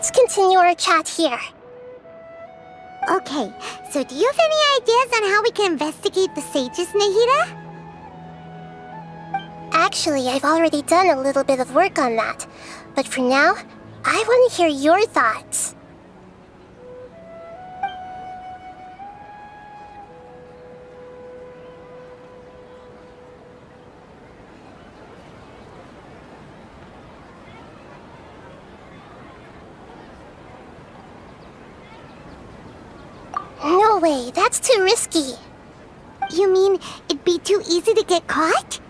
let's continue our chat here. Okay, so do you have any ideas on how we can investigate the sages, Nahida? Actually, I've already done a little bit of work on that. But for now, I want to hear your thoughts. No way, that's too risky. You mean it'd be too easy to get caught?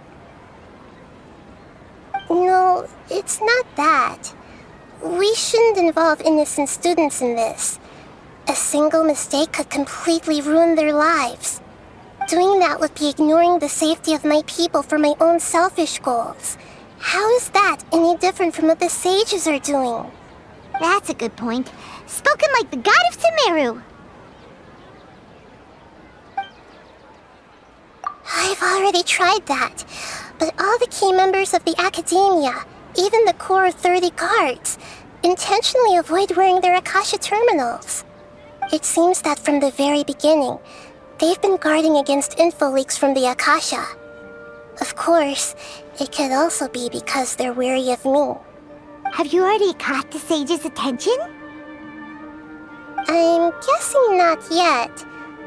No, it's not that. We shouldn't involve innocent students in this. A single mistake could completely ruin their lives. Doing that would be ignoring the safety of my people for my own selfish goals. How is that any different from what the sages are doing? That's a good point. Spoken like the god of Sumeru. I've already tried that, but all the key members of the academia, even the core 30 guards, intentionally avoid wearing their Akasha terminals. It seems that from the very beginning, they've been guarding against info leaks from the Akasha. Of course, it could also be because they're wary of me. Have you already caught the sage's attention? I'm guessing not yet.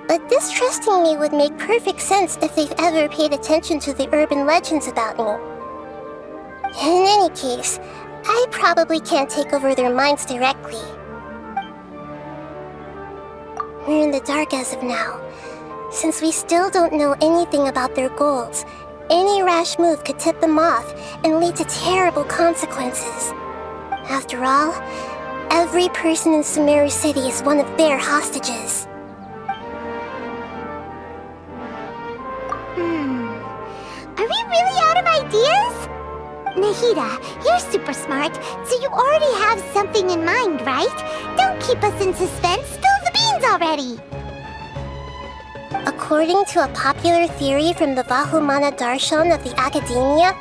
But distrusting me would make perfect sense if they've ever paid attention to the urban legends about me. In any case, I probably can't take over their minds directly. We're in the dark as of now. Since we still don't know anything about their goals, any rash move could tip them off and lead to terrible consequences. After all, every person in Sumeru City is one of their hostages. Are we really out of ideas? Nahida, you're super smart, so you already have something in mind, right? Don't keep us in suspense. Spill the beans already! According to a popular theory from the Vahumana Darshan of the Academia,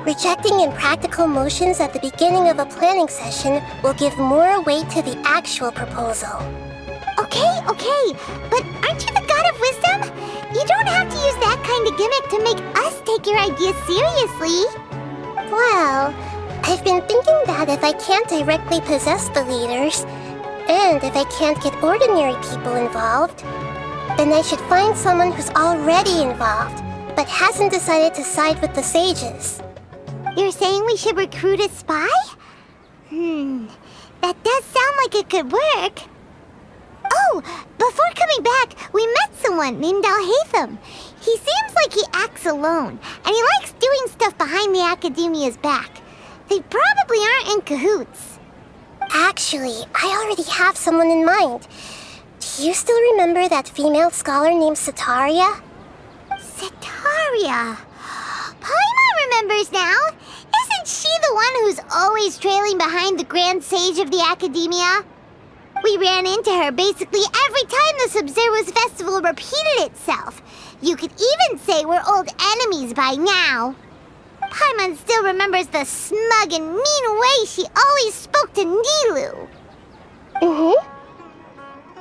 rejecting impractical motions at the beginning of a planning session will give more weight to the actual proposal. Okay, but aren't you the god of wisdom? You don't have to use that kind of gimmick to make us take your ideas seriously. Well, I've been thinking that if I can't directly possess the leaders, and if I can't get ordinary people involved, then I should find someone who's already involved, but hasn't decided to side with the sages. You're saying we should recruit a spy? That does sound like it could work. Oh, before coming back, we met someone named Al-Haytham. He seems like he acts alone, and he likes doing stuff behind the Academia's back. They probably aren't in cahoots. Actually, I already have someone in mind. Do you still remember that female scholar named Setaria? Setaria? Paimon remembers now. Isn't she the one who's always trailing behind the Grand Sage of the Academia? We ran into her basically every time the Sub-Zero's festival repeated itself. You could even say we're old enemies by now. Paimon still remembers the smug and mean way she always spoke to Nilou.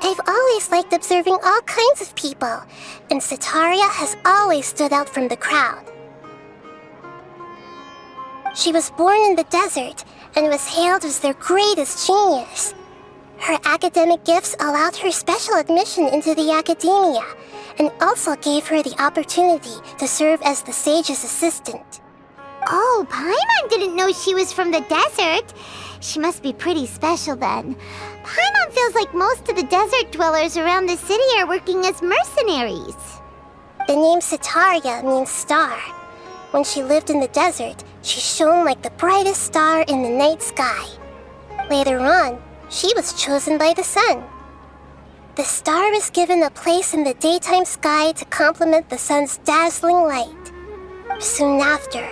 I've always liked observing all kinds of people, and Setaria has always stood out from the crowd. She was born in the desert and was hailed as their greatest genius. Her academic gifts allowed her special admission into the academia, and also gave her the opportunity to serve as the sage's assistant. Oh, Paimon didn't know she was from the desert. She must be pretty special then. Paimon feels like most of the desert dwellers around the city are working as mercenaries. The name Setaria means star. When she lived in the desert, she shone like the brightest star in the night sky. Later on, she was chosen by the sun. The star was given a place in the daytime sky to complement the sun's dazzling light. Soon after,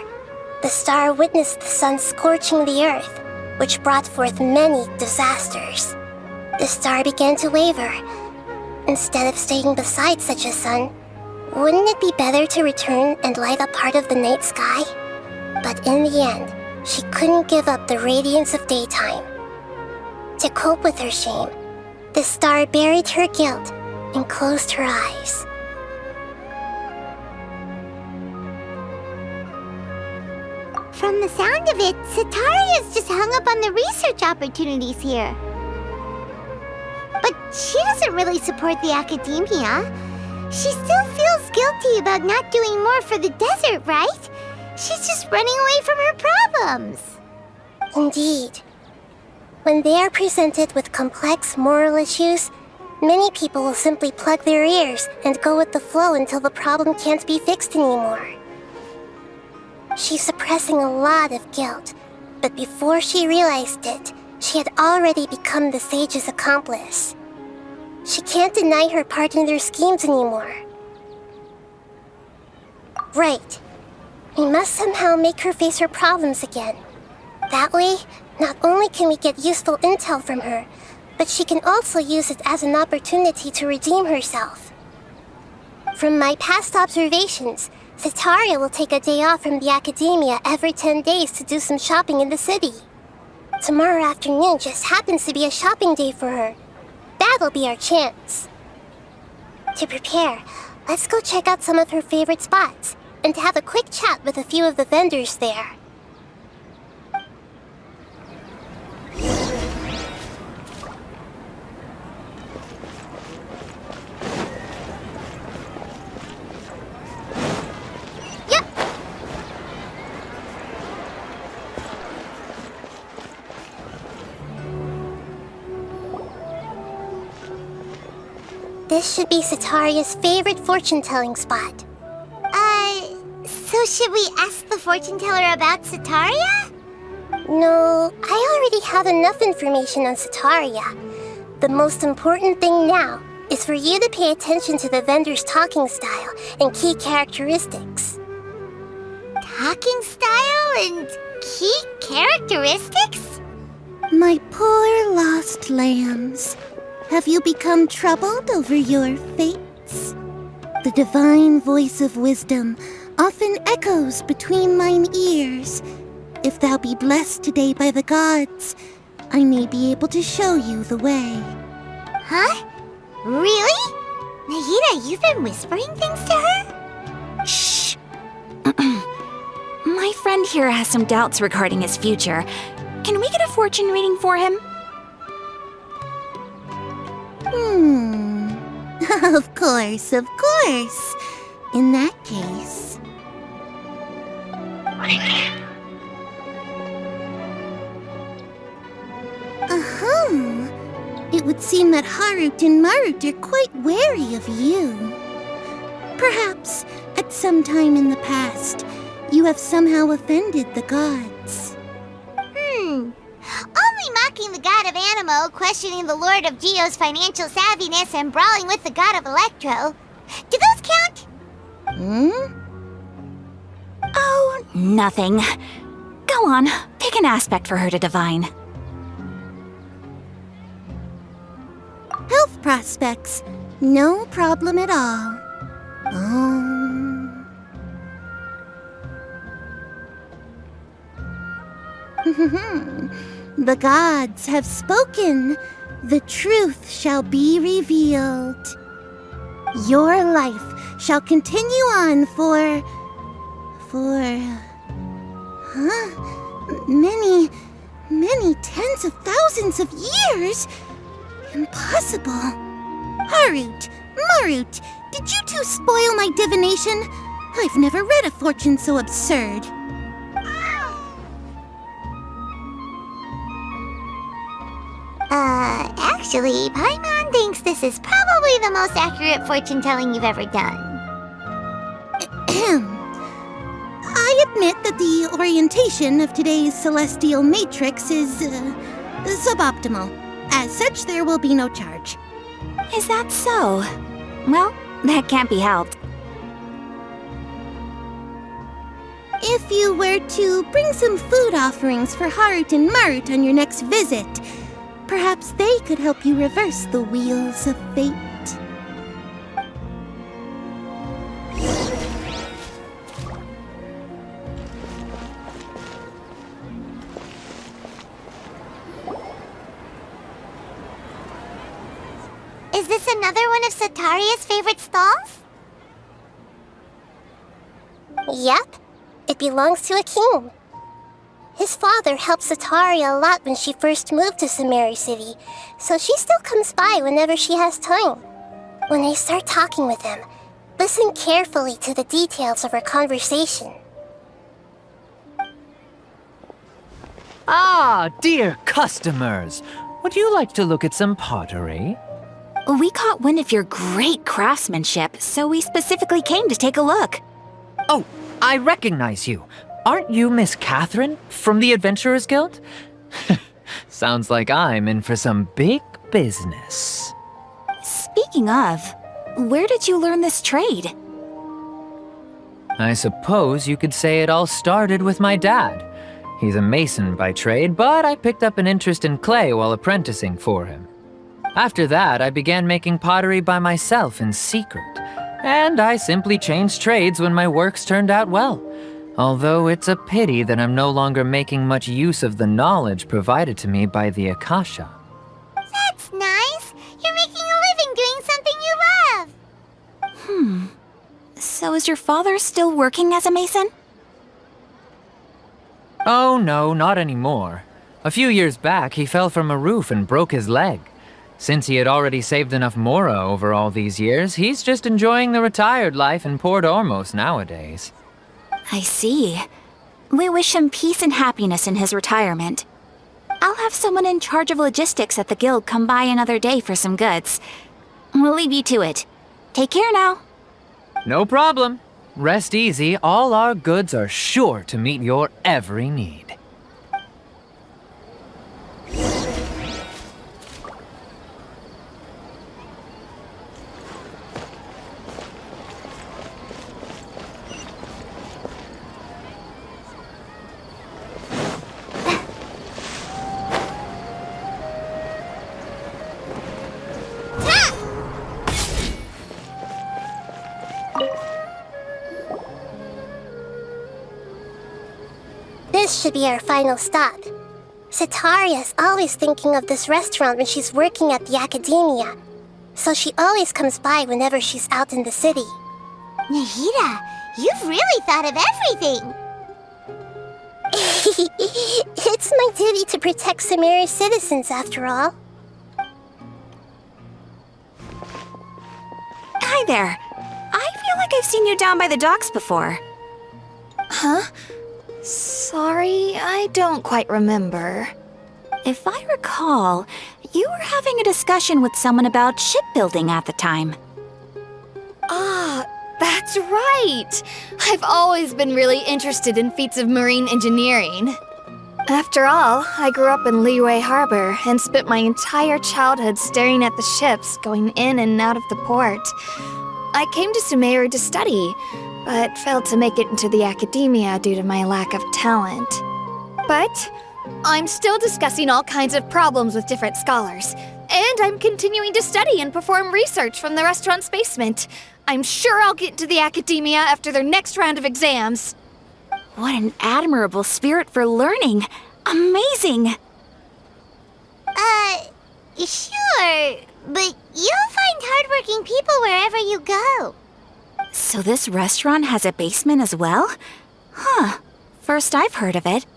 the star witnessed the sun scorching the earth, which brought forth many disasters. The star began to waver. Instead of staying beside such a sun, wouldn't it be better to return and light up part of the night sky? But in the end, she couldn't give up the radiance of daytime. To cope with her shame, the star buried her guilt and closed her eyes. From the sound of it, Sataria's just hung up on the research opportunities here. But she doesn't really support the academia. She still feels guilty about not doing more for the desert, right? She's just running away from her problems. Indeed. When they are presented with complex moral issues, many people will simply plug their ears and go with the flow until the problem can't be fixed anymore. She's suppressing a lot of guilt, but before she realized it, she had already become the sage's accomplice. She can't deny her part in their schemes anymore. Right. We must somehow make her face her problems again. That way, not only can we get useful intel from her, but she can also use it as an opportunity to redeem herself. From my past observations, Sataria will take a day off from the academia every 10 days to do some shopping in the city. Tomorrow afternoon just happens to be a shopping day for her. That'll be our chance. To prepare, let's go check out some of her favorite spots and have a quick chat with a few of the vendors there. This should be Sataria's favorite fortune-telling spot. So should we ask the fortune teller about Sataria? No, I already have enough information on Sataria. The most important thing now is for you to pay attention to the vendor's talking style and key characteristics. Talking style and key characteristics? My poor lost lambs, have you become troubled over your fates? The divine voice of wisdom often echoes between mine ears. If thou be blessed today by the gods, I may be able to show you the way. Huh? Really? Nahida, you've been whispering things to her? Shh! My friend here has some doubts regarding his future. Can we get a fortune reading for him? Of course, of course. In that case... It would seem that Harut and Marut are quite wary of you. Perhaps, at some time in the past, you have somehow offended the gods. Only mocking the god of Animo, questioning the lord of Geo's financial savviness, and brawling with the god of Electro. Do those count? Oh, nothing. Go on, pick an aspect for her to divine. Health prospects, no problem at all. The gods have spoken. The truth shall be revealed. Your life shall continue on for many tens of thousands of years. Impossible. Harut, Marut, did you two spoil my divination? I've never read a fortune so absurd. Actually, Paimon thinks this is probably the most accurate fortune-telling you've ever done. I admit that the orientation of today's celestial matrix is suboptimal. As such, there will be no charge. Is that so? Well, that can't be helped. If you were to bring some food offerings for Harut and Marut on your next visit, perhaps they could help you reverse the wheels of fate. another one of Sataria's favorite stalls? Yep, it belongs to a king. His father helped Sataria a lot when she first moved to Sumeru City, so she still comes by whenever she has time. When I start talking with him, listen carefully to the details of our conversation. Ah, dear customers! Would you like to look at some pottery? We caught wind of your great craftsmanship, so we specifically came to take a look. Oh, I recognize you. Aren't you Miss Catherine from the Adventurers Guild? Sounds like I'm in for some big business. Speaking of, where did you learn this trade? I suppose you could say it all started with my dad. He's a mason by trade, but I picked up an interest in clay while apprenticing for him. After that, I began making pottery by myself in secret, and I simply changed trades when my works turned out well. Although it's a pity that I'm no longer making much use of the knowledge provided to me by the Akasha. That's nice. You're making a living doing something you love. So is your father still working as a mason? Oh no, not anymore. A few years back, he fell from a roof and broke his leg. Since he had already saved enough mora over all these years, he's just enjoying the retired life in Port Ormos nowadays. I see. We wish him peace and happiness in his retirement. I'll have someone in charge of logistics at the guild come by another day for some goods. We'll leave you to it. Take care now. No problem. Rest easy, all our goods are sure to meet your every need. This should be our final stop. Sataria's always thinking of this restaurant when she's working at the academia, so she always comes by whenever she's out in the city. Nahida, you've really thought of everything. It's my duty to protect Sumeru's citizens, after all. Hi there. I feel like I've seen you down by the docks before. Huh? Sorry, I don't quite remember. If I recall, you were having a discussion with someone about shipbuilding at the time. Ah, that's right! I've always been really interested in feats of marine engineering. After all, I grew up in Liyue Harbor and spent my entire childhood staring at the ships going in and out of the port. I came to Sumeru to study, but failed to make it into the academia due to my lack of talent. But I'm still discussing all kinds of problems with different scholars, and I'm continuing to study and perform research from the restaurant's basement. I'm sure I'll get into the academia after their next round of exams. What an admirable spirit for learning. Amazing! Sure, but you'll find hardworking people wherever you go. So this restaurant has a basement as well? Huh. First I've heard of it.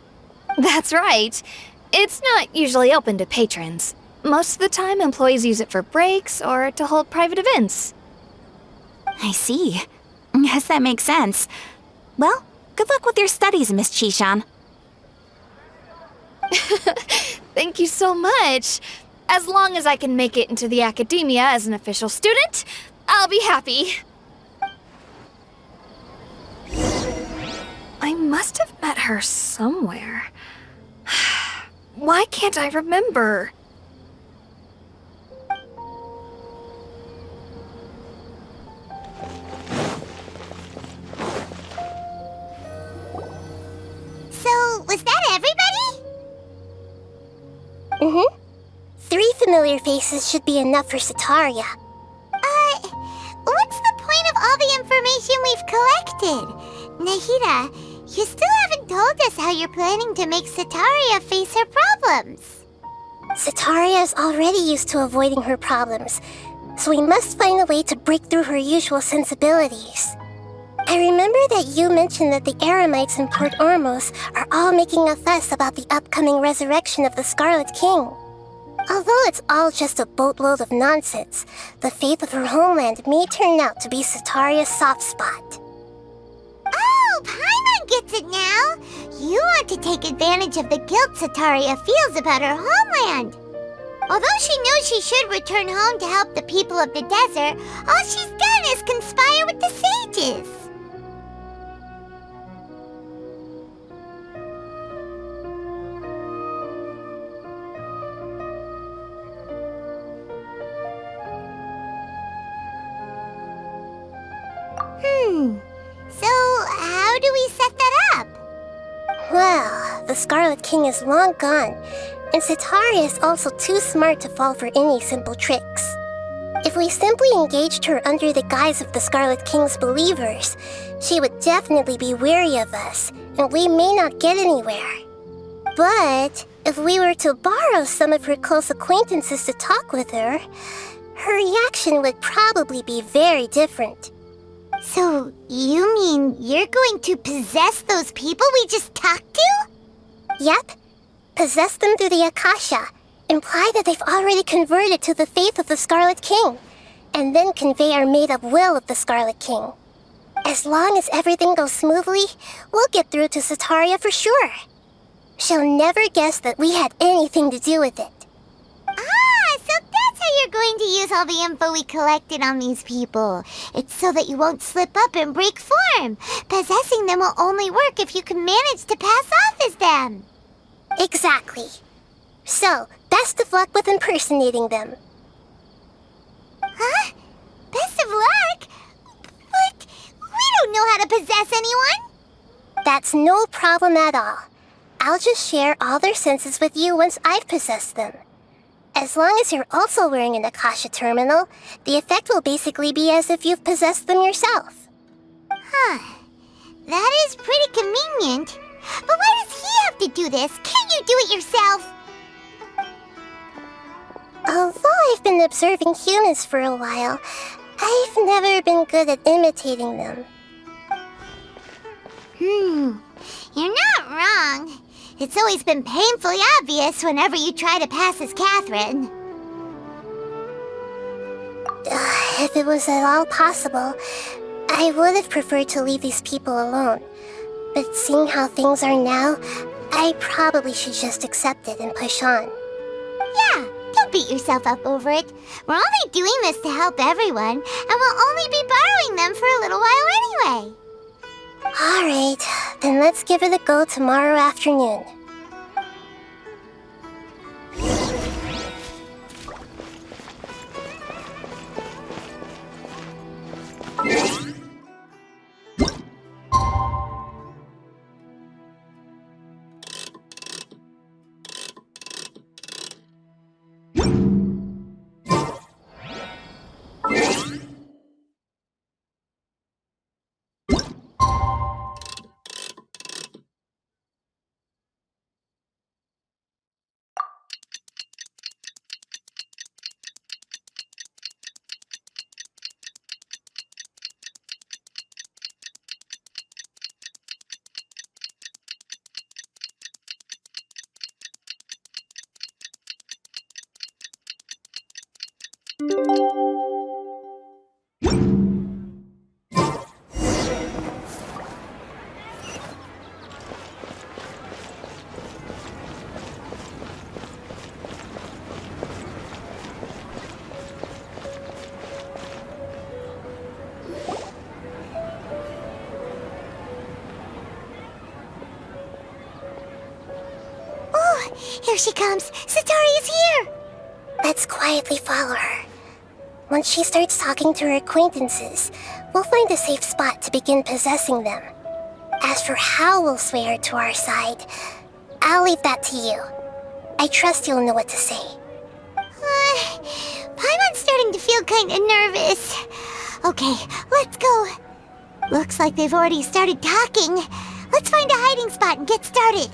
That's right. It's not usually open to patrons. Most of the time, employees use it for breaks or to hold private events. I see. Guess that makes sense. Well, good luck with your studies, Miss Chishan. Thank you so much. As long as I can make it into the academia as an official student, I'll be happy. I must have met her somewhere. Why can't I remember? So, was that everybody? Mm-hmm. 3 familiar faces should be enough for Sataria. What's the point of all the information we've collected? Nahida, you still haven't told us how you're planning to make Sataria face her problems. Sataria is already used to avoiding her problems, so we must find a way to break through her usual sensibilities. I remember that you mentioned that the Eremites in Port Ormos are all making a fuss about the upcoming resurrection of the Scarlet King. Although it's all just a boatload of nonsense, the fate of her homeland may turn out to be Setaria's soft spot. Oh, Paimon gets it now! You want to take advantage of the guilt Setaria feels about her homeland. Although she knows she should return home to help the people of the desert, all she's done is conspire with the sages. So how do we set that up? Well, the Scarlet King is long gone, and Setaria is also too smart to fall for any simple tricks. If we simply engaged her under the guise of the Scarlet King's believers, she would definitely be wary of us, and we may not get anywhere. But if we were to borrow some of her close acquaintances to talk with her, her reaction would probably be very different. So you mean you're going to possess those people we just talked to? Yep. Possess them through the Akasha, imply that they've already converted to the faith of the Scarlet King, and then convey our made-up will of the Scarlet King. As long as everything goes smoothly, we'll get through to Setaria for sure. She'll never guess that we had anything to do with it. Ah, so that's how you're going to use all the info we collected on these people. It's so that you won't slip up and break form. Possessing them will only work if you can manage to pass off as them. Exactly. So, best of luck with impersonating them. Huh? Best of luck? But we don't know how to possess anyone. That's no problem at all. I'll just share all their senses with you once I've possessed them. As long as you're also wearing an Akasha terminal, the effect will basically be as if you've possessed them yourself. Huh. That is pretty convenient. But why does he have to do this? Can't you do it yourself? Although I've been observing humans for a while, I've never been good at imitating them. You're not wrong. It's always been painfully obvious whenever you try to pass as Catherine. If it was at all possible, I would have preferred to leave these people alone. But seeing how things are now, I probably should just accept it and push on. Yeah, don't beat yourself up over it. We're only doing this to help everyone, and we'll only be borrowing them for a little while anyway. Alright, then let's give it a go tomorrow afternoon. Here she comes! Satari's here! Let's quietly follow her. Once she starts talking to her acquaintances, we'll find a safe spot to begin possessing them. As for how we'll sway her to our side, I'll leave that to you. I trust you'll know what to say. Paimon's starting to feel kinda nervous. Okay, let's go. Looks like they've already started talking. Let's find a hiding spot and get started.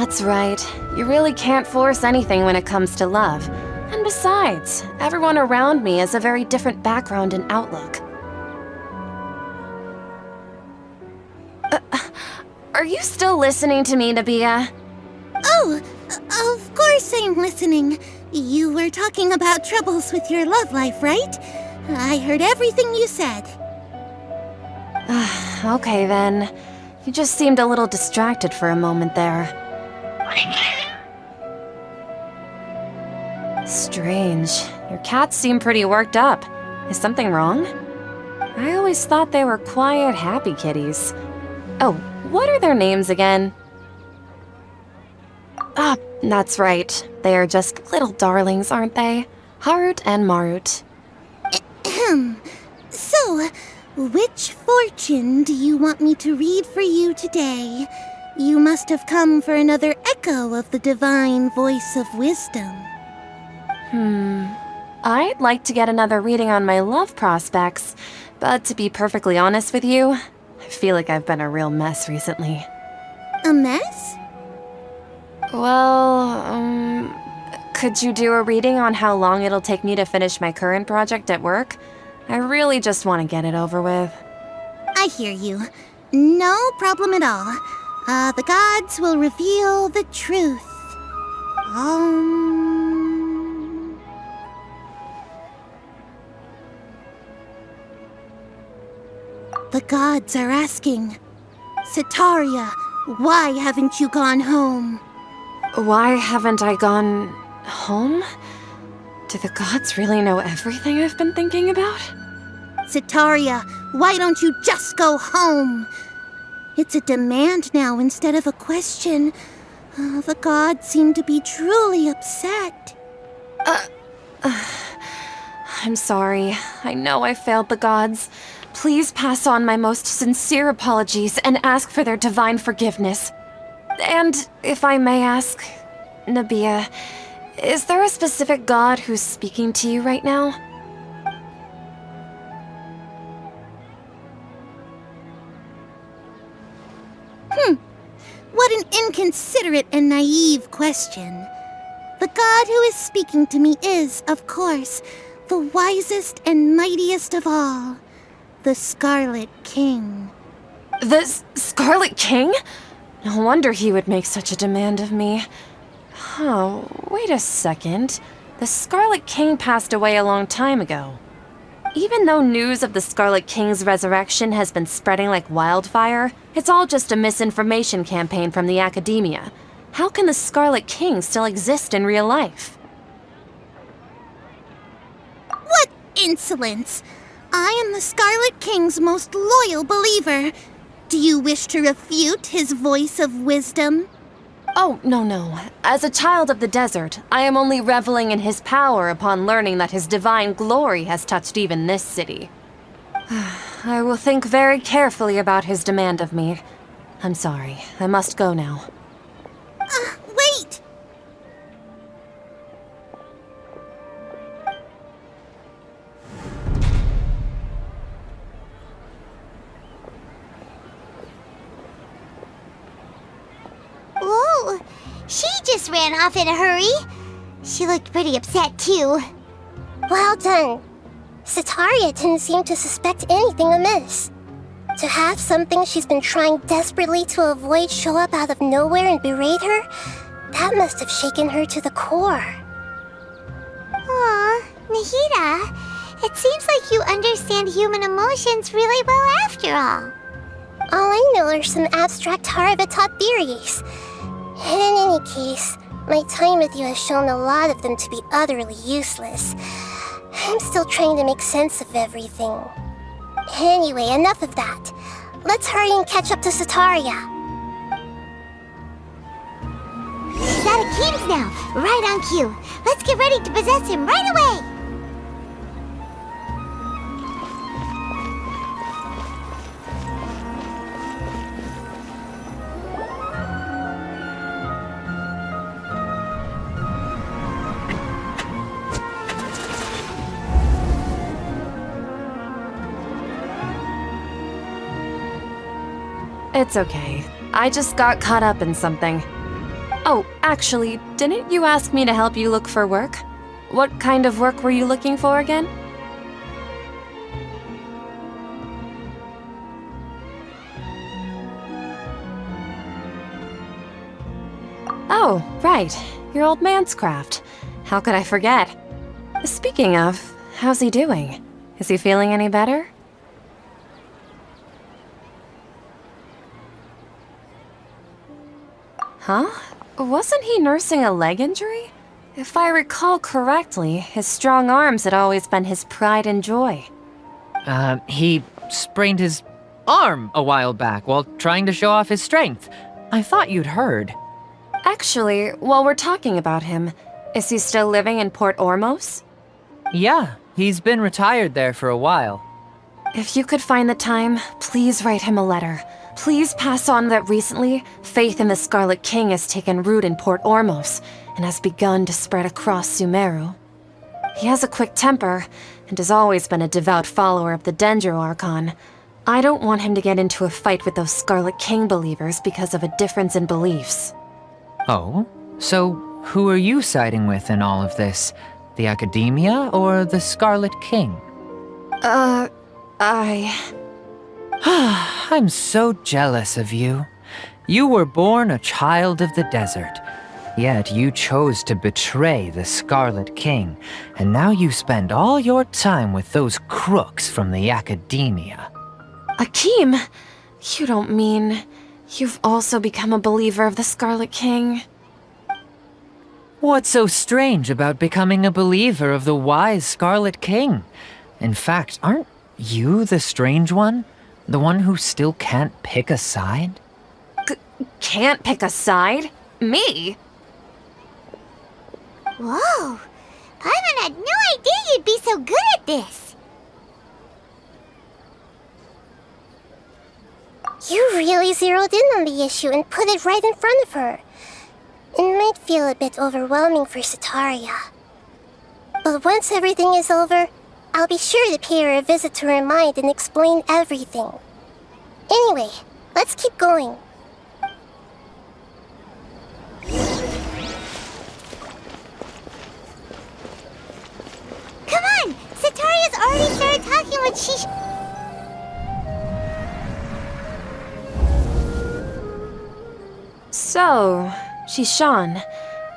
That's right. You really can't force anything when it comes to love. And besides, everyone around me has a very different background and outlook. Are you still listening to me, Nabia? Oh, of course I'm listening. You were talking about troubles with your love life, right? I heard everything you said. Okay then. You just seemed a little distracted for a moment there. Strange. Your cats seem pretty worked up. Is something wrong? I always thought they were quiet, happy kitties. Oh, what are their names again? Ah, that's right. They are just little darlings, aren't they? Harut and Marut. So, which fortune do you want me to read for you today? You must have come for another echo of the divine voice of wisdom. I'd like to get another reading on my love prospects, but to be perfectly honest with you, I feel like I've been a real mess recently. A mess? Well, could you do a reading on how long it'll take me to finish my current project at work? I really just want to get it over with. I hear you. No problem at all. The gods will reveal the truth. The gods are asking, Setaria, why haven't you gone home? Why haven't I gone home? Do the gods really know everything I've been thinking about? Setaria, why don't you just go home? It's a demand now instead of a question. The gods seem to be truly upset. I'm sorry. I know I failed the gods. Please pass on my most sincere apologies and ask for their divine forgiveness. And if I may ask, Nabia, is there a specific god who's speaking to you right now? What an inconsiderate and naive question. The god who is speaking to me is, of course, the wisest and mightiest of all, the Scarlet King. The Scarlet King? No wonder he would make such a demand of me. Oh, wait a second. The Scarlet King passed away a long time ago. Even though news of the Scarlet King's resurrection has been spreading like wildfire, it's all just a misinformation campaign from the academia. How can the Scarlet King still exist in real life? What insolence! I am the Scarlet King's most loyal believer. Do you wish to refute his voice of wisdom? Oh, no. As a child of the desert, I am only reveling in his power upon learning that his divine glory has touched even this city. I will think very carefully about his demand of me. I'm sorry. I must go now. Wait! Whoa! She just ran off in a hurry. She looked pretty upset, too. Well done. Setaria didn't seem to suspect anything amiss. To have something she's been trying desperately to avoid show up out of nowhere and berate her, that must have shaken her to the core. Aw, Nahida, it seems like you understand human emotions really well after all. All I know are some abstract Haravatot theories. And in any case, my time with you has shown a lot of them to be utterly useless. I'm still trying to make sense of everything. Anyway, enough of that. Let's hurry and catch up to Setaria. He's out of King's now, right on cue. Let's get ready to possess him right away! It's okay. I just got caught up in something. Oh, actually, didn't you ask me to help you look for work? What kind of work were you looking for again? Oh, right. Your old man's craft. How could I forget? Speaking of, how's he doing? Is he feeling any better? Huh? Wasn't he nursing a leg injury? If I recall correctly, his strong arms had always been his pride and joy. He sprained his arm a while back while trying to show off his strength. I thought you'd heard. Actually, while we're talking about him, is he still living in Port Ormos? Yeah, he's been retired there for a while. If you could find the time, please write him a letter. Please pass on that recently, faith in the Scarlet King has taken root in Port Ormos and has begun to spread across Sumeru. He has a quick temper and has always been a devout follower of the Dendro Archon. I don't want him to get into a fight with those Scarlet King believers because of a difference in beliefs. Oh? So who are you siding with in all of this? The Academia or the Scarlet King? I'm so jealous of you. You were born a child of the desert, yet you chose to betray the Scarlet King, and now you spend all your time with those crooks from the Academia. Akeem, you don't mean you've also become a believer of the Scarlet King? What's so strange about becoming a believer of the wise Scarlet King? In fact, aren't you the strange one? The one who still can't pick a side? Can't pick a side? Me? Whoa! Paimon had no idea you'd be so good at this! You really zeroed in on the issue and put it right in front of her. It might feel a bit overwhelming for Setaria. But once everything is over, I'll be sure to pay her a visit to her mind and explain everything. Anyway, let's keep going. Come on! Setaria's already started talking with So, Shishan,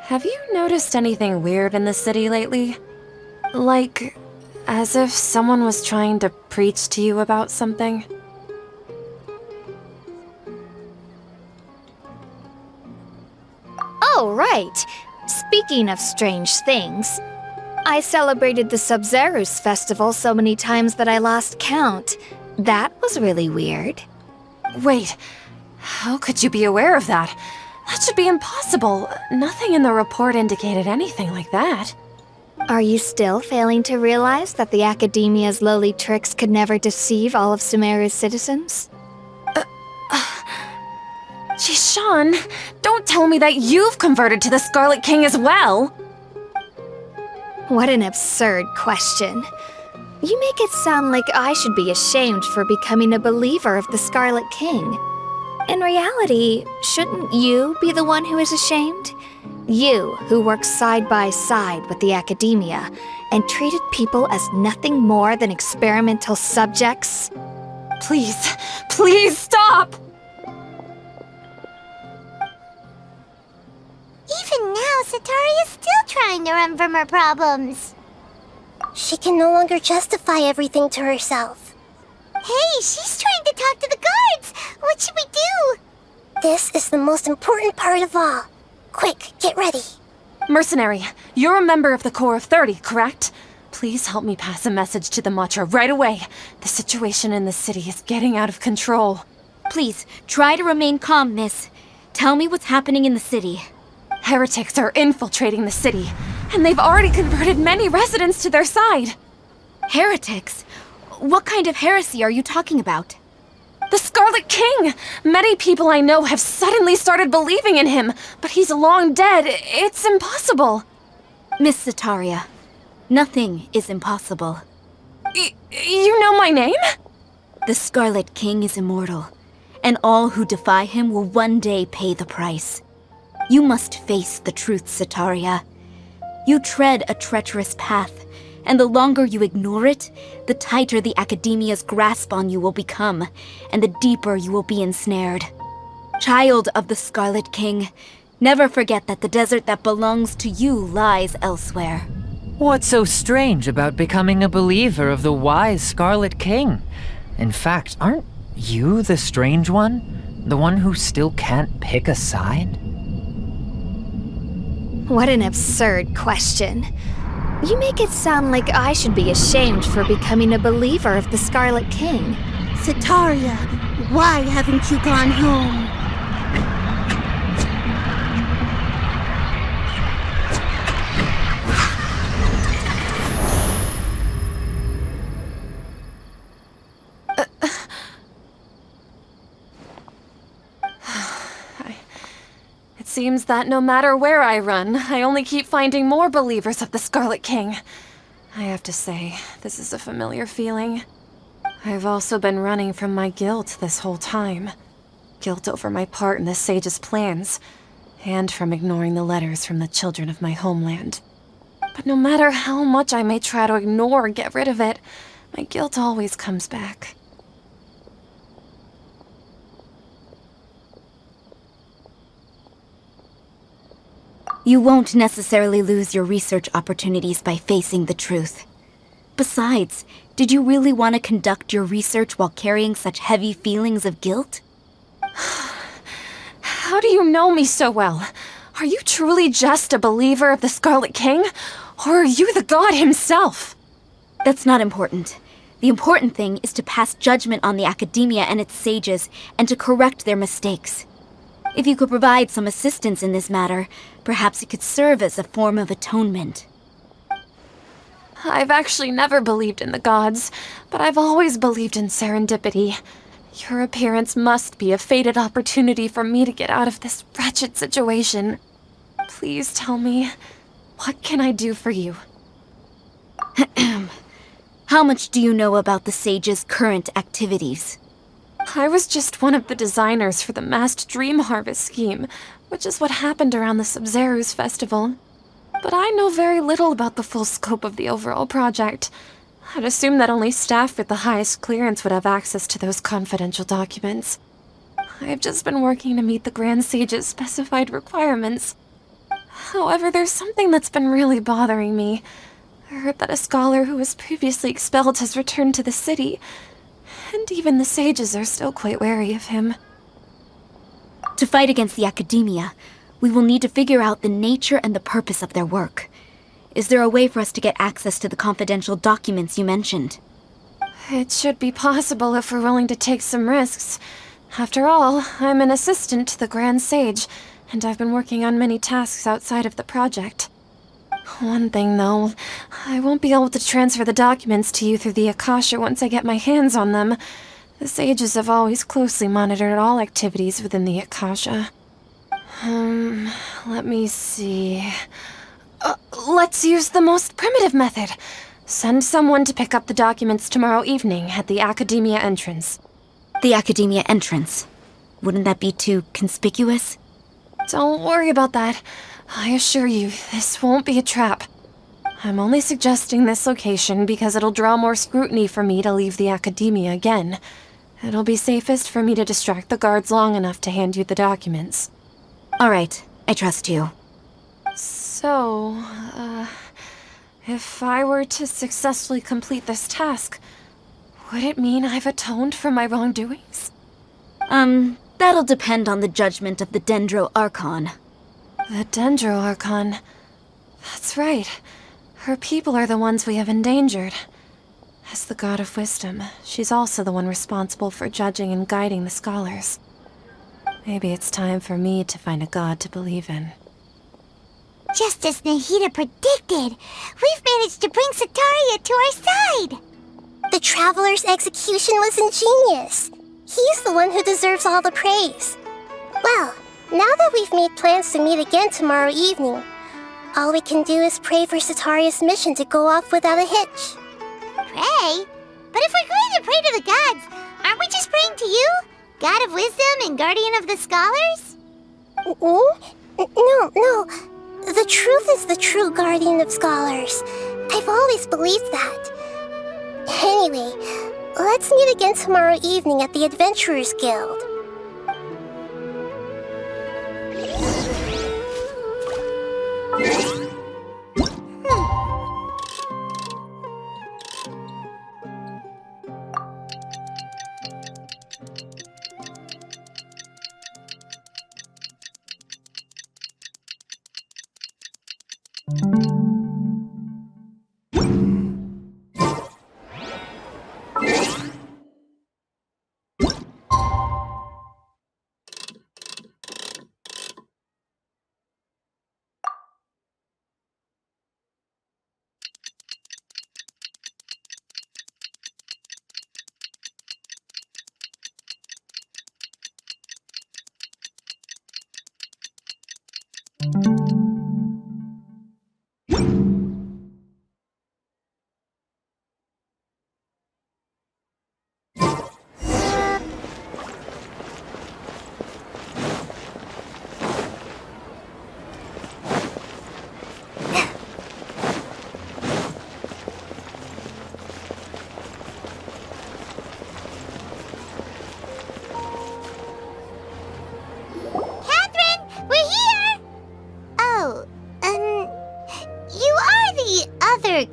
have you noticed anything weird in the city lately? Like, as if someone was trying to preach to you about something? Oh, right. Speaking of strange things, I celebrated the Sub-Zerus festival so many times that I lost count. That was really weird. Wait, how could you be aware of that? That should be impossible. Nothing in the report indicated anything like that. Are you still failing to realize that the Academia's lowly tricks could never deceive all of Sumeru's citizens? Shishan, don't tell me that you've converted to the Scarlet King as well! What an absurd question. You make it sound like I should be ashamed for becoming a believer of the Scarlet King. In reality, shouldn't you be the one who is ashamed? You, who worked side by side with the Academia and treated people as nothing more than experimental subjects? Please, please stop! Even now, Setaria's still trying to run from her problems. She can no longer justify everything to herself. Hey, she's trying to talk to the guards! What should we do? This is the most important part of all. Quick, get ready. Mercenary, you're a member of the Corps of 30, correct? Please help me pass a message to the Matra right away. The situation in the city is getting out of control. Please, try to remain calm, miss. Tell me what's happening in the city. Heretics are infiltrating the city, and they've already converted many residents to their side. Heretics? What kind of heresy are you talking about? The Scarlet King! Many people I know have suddenly started believing in him, but he's long dead. It's impossible. Miss Setaria, nothing is impossible. You know my name? The Scarlet King is immortal, and all who defy him will one day pay the price. You must face the truth, Sataria. You tread a treacherous path, and the longer you ignore it, the tighter the Academia's grasp on you will become, and the deeper you will be ensnared. Child of the Scarlet King, never forget that the desert that belongs to you lies elsewhere. What's so strange about becoming a believer of the wise Scarlet King? In fact, aren't you the strange one? The one who still can't pick a side? What an absurd question. You make it sound like I should be ashamed for becoming a believer of the Scarlet King. Sataria, why haven't you gone home? It seems that no matter where I run, I only keep finding more believers of the Scarlet King. I have to say, this is a familiar feeling. I've also been running from my guilt this whole time. Guilt over my part in the Sage's plans, and from ignoring the letters from the children of my homeland. But no matter how much I may try to ignore or get rid of it, my guilt always comes back. You won't necessarily lose your research opportunities by facing the truth. Besides, did you really want to conduct your research while carrying such heavy feelings of guilt? How do you know me so well? Are you truly just a believer of the Scarlet King? Or are you the god himself? That's not important. The important thing is to pass judgment on the Academia and its sages, and to correct their mistakes. If you could provide some assistance in this matter, perhaps it could serve as a form of atonement. I've actually never believed in the gods, but I've always believed in serendipity. Your appearance must be a fated opportunity for me to get out of this wretched situation. Please tell me, what can I do for you? How much do you know about the sage's current activities? I was just one of the designers for the massed dream harvest scheme, which is what happened around the Sumeru's festival. But I know very little about the full scope of the overall project. I'd assume that only staff with the highest clearance would have access to those confidential documents. I've just been working to meet the Grand Sage's specified requirements. However, there's something that's been really bothering me. I heard that a scholar who was previously expelled has returned to the city, and even the sages are still quite wary of him. To fight against the Academia, we will need to figure out the nature and the purpose of their work. Is there a way for us to get access to the confidential documents you mentioned? It should be possible if we're willing to take some risks. After all, I'm an assistant to the Grand Sage, and I've been working on many tasks outside of the project. One thing, though, I won't be able to transfer the documents to you through the Akasha once I get my hands on them. The sages have always closely monitored all activities within the Akasha. Let me see. Let's use the most primitive method. Send someone to pick up the documents tomorrow evening at the Academia entrance. The Academia entrance. Wouldn't that be too conspicuous? Don't worry about that. I assure you, this won't be a trap. I'm only suggesting this location because it'll draw more scrutiny for me to leave the Academia again. It'll be safest for me to distract the guards long enough to hand you the documents. All right, I trust you. So, if I were to successfully complete this task, would it mean I've atoned for my wrongdoings? That'll depend on the judgment of the Dendro Archon. The Dendro Archon. That's right. Her people are the ones we have endangered. As the god of wisdom, she's also the one responsible for judging and guiding the scholars. Maybe it's time for me to find a god to believe in. Just as Nahida predicted, we've managed to bring Sataria to our side! The Traveler's execution was ingenious. He's the one who deserves all the praise. Well, now that we've made plans to meet again tomorrow evening, all we can do is pray for Sataria's mission to go off without a hitch. Pray? But if we're going to pray to the gods, aren't we just praying to you? God of wisdom and guardian of the scholars? No. The truth is the true guardian of scholars. I've always believed that. Anyway, let's meet again tomorrow evening at the Adventurers Guild.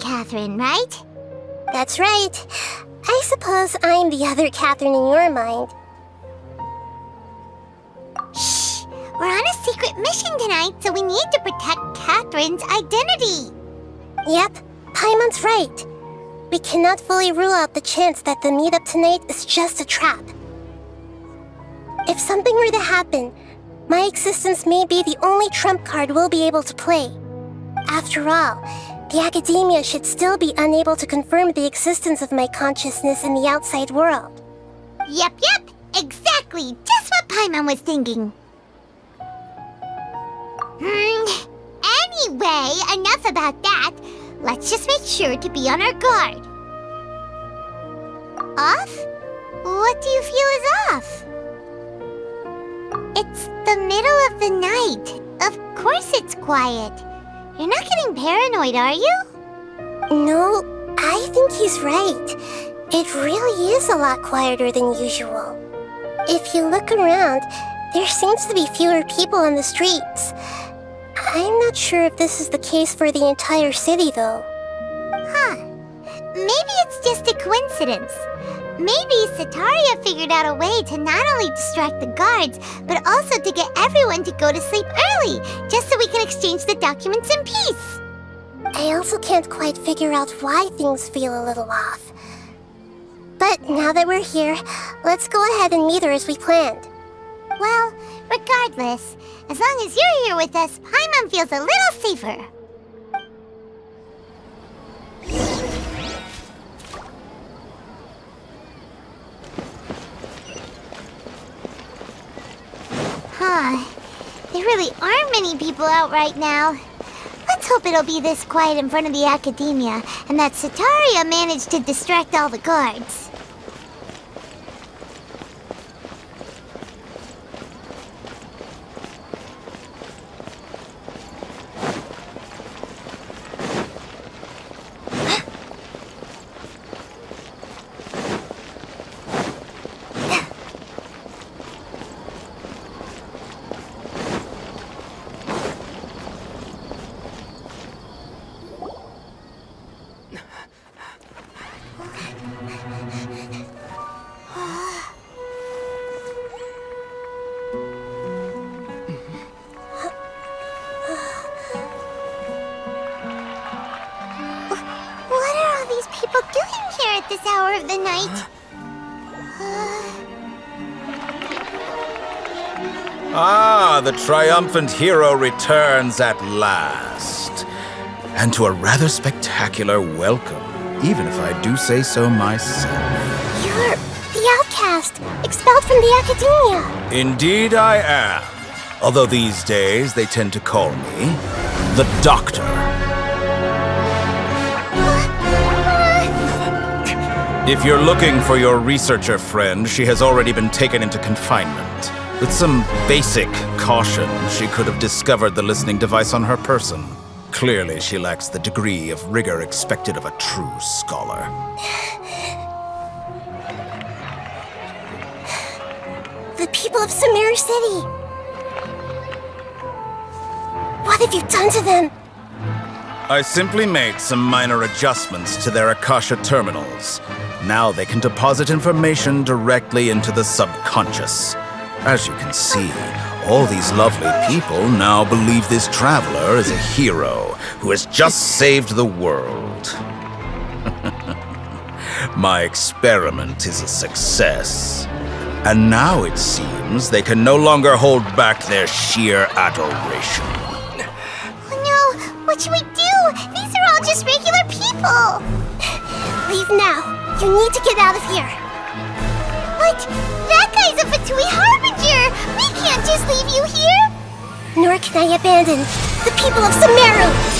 Catherine, right? That's right. I suppose I'm the other Catherine in your mind. Shh! We're on a secret mission tonight, so we need to protect Catherine's identity. Yep, Paimon's right. We cannot fully rule out the chance that the meetup tonight is just a trap. If something were to happen, my existence may be the only trump card we'll be able to play. After all, the Academia should still be unable to confirm the existence of my consciousness in the outside world. Yep, exactly, just what Paimon was thinking. Anyway, enough about that. Let's just make sure to be on our guard. Off? What do you feel is off? It's the middle of the night. Of course it's quiet. You're not getting paranoid, are you? No, I think he's right. It really is a lot quieter than usual. If you look around, there seems to be fewer people on the streets. I'm not sure if this is the case for the entire city, though. Huh. Maybe it's just a coincidence. Maybe Setaria figured out a way to not only distract the guards, but also to get everyone to go to sleep early, just so we can exchange the documents in peace. I also can't quite figure out why things feel a little off. But now that we're here, let's go ahead and meet her as we planned. Well, regardless, as long as you're here with us, Paimon feels a little safer. There really aren't many people out right now. Let's hope it'll be this quiet in front of the Academia, and that Setaria managed to distract all the guards. This hour of the night. The triumphant hero returns at last. And to a rather spectacular welcome, even if I do say so myself. You're the outcast, expelled from the Academia. Indeed I am. Although these days they tend to call me the Doctor. If you're looking for your researcher friend, she has already been taken into confinement. With some basic caution, she could have discovered the listening device on her person. Clearly, she lacks the degree of rigor expected of a true scholar. The people of Sumeru City! What have you done to them? I simply made some minor adjustments to their Akasha terminals. Now they can deposit information directly into the subconscious. As you can see, all these lovely people now believe this traveler is a hero who has just saved the world. My experiment is a success. And now it seems they can no longer hold back their sheer adoration. Oh no! What should we do? These are all just regular people! Leave now. You need to get out of here. What? That guy's a Fatui Harbinger! We can't just leave you here! Nor can I abandon the people of Sumeru!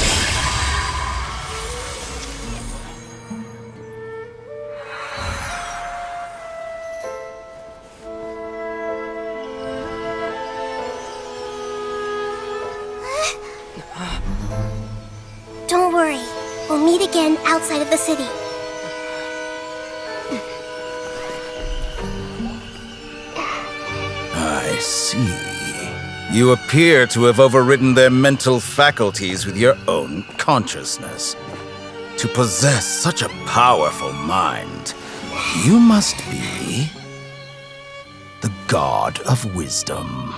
Don't worry. We'll meet again outside of the city. I see. You appear to have overridden their mental faculties with your own consciousness. To possess such a powerful mind, you must be the god of wisdom.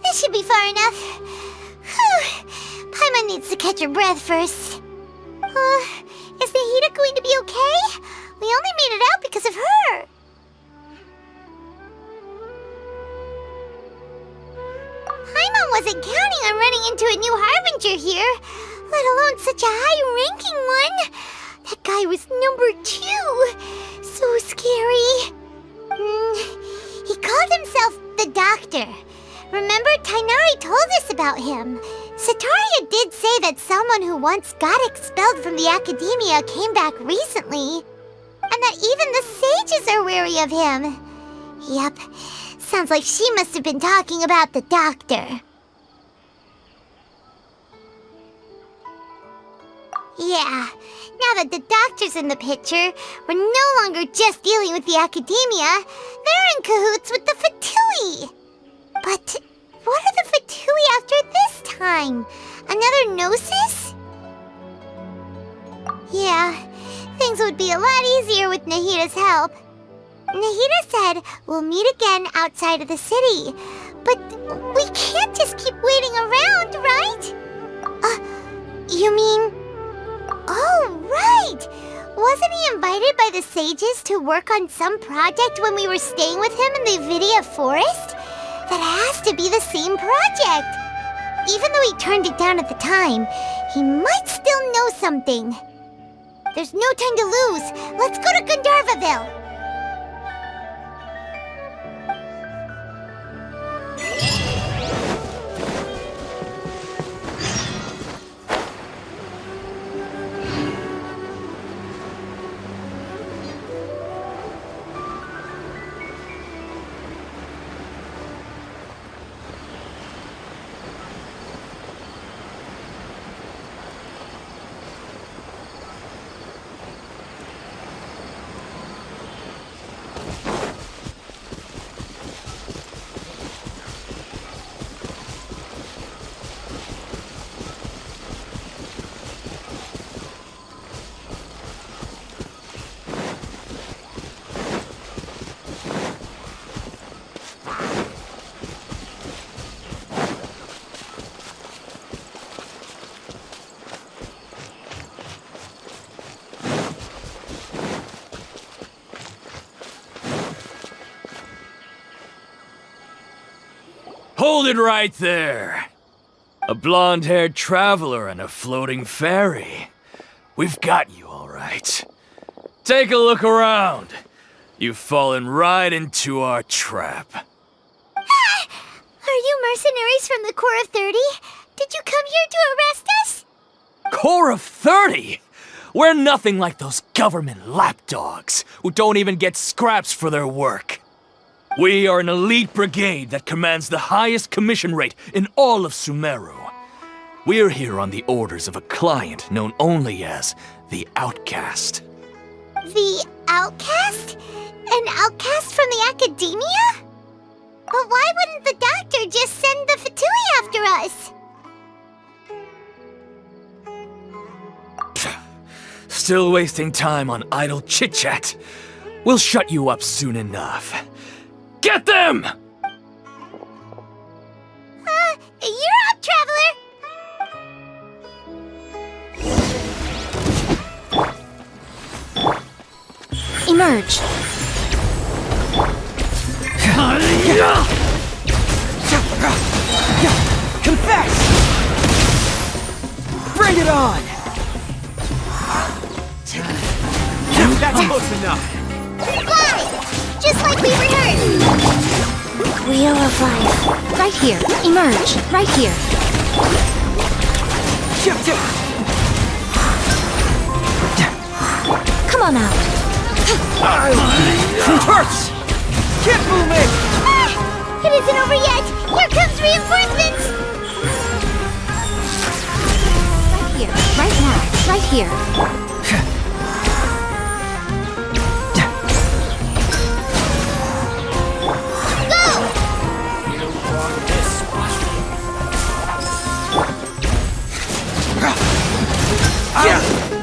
This should be far enough. Whew. Paimon needs to catch her breath first. Is Nahida going to be okay? We only made it out because of her. Paimon wasn't counting on running into a new Harbinger here, let alone such a high-ranking one. That guy was number 2. So scary. He called himself the Doctor. Remember, Tainari told us about him. Sataria did say that someone who once got expelled from the Academia came back recently. And that even the sages are wary of him. Yep, sounds like she must have been talking about the Doctor. Yeah, now that the Doctor's in the picture, we're no longer just dealing with the Academia. They're in cahoots with the Fatui. But what are the Fatui after this time? Another Gnosis? Yeah, things would be a lot easier with Nahida's help. Nahida said we'll meet again outside of the city. But we can't just keep waiting around, right? You mean... Oh, right! Wasn't he invited by the sages to work on some project when we were staying with him in the Avidia Forest? That has to be the same project! Even though he turned it down at the time, he might still know something. There's no time to lose. Let's go to Gandharvaville! Hold it right there! A blonde-haired traveler and a floating fairy. We've got you, all right. Take a look around. You've fallen right into our trap. Are you mercenaries from the Corps of 30? Did you come here to arrest us? Corps of 30? We're nothing like those government lapdogs who don't even get scraps for their work. We are an elite brigade that commands the highest commission rate in all of Sumeru. We're here on the orders of a client known only as the Outcast. The Outcast? An outcast from the Academia? But why wouldn't the doctor just send the Fatui after us? Still wasting time on idle chit-chat. We'll shut you up soon enough. Get them! You're up, Traveler! Emerge. Confess! Bring it on! That's close enough. Fly! Just like we rehearsed! Wheel of Life. Right here. Emerge. Right here. Come on out. It hurts! Can't move it! It isn't over yet! Here comes reinforcements! Right here. Right now. Right here.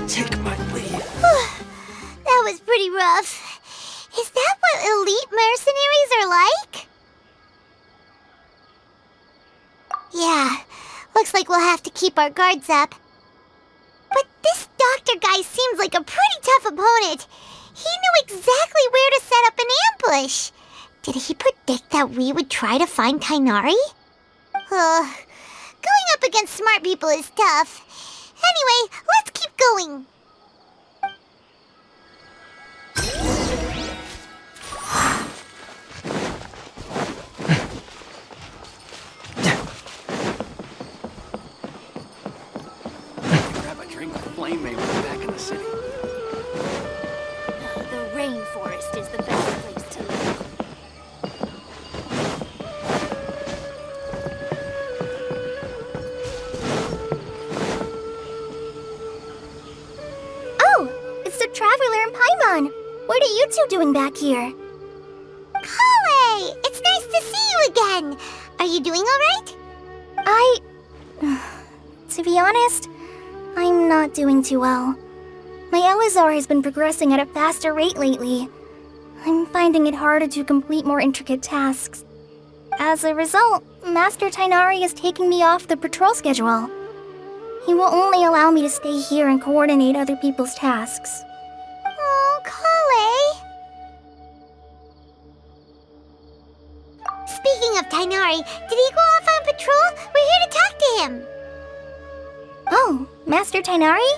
Take my leave. That was pretty rough. Is that what elite mercenaries are like? Yeah, looks like we'll have to keep our guards up. But this doctor guy seems like a pretty tough opponent. He knew exactly where to set up an ambush. Did he predict that we would try to find Tainari? Going up against smart people is tough. Anyway, let's keep going. Grab a drink with Flame May when we're back in the city. The rainforest is the best place to live. Oh, it's the Traveler and Paimon. What are you two doing back here? Kale! It's nice to see you again. Are you doing all right? To be honest, I'm not doing too well. My LSR has been progressing at a faster rate lately. I'm finding it harder to complete more intricate tasks. As a result, Master Tainari is taking me off the patrol schedule. He will only allow me to stay here and coordinate other people's tasks. Oh, Kale. Speaking of Tainari, did he go off on patrol? We're here to talk to him. Oh, Master Tainari?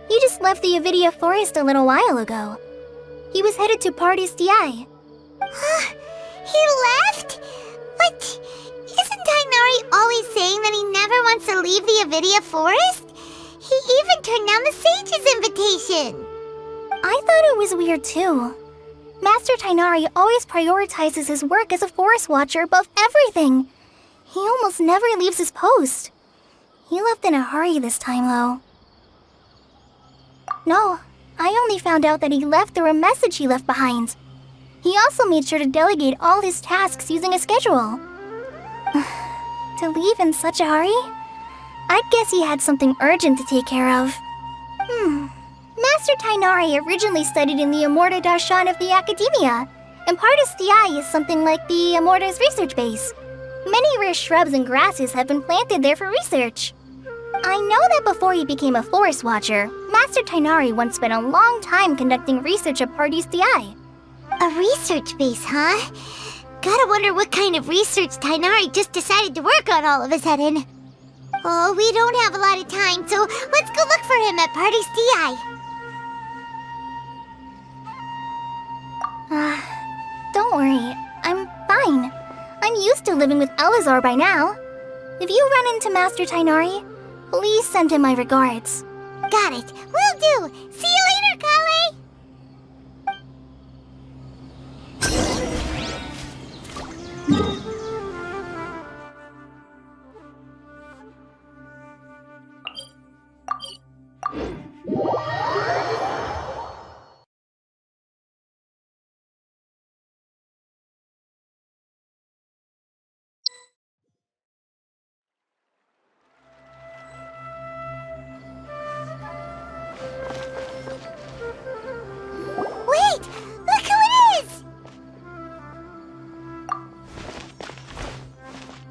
He just left the Avidia Forest a little while ago. He was headed to Party's DI. He left? But isn't Tainari always saying that he never wants to leave the Avidia Forest? He even turned down the Sage's invitation. I thought it was weird too. Master Tainari always prioritizes his work as a forest watcher above everything. He almost never leaves his post. He left in a hurry this time, though. No, I only found out that he left through a message he left behind. He also made sure to delegate all his tasks using a schedule. To leave in such a hurry? I'd guess he had something urgent to take care of. Master Tainari originally studied in the Amorta Darshan of the Academia, and Partis DI is something like the Amorta's research base. Many rare shrubs and grasses have been planted there for research. I know that before he became a forest watcher, Master Tainari once spent a long time conducting research at Partis DI. A research base, huh? Gotta wonder what kind of research Tainari just decided to work on all of a sudden. Oh, we don't have a lot of time, so let's go look for him at Party Sti. Don't worry. I'm fine. I'm used to living with Elazar by now. If you run into Master Tainari, please send him my regards. Got it. Will do. See you later, Kale. Wait! Look who it is!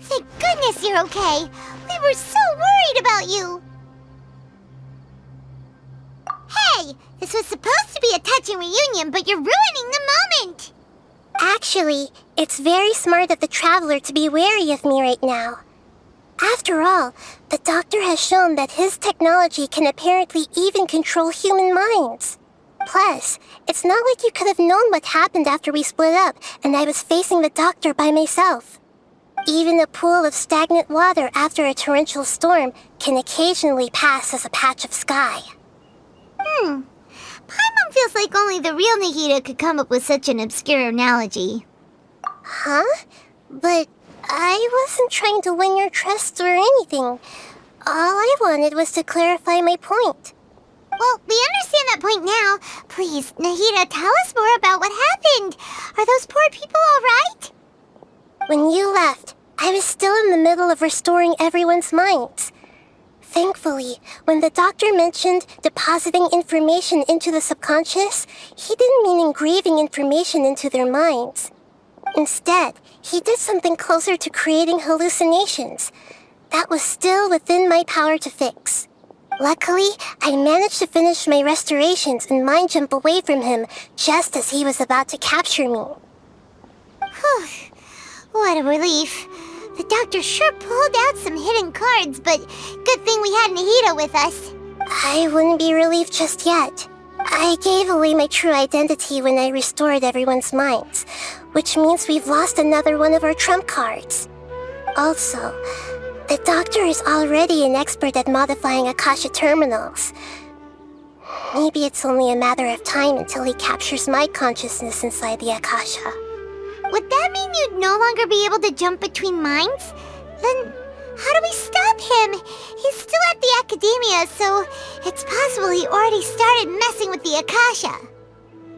Thank goodness you're okay. We were so worried about you. Hey! This was supposed to be a touching reunion, but you're ruining the moment! Actually, it's very smart of the traveler to be wary of me right now. After all, the doctor has shown that his technology can apparently even control human minds. Plus, it's not like you could have known what happened after we split up and I was facing the doctor by myself. Even a pool of stagnant water after a torrential storm can occasionally pass as a patch of sky. Paimon feels like only the real Nahida could come up with such an obscure analogy. Huh? But I wasn't trying to win your trust or anything. All I wanted was to clarify my point. Well, we understand that point now. Please, Nahida, tell us more about what happened. Are those poor people all right? When you left, I was still in the middle of restoring everyone's minds. Thankfully, when the doctor mentioned depositing information into the subconscious, he didn't mean engraving information into their minds. Instead, he did something closer to creating hallucinations. That was still within my power to fix. Luckily, I managed to finish my restorations and mind jump away from him just as he was about to capture me. Whew. What a relief. The doctor sure pulled out some hidden cards, but good thing we had Nahida with us. I wouldn't be relieved just yet. I gave away my true identity when I restored everyone's minds, which means we've lost another one of our trump cards. Also, the doctor is already an expert at modifying Akasha terminals. Maybe it's only a matter of time until he captures my consciousness inside the Akasha. Would that mean you'd no longer be able to jump between minds? Then how do we stop him? He's still at the academia, so it's possible he already started messing with the Akasha.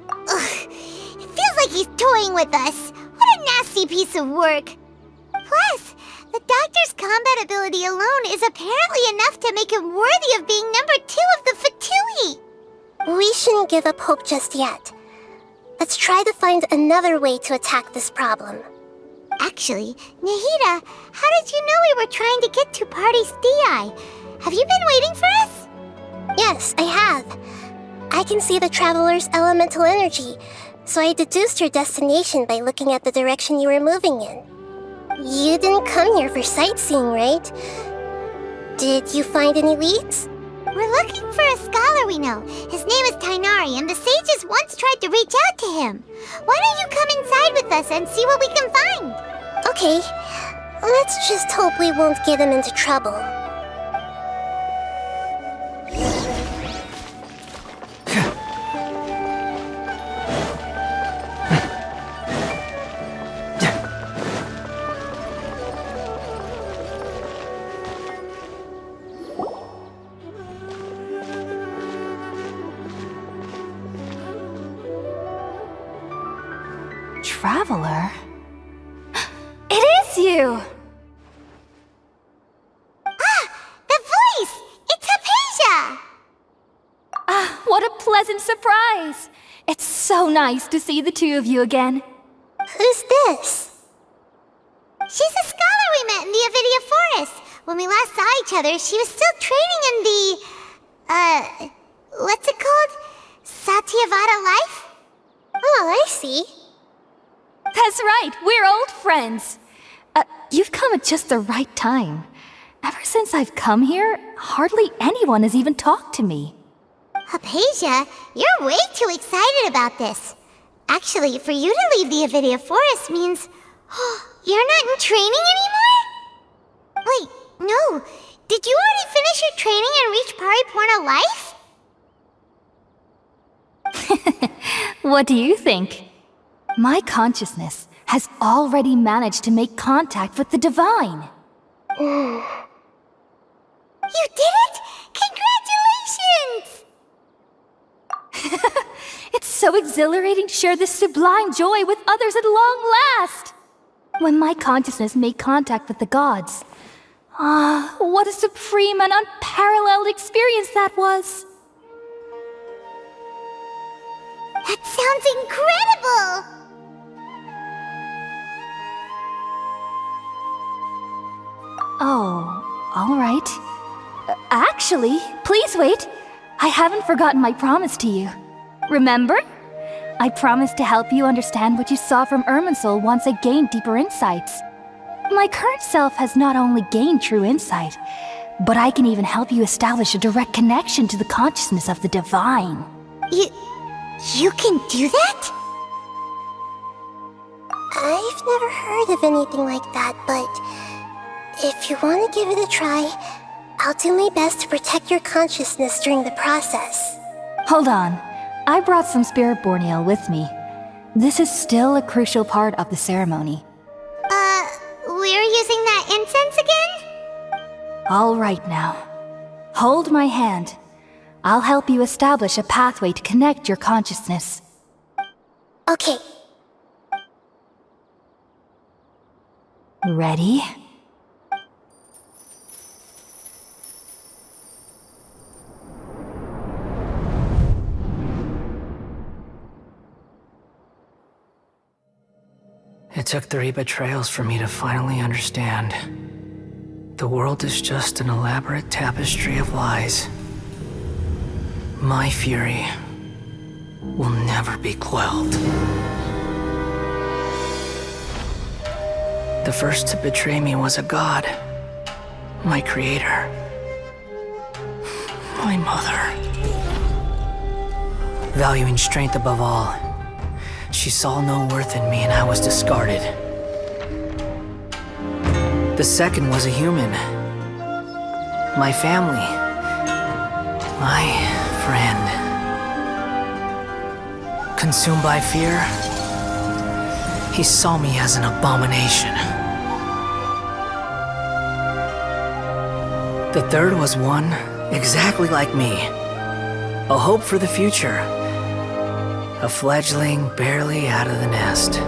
Ugh, it feels like he's toying with us. What a nasty piece of work. Plus, the doctor's combat ability alone is apparently enough to make him worthy of being number 2 of the Fatui. We shouldn't give up hope just yet. Let's try to find another way to attack this problem. Actually, Nahida, how did you know we were trying to get to Party Sti? Have you been waiting for us? Yes, I have. I can see the traveler's elemental energy, so I deduced your destination by looking at the direction you were moving in. You didn't come here for sightseeing, right? Did you find any leads? We're looking for a scholar we know. His name is Tainari, and the sages once tried to reach out to him. Why don't you come inside with us and see what we can find? Okay, let's just hope we won't get him into trouble. Traveler? It is you! The voice! It's Hypatia! Ah, what a pleasant surprise! It's so nice to see the two of you again. Who's this? She's a scholar we met in the Avidia Forest. When we last saw each other, she was still training in the... what's it called? Satyavada life? Oh, I see. That's right, we're old friends. You've come at just the right time. Ever since I've come here, hardly anyone has even talked to me. Hypatia, you're way too excited about this. Actually, for you to leave the Avidia Forest means... you're not in training anymore? Wait, no. Did you already finish your training and reach Paripurna life? What do you think? My consciousness has already managed to make contact with the divine. You did it! Congratulations! It's so exhilarating to share this sublime joy with others at long last! When my consciousness made contact with the gods, what a supreme and unparalleled experience that was! That sounds incredible! Oh, all right. Actually, please wait. I haven't forgotten my promise to you. Remember? I promised to help you understand what you saw from Irminsul once I gained deeper insights. My current self has not only gained true insight, but I can even help you establish a direct connection to the consciousness of the divine. You can do that? I've never heard of anything like that, but if you want to give it a try, I'll do my best to protect your consciousness during the process. Hold on. I brought some spirit borneal with me. This is still a crucial part of the ceremony. We're using that incense again? All right now. Hold my hand. I'll help you establish a pathway to connect your consciousness. Okay. Ready? It took 3 betrayals for me to finally understand. The world is just an elaborate tapestry of lies. My fury will never be quelled. The first to betray me was a god. My creator. My mother. Valuing strength above all, she saw no worth in me and I was discarded. The second was a human. My family. My friend. Consumed by fear, he saw me as an abomination. The third was one exactly like me. A hope for the future. A fledgling barely out of the nest.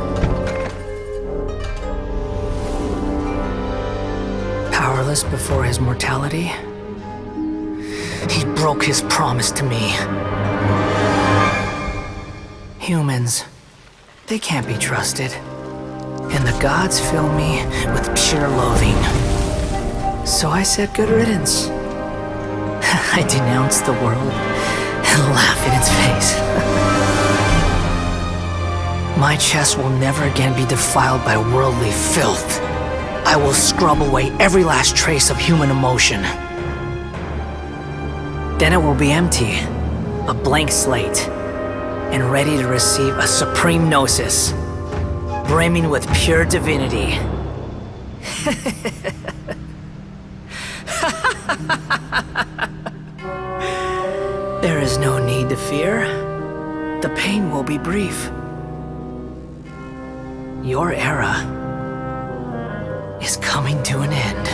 Powerless before his mortality, he broke his promise to me. Humans, they can't be trusted. And the gods fill me with pure loathing. So I said good riddance. I denounced the world and laughed in its face. My chest will never again be defiled by worldly filth. I will scrub away every last trace of human emotion. Then it will be empty, a blank slate, and ready to receive a supreme gnosis, brimming with pure divinity. There is no need to fear. The pain will be brief. Your era is coming to an end.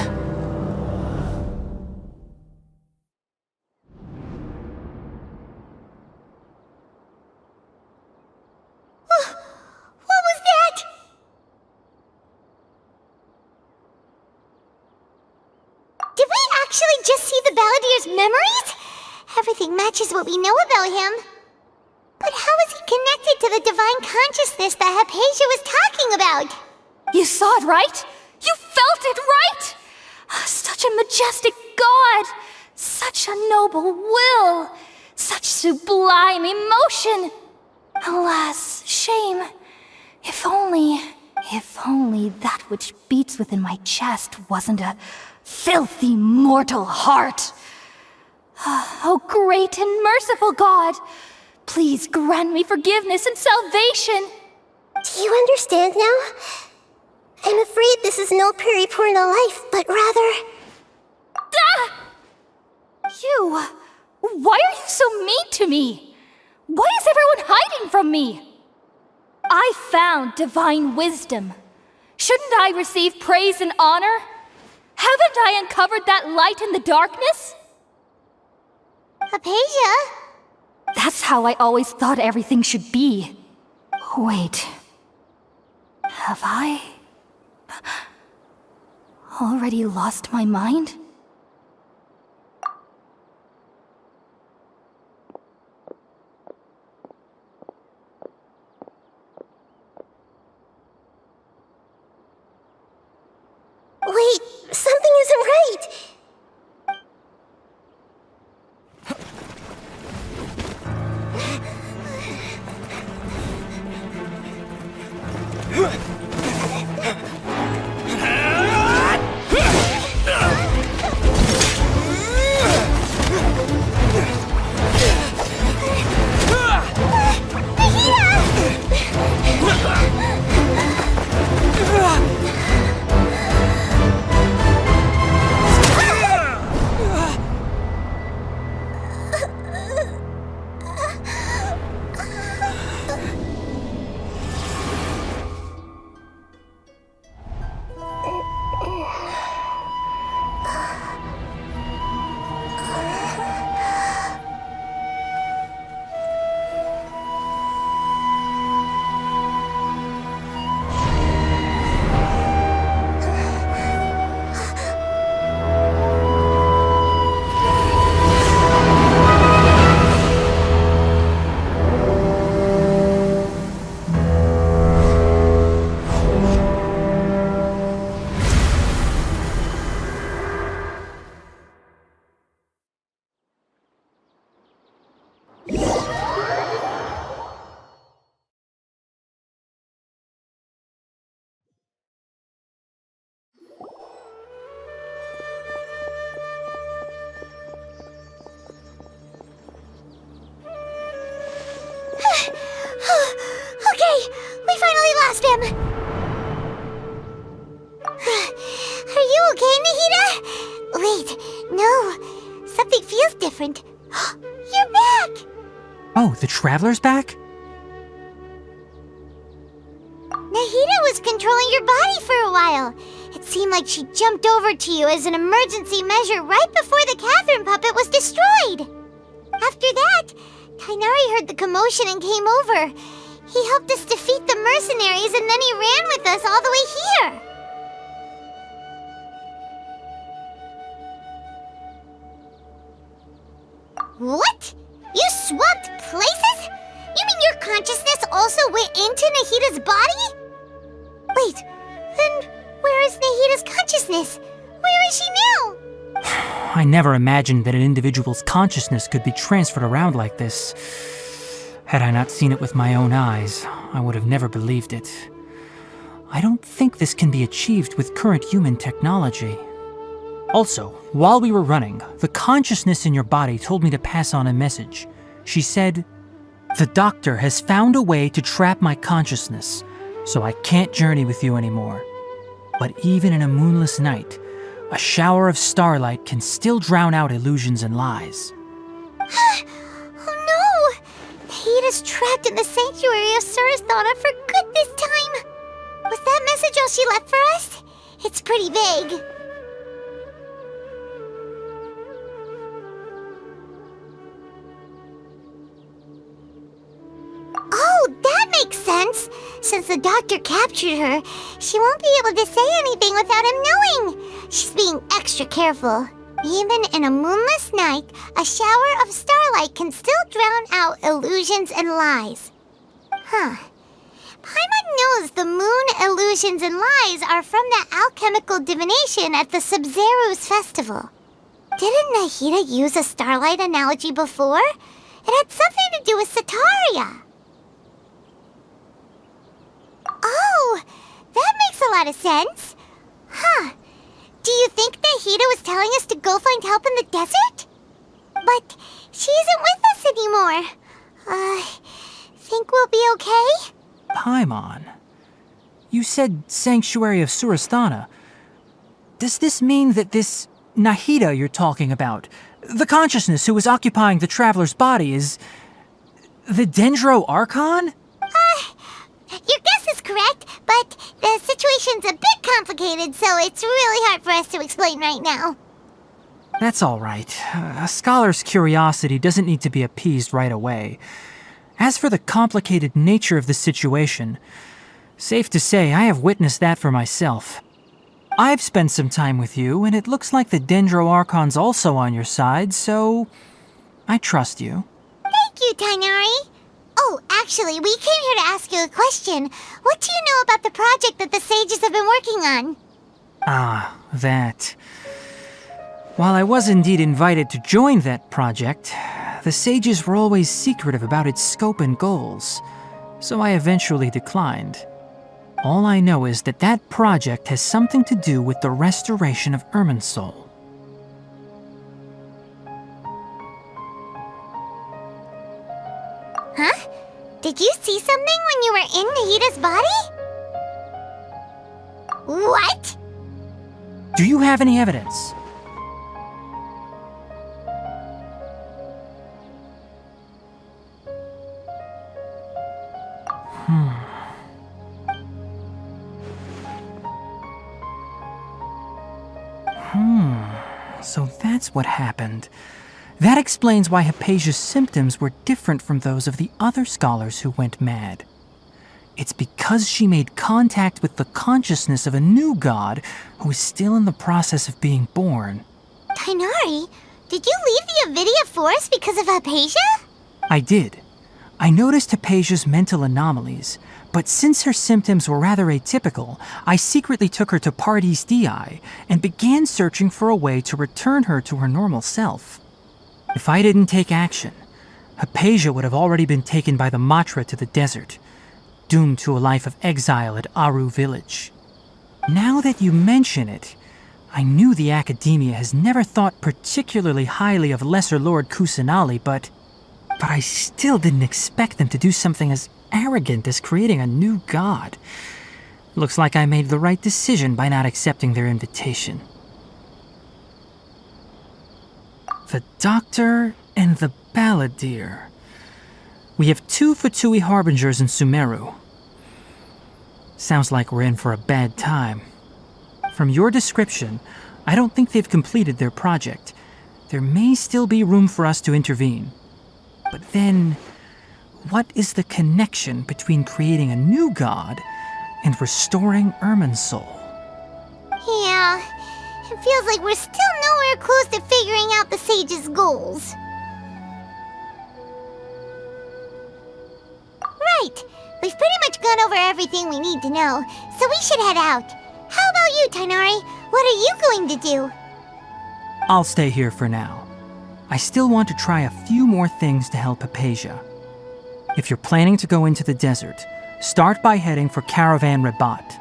What was that? Did we actually just see the Balladier's memories? Everything matches what we know about him. But how is he connected to the divine consciousness that Hypatia was talking about? You saw it, right? You felt it, right? Such a majestic god! Such a noble will! Such sublime emotion! Alas, shame. If only If only that which beats within my chest wasn't a filthy mortal heart. Oh, great and merciful God, please grant me forgiveness and salvation. Do you understand now? I'm afraid this is no Puripurna life, but rather... Ah! You! Why are you so mean to me? Why is everyone hiding from me? I found divine wisdom. Shouldn't I receive praise and honor? Haven't I uncovered that light in the darkness? Hypatia? That's how I always thought everything should be. Wait. Have I already lost my mind? Wait, something isn't right! Okay, we finally lost him! Are you okay, Nahida? Wait, no. Something feels different. You're back! Oh, the Traveler's back? Nahida was controlling your body for a while. It seemed like she jumped over to you as an emergency measure right before the Catherine puppet was destroyed. After that, Kainari heard the commotion and came over. He helped us defeat the mercenaries and then he ran with us all the way here. What? You swapped places? You mean your consciousness also went into Nahida's body? Wait, then where is Nahida's consciousness? Where is she now? I never imagined that an individual's consciousness could be transferred around like this. Had I not seen it with my own eyes, I would have never believed it. I don't think this can be achieved with current human technology. Also, while we were running, the consciousness in your body told me to pass on a message. She said, "The doctor has found a way to trap my consciousness, so I can't journey with you anymore. But even in a moonless night, a shower of starlight can still drown out illusions and lies." Oh no! Nahida's trapped in the sanctuary of Surasthana for good this time! Was that message all she left for us? It's pretty vague. Oh, that makes sense! Since the doctor captured her, she won't be able to say anything without him knowing. She's being extra careful. Even in a moonless night, a shower of starlight can still drown out illusions and lies. Huh. Paimon knows the moon illusions and lies are from that alchemical divination at the Sub-Zero's festival. Didn't Nahida use a starlight analogy before? It had something to do with Sataria. Oh, That makes a lot of sense. Huh. Do you think Nahida was telling us to go find help in the desert? But she isn't with us anymore. Think we'll be okay? Paimon, you said Sanctuary of Surasthana. Does this mean that this Nahida you're talking about, the consciousness who was occupying the traveler's body, is the Dendro Archon? Your guess is correct, but the situation's a bit complicated, so it's really hard for us to explain right now. That's all right. A scholar's curiosity doesn't need to be appeased right away. As for the complicated nature of the situation, safe to say I have witnessed that for myself. I've spent some time with you, and it looks like the Dendro Archon's also on your side, so I trust you. Thank you, Tighnari. Oh, actually, we came here to ask you a question. What do you know about the project that the sages have been working on? Ah, that. While I was indeed invited to join that project, the sages were always secretive about its scope and goals, so I eventually declined. All I know is that that project has something to do with the restoration of Irminsul. Huh? Did you see something when you were in Nahida's body? What? Do you have any evidence? So that's what happened. That explains why Hypatia's symptoms were different from those of the other scholars who went mad. It's because she made contact with the consciousness of a new god who is still in the process of being born. Tighnari, did you leave the Avidia Forest because of Hypatia? I did. I noticed Hypatia's mental anomalies, but since her symptoms were rather atypical, I secretly took her to Pardes Dii and began searching for a way to return her to her normal self. If I didn't take action, Hypatia would have already been taken by the Matra to the desert, doomed to a life of exile at Aru village. Now that you mention it, I knew the Academia has never thought particularly highly of Lesser Lord Kusanali, but I still didn't expect them to do something as arrogant as creating a new god. Looks like I made the right decision by not accepting their invitation. The Doctor and the Balladeer. We have 2 Fatui Harbingers in Sumeru. Sounds like we're in for a bad time. From your description, I don't think they've completed their project. There may still be room for us to intervene. But then, what is the connection between creating a new god and restoring Irminsul? Yeah, it feels like we're still nowhere close to figuring out the sage's goals. Right, we've pretty much gone over everything we need to know, so we should head out. How about you, Tighnari? What are you going to do? I'll stay here for now. I still want to try a few more things to help Hypatia. If you're planning to go into the desert, start by heading for Caravan Rabat.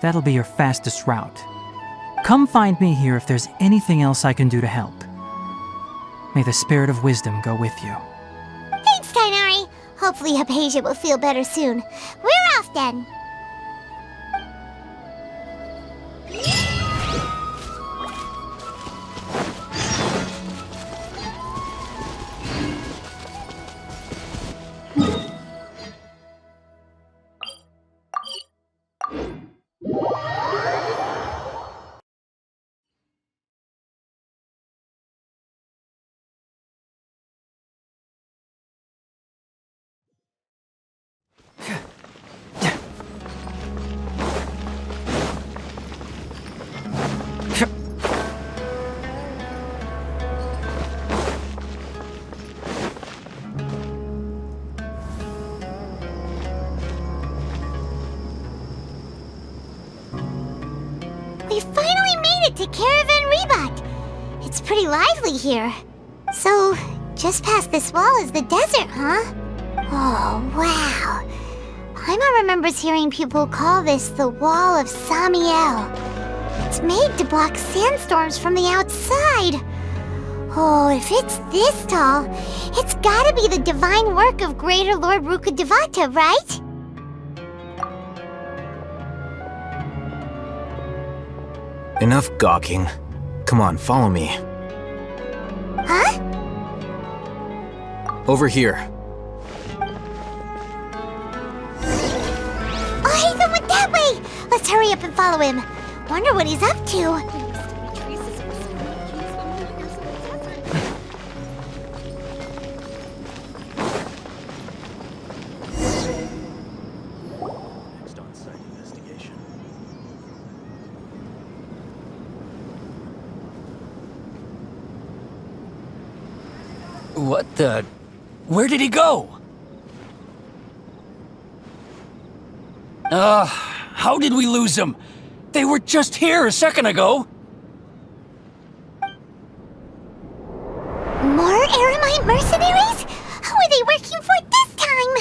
That'll be your fastest route. Come find me here if there's anything else I can do to help. May the spirit of wisdom go with you. Thanks, Tighnari. Hopefully Hypatia will feel better soon. We're off then. We finally made it to Caravan Rabat. It's pretty lively here. So, just past this wall is the desert, huh? Oh, wow. Paimon remembers hearing people call this the Wall of Samiel. It's made to block sandstorms from the outside. Oh, if it's this tall, it's gotta be the divine work of Greater Lord Rukkhadevata, right? Enough gawking. Come on, follow me. Huh? Over here. Oh, Hatham went that way! Let's hurry up and follow him. Wonder what he's up to. What the... Where did he go? How did we lose him? They were just here a second ago. More Eremite mercenaries? Who are they working for this time?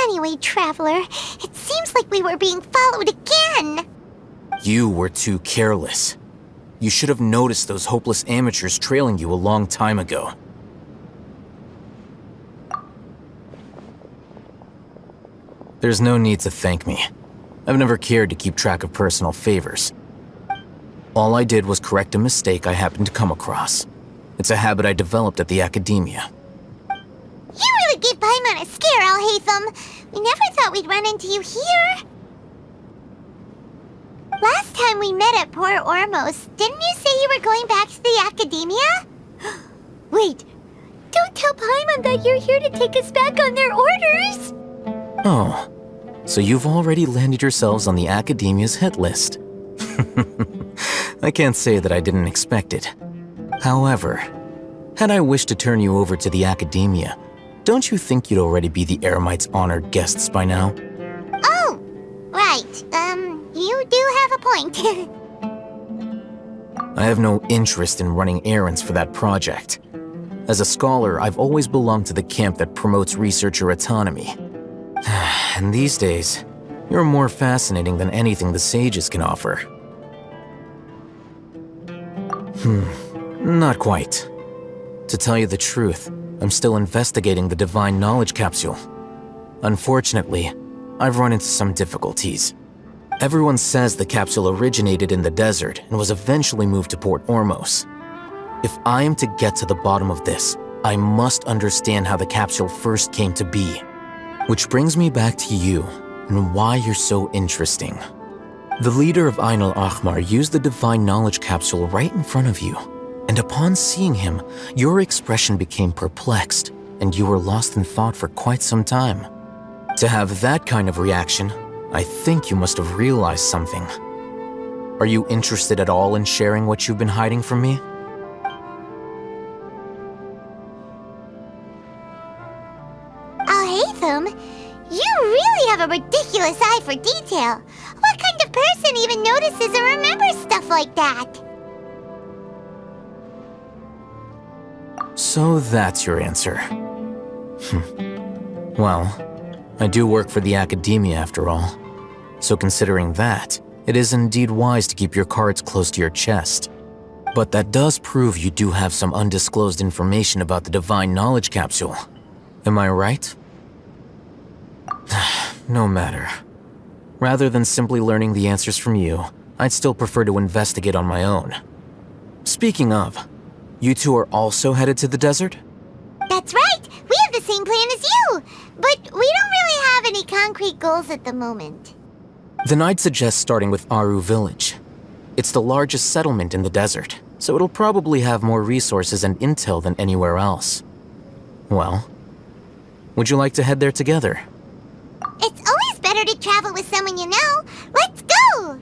Anyway, Traveler, it seems like we were being followed again. You were too careless. You should have noticed those hopeless amateurs trailing you a long time ago. There's no need to thank me. I've never cared to keep track of personal favors. All I did was correct a mistake I happened to come across. It's a habit I developed at the Academia. You really gave Paimon a scare, Alhaitham. We never thought we'd run into you here. Last time we met at Port Ormos, didn't you say you were going back to the Academia? Wait, don't tell Paimon that you're here to take us back on their orders! Oh, so you've already landed yourselves on the Academia's hit list. I can't say that I didn't expect it. However, had I wished to turn you over to the Academia, don't you think you'd already be the Eremites' honored guests by now? Oh, right. You do have a point. I have no interest in running errands for that project. As a scholar, I've always belonged to the camp that promotes researcher autonomy. And these days, you're more fascinating than anything the sages can offer. Not quite. To tell you the truth, I'm still investigating the Divine Knowledge Capsule. Unfortunately, I've run into some difficulties. Everyone says the capsule originated in the desert and was eventually moved to Port Ormos. If I am to get to the bottom of this, I must understand how the capsule first came to be. Which brings me back to you, and why you're so interesting. The leader of Ain al-Ahmar used the Divine Knowledge Capsule right in front of you, and upon seeing him, your expression became perplexed, and you were lost in thought for quite some time. To have that kind of reaction, I think you must have realized something. Are you interested at all in sharing what you've been hiding from me? Alhaitham, you really have a ridiculous eye for detail. What kind of person even notices or remembers stuff like that? So that's your answer. Well, I do work for the Academia after all. So considering that, it is indeed wise to keep your cards close to your chest. But that does prove you do have some undisclosed information about the Divine Knowledge Capsule. Am I right? No matter. Rather than simply learning the answers from you, I'd still prefer to investigate on my own. Speaking of, you two are also headed to the desert? That's right! We have the same plan as you! But we don't really have any concrete goals at the moment. Then I'd suggest starting with Aru Village. It's the largest settlement in the desert, so it'll probably have more resources and intel than anywhere else. Well, would you like to head there together? It's always better to travel with someone you know. Let's go!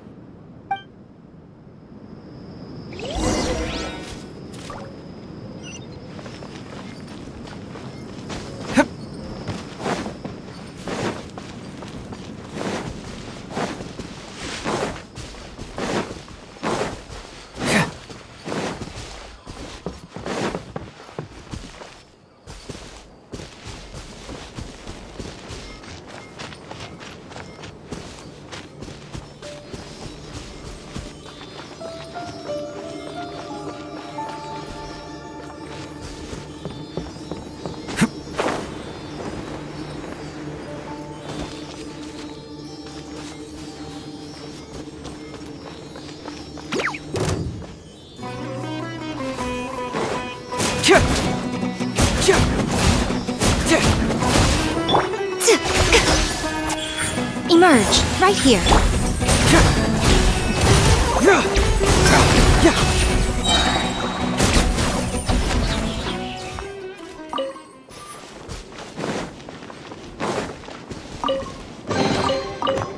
Emerge, right here.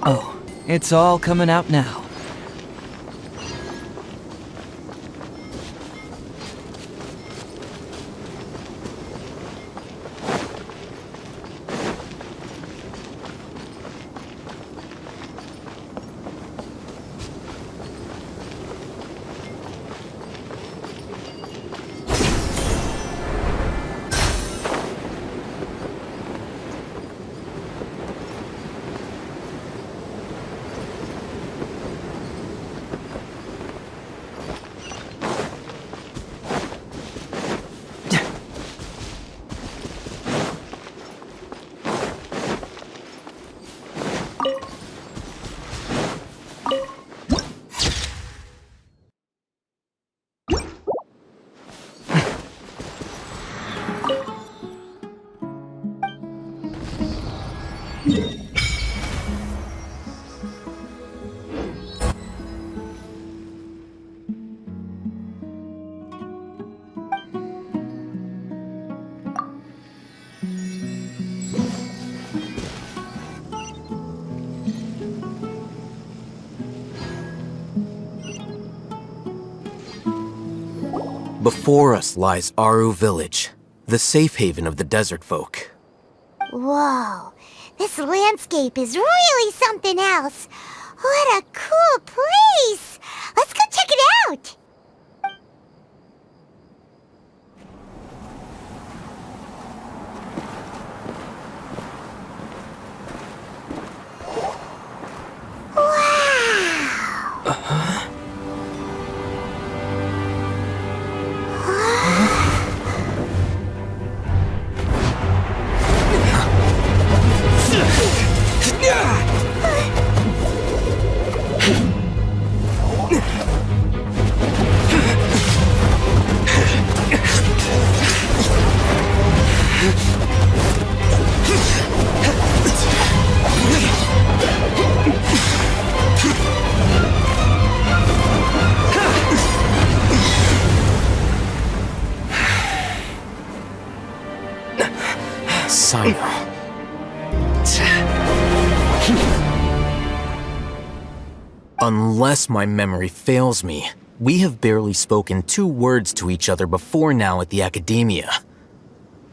Oh, it's all coming out now. Before us lies Aru Village, the safe haven of the desert folk. Whoa, this landscape is really something else. What a cool place! Let's go check it out! Unless my memory fails me, we have barely spoken 2 words to each other before now at the Academia.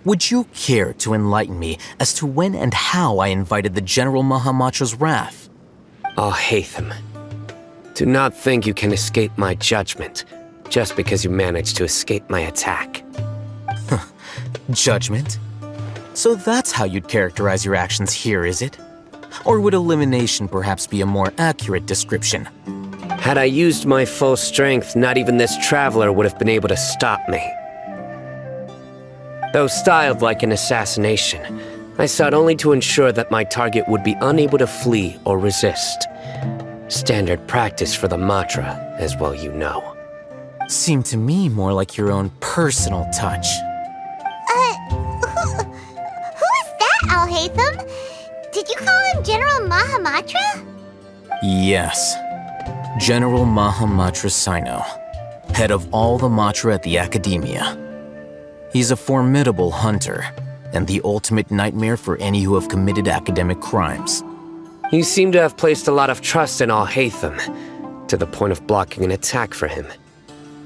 Would you care to enlighten me as to when and how I invited the General Mahamatra's wrath? Alhaitham, do not think you can escape my judgment just because you managed to escape my attack. Judgment? So that's how you'd characterize your actions here, is it? Or would elimination perhaps be a more accurate description? Had I used my full strength, not even this traveler would have been able to stop me. Though styled like an assassination, I sought only to ensure that my target would be unable to flee or resist. Standard practice for the Matra, as well you know. Seemed to me more like your own personal touch. Who is that, Alhaitham? Did you call him General Mahamatra? Yes. General Mahamatra Sino, head of all the Matra at the Academia. He's a formidable hunter, and the ultimate nightmare for any who have committed academic crimes. You seem to have placed a lot of trust in Alhaitham, to the point of blocking an attack for him.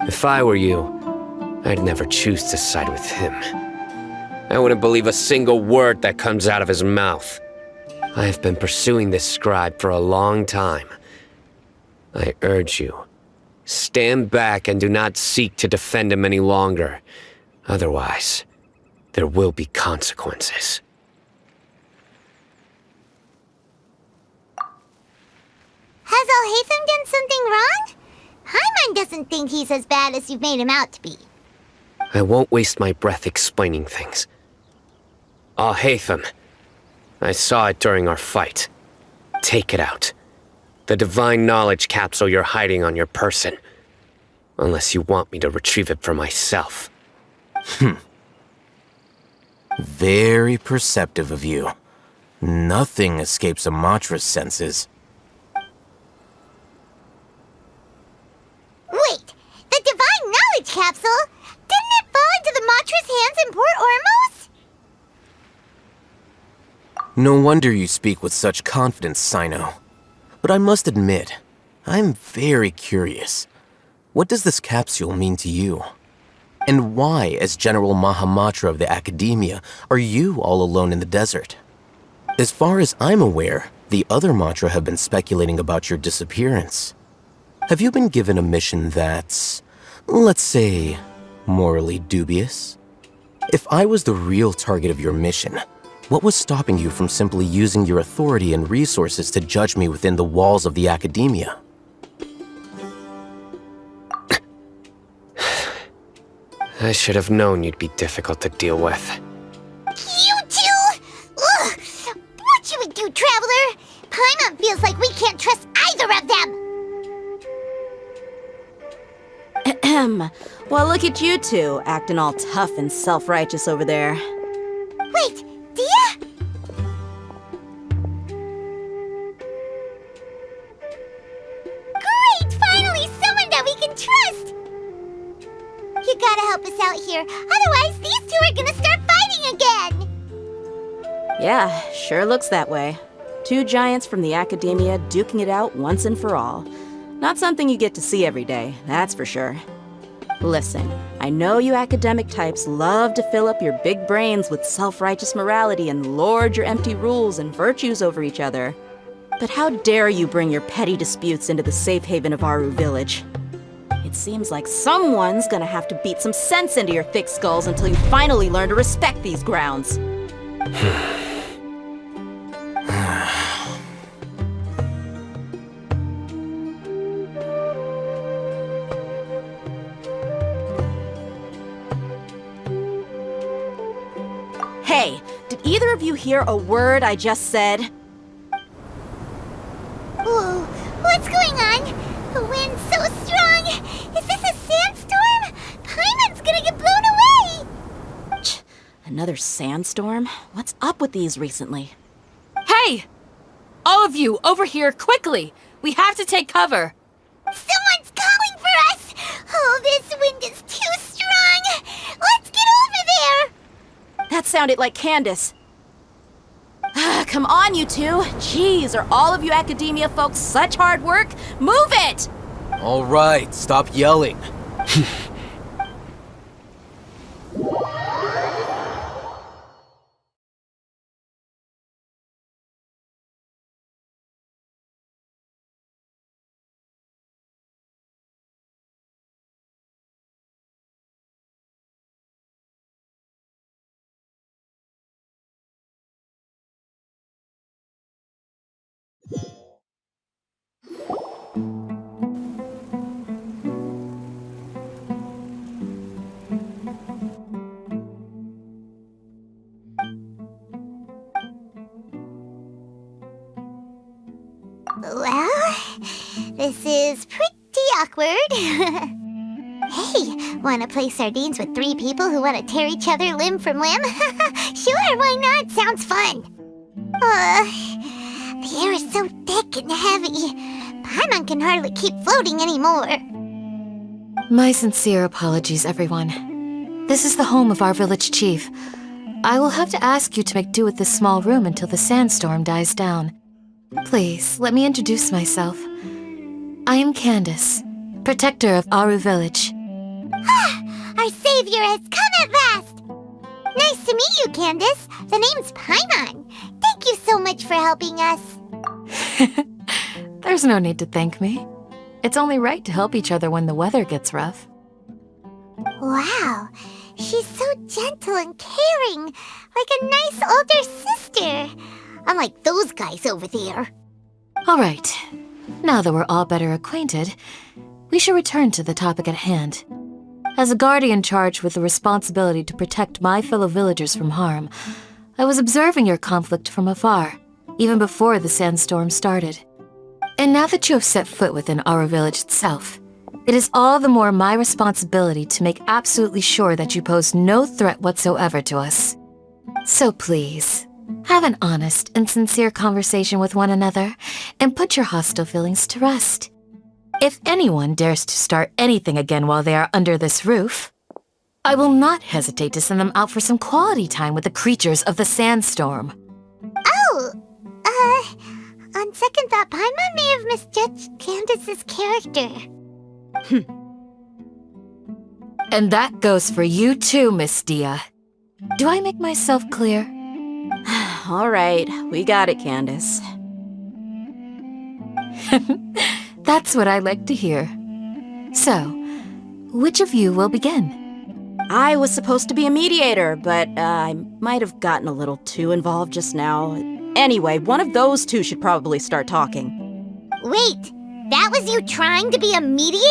If I were you, I'd never choose to side with him. I wouldn't believe a single word that comes out of his mouth. I have been pursuing this scribe for a long time. I urge you, stand back and do not seek to defend him any longer. Otherwise, there will be consequences. Has Alhaitham done something wrong? Paimon doesn't think he's as bad as you've made him out to be. I won't waste my breath explaining things. Alhaitham, I saw it during our fight. Take it out. The divine knowledge capsule you're hiding on your person. Unless you want me to retrieve it for myself. Very perceptive of you. Nothing escapes a Matra's senses. Wait, the Divine Knowledge Capsule? Didn't it fall into the Matra's hands in Port Ormos? No wonder you speak with such confidence, Sino. But I must admit, I'm very curious. What does this capsule mean to you? And why, as General Mahamatra of the Academia, are you all alone in the desert? As far as I'm aware, the other Matra have been speculating about your disappearance. Have you been given a mission that's, let's say, morally dubious? If I was the real target of your mission, what was stopping you from simply using your authority and resources to judge me within the walls of the Academia? I should have known you'd be difficult to deal with. You two! Ugh! What should we do, Traveler? Paimon feels like we can't trust either of them! Ahem. Well, look at you two, acting all tough and self-righteous over there. Wait, Dia? Great! Finally, someone that we can trust! You gotta help us out here, otherwise these two are gonna start fighting again! Yeah, sure looks that way. Two giants from the Academia duking it out once and for all. Not something you get to see every day, that's for sure. Listen, I know you academic types love to fill up your big brains with self-righteous morality and lord your empty rules and virtues over each other. But how dare you bring your petty disputes into the safe haven of Aru Village? It seems like someone's gonna have to beat some sense into your thick skulls until you finally learn to respect these grounds. Hey, did either of you hear a word I just said? Whoa, what's going on? The wind's so strong! Is this a sandstorm? Paimon's gonna get blown away! Another sandstorm? What's up with these recently? Hey! All of you, over here, quickly! We have to take cover! Someone's calling for us! Oh, this wind is too strong! Let's get over there! That sounded like Candace. Come on, you two. Jeez, are all of you Academia folks such hard work? Move it! All right, stop yelling. Well, this is pretty awkward. Hey, wanna play sardines with three people who wanna tear each other limb from limb? Sure, why not? Sounds fun. The air is so thick and heavy. Paimon can hardly keep floating anymore. My sincere apologies, everyone. This is the home of our village chief. I will have to ask you to make do with this small room until the sandstorm dies down. Please, let me introduce myself. I am Candace, protector of Aru Village. Our savior has come at last! Nice to meet you, Candace. The name's Paimon. Thank you so much for helping us. There's no need to thank me. It's only right to help each other when the weather gets rough. Wow, she's so gentle and caring, like a nice older sister. Unlike those guys over there. All right. Now that we're all better acquainted, we should return to the topic at hand. As a guardian charged with the responsibility to protect my fellow villagers from harm, I was observing your conflict from afar, even before the sandstorm started. And now that you have set foot within our village itself, It is all the more my responsibility to make absolutely sure that you pose no threat whatsoever to us. So please, have an honest and sincere conversation with one another, and put your hostile feelings to rest. If anyone dares to start anything again while they are under this roof, I will not hesitate to send them out for some quality time with the creatures of the sandstorm. Oh, on second thought, Paimon may have misjudged Candace's character. And that goes for you too, Miss Dia. Do I make myself clear? All right, we got it, Candace. That's what I like to hear. So, which of you will begin? I was supposed to be a mediator, but I might have gotten a little too involved just now. Anyway, one of those two should probably start talking. Wait, that was you trying to be a mediator?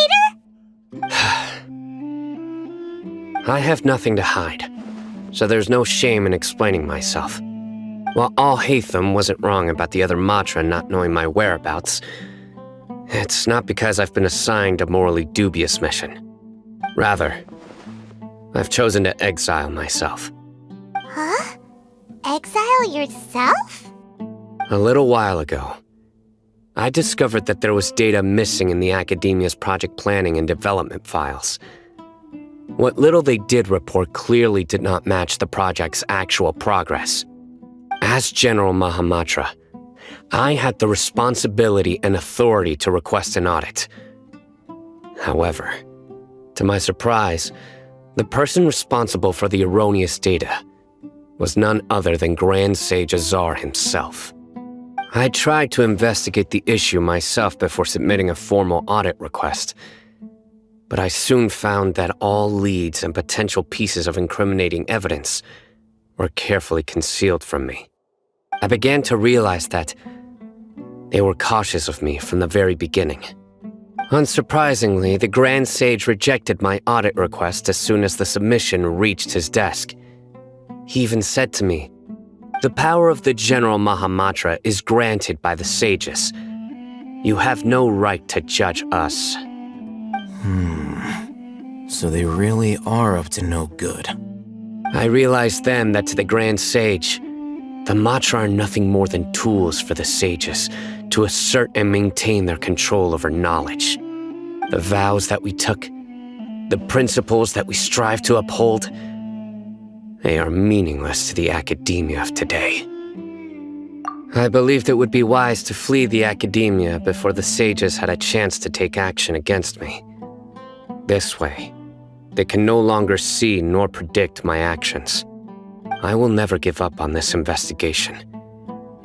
I have nothing to hide, so there's no shame in explaining myself. While Alhaitham wasn't wrong about the other Matra not knowing my whereabouts, it's not because I've been assigned a morally dubious mission. Rather, I've chosen to exile myself. Huh? Exile yourself? A little while ago, I discovered that there was data missing in the Academia's project planning and development files. What little they did report clearly did not match the project's actual progress. As General Mahamatra, I had the responsibility and authority to request an audit. However, to my surprise, the person responsible for the erroneous data was none other than Grand Sage Azar himself. I tried to investigate the issue myself before submitting a formal audit request, but I soon found that all leads and potential pieces of incriminating evidence were carefully concealed from me. I began to realize that they were cautious of me from the very beginning. Unsurprisingly, the Grand Sage rejected my audit request as soon as the submission reached his desk. He even said to me, "The power of the General Mahamatra is granted by the sages. You have no right to judge us." So they really are up to no good. I realized then that to the Grand Sage, the Matra are nothing more than tools for the sages to assert and maintain their control over knowledge. The vows that we took, the principles that we strive to uphold, they are meaningless to the academia of today. I believed it would be wise to flee the academia before the sages had a chance to take action against me. This way, they can no longer see nor predict my actions. I will never give up on this investigation.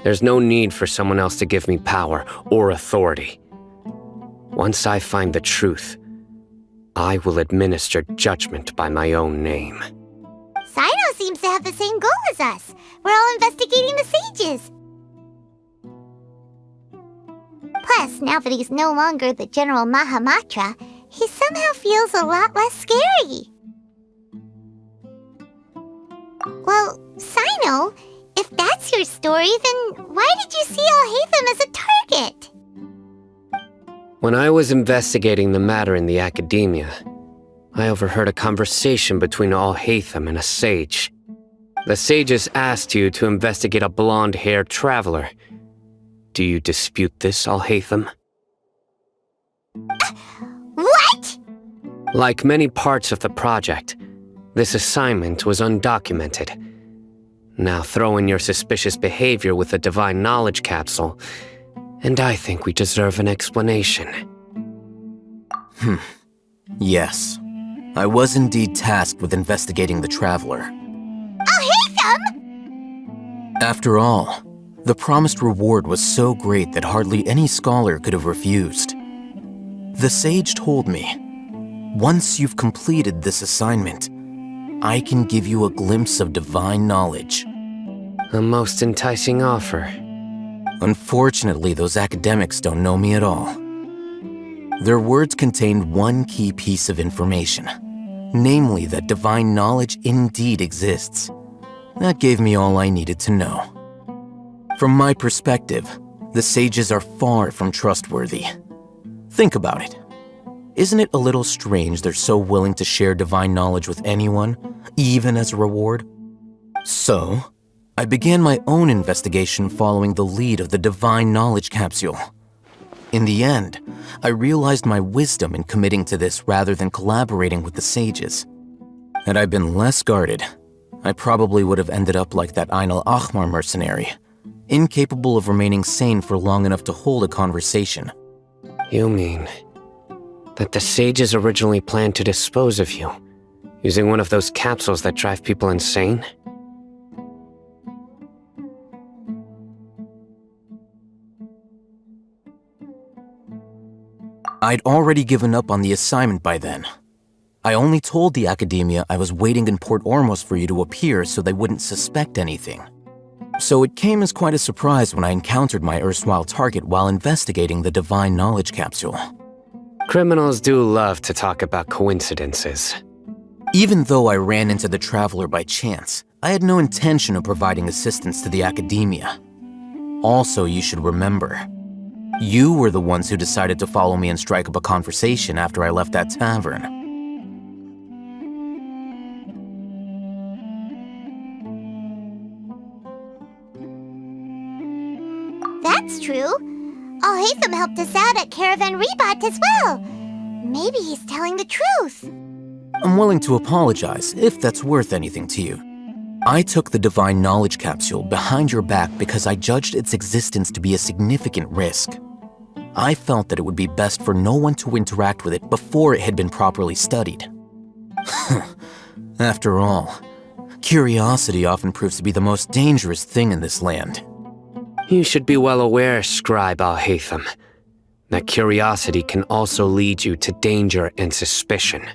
There's no need for someone else to give me power or authority. Once I find the truth, I will administer judgment by my own name. Sino seems to have the same goal as us. We're all investigating the sages. Plus, now that he's no longer the General Mahamatra, he somehow feels a lot less scary. Well, Sino, if that's your story, then why did you see Alhaitham as a target? When I was investigating the matter in the academia, I overheard a conversation between Alhaitham and a sage. The sages asked you to investigate a blonde-haired traveler. Do you dispute this, Alhaitham? What? Like many parts of the project, this assignment was undocumented. Now throw in your suspicious behavior with the Divine Knowledge Capsule, and I think we deserve an explanation. Yes. I was indeed tasked with investigating the Traveler. Alhaitham! After all, the promised reward was so great that hardly any scholar could have refused. The sage told me, once you've completed this assignment, I can give you a glimpse of divine knowledge. A most enticing offer. Unfortunately, those academics don't know me at all. Their words contained one key piece of information, namely that divine knowledge indeed exists. That gave me all I needed to know. From my perspective, the sages are far from trustworthy. Think about it. Isn't it a little strange they're so willing to share divine knowledge with anyone, even as a reward? So, I began my own investigation following the lead of the divine knowledge capsule. In the end, I realized my wisdom in committing to this rather than collaborating with the sages. Had I been less guarded, I probably would have ended up like that Ain al-Ahmar mercenary, incapable of remaining sane for long enough to hold a conversation. You mean that the sages originally planned to dispose of you, using one of those capsules that drive people insane? I'd already given up on the assignment by then. I only told the Academia I was waiting in Port Ormos for you to appear so they wouldn't suspect anything. So it came as quite a surprise when I encountered my erstwhile target while investigating the divine knowledge capsule. Criminals do love to talk about coincidences. Even though I ran into the Traveler by chance, I had no intention of providing assistance to the Academia. Also, you should remember, you were the ones who decided to follow me and strike up a conversation after I left that tavern. That's true. Al-Haytham helped us out at Caravan Rebat as well. Maybe he's telling the truth. I'm willing to apologize if that's worth anything to you. I took the divine knowledge capsule behind your back because I judged its existence to be a significant risk. I felt that it would be best for no one to interact with it before it had been properly studied. After all, curiosity often proves to be the most dangerous thing in this land. You should be well aware, Scribe Al-Haytham, that curiosity can also lead you to danger and suspicion.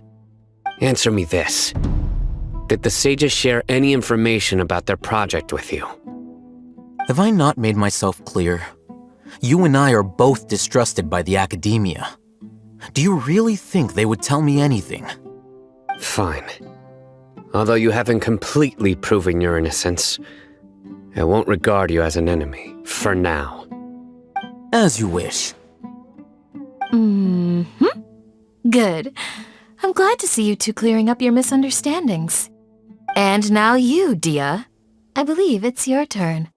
Answer me this. Did the sages share any information about their project with you? Have I not made myself clear? You and I are both distrusted by the Academia. Do you really think they would tell me anything? Fine. Although you haven't completely proven your innocence, I won't regard you as an enemy, for now. As you wish. Good. I'm glad to see you two clearing up your misunderstandings. And now you, Dia. I believe it's your turn.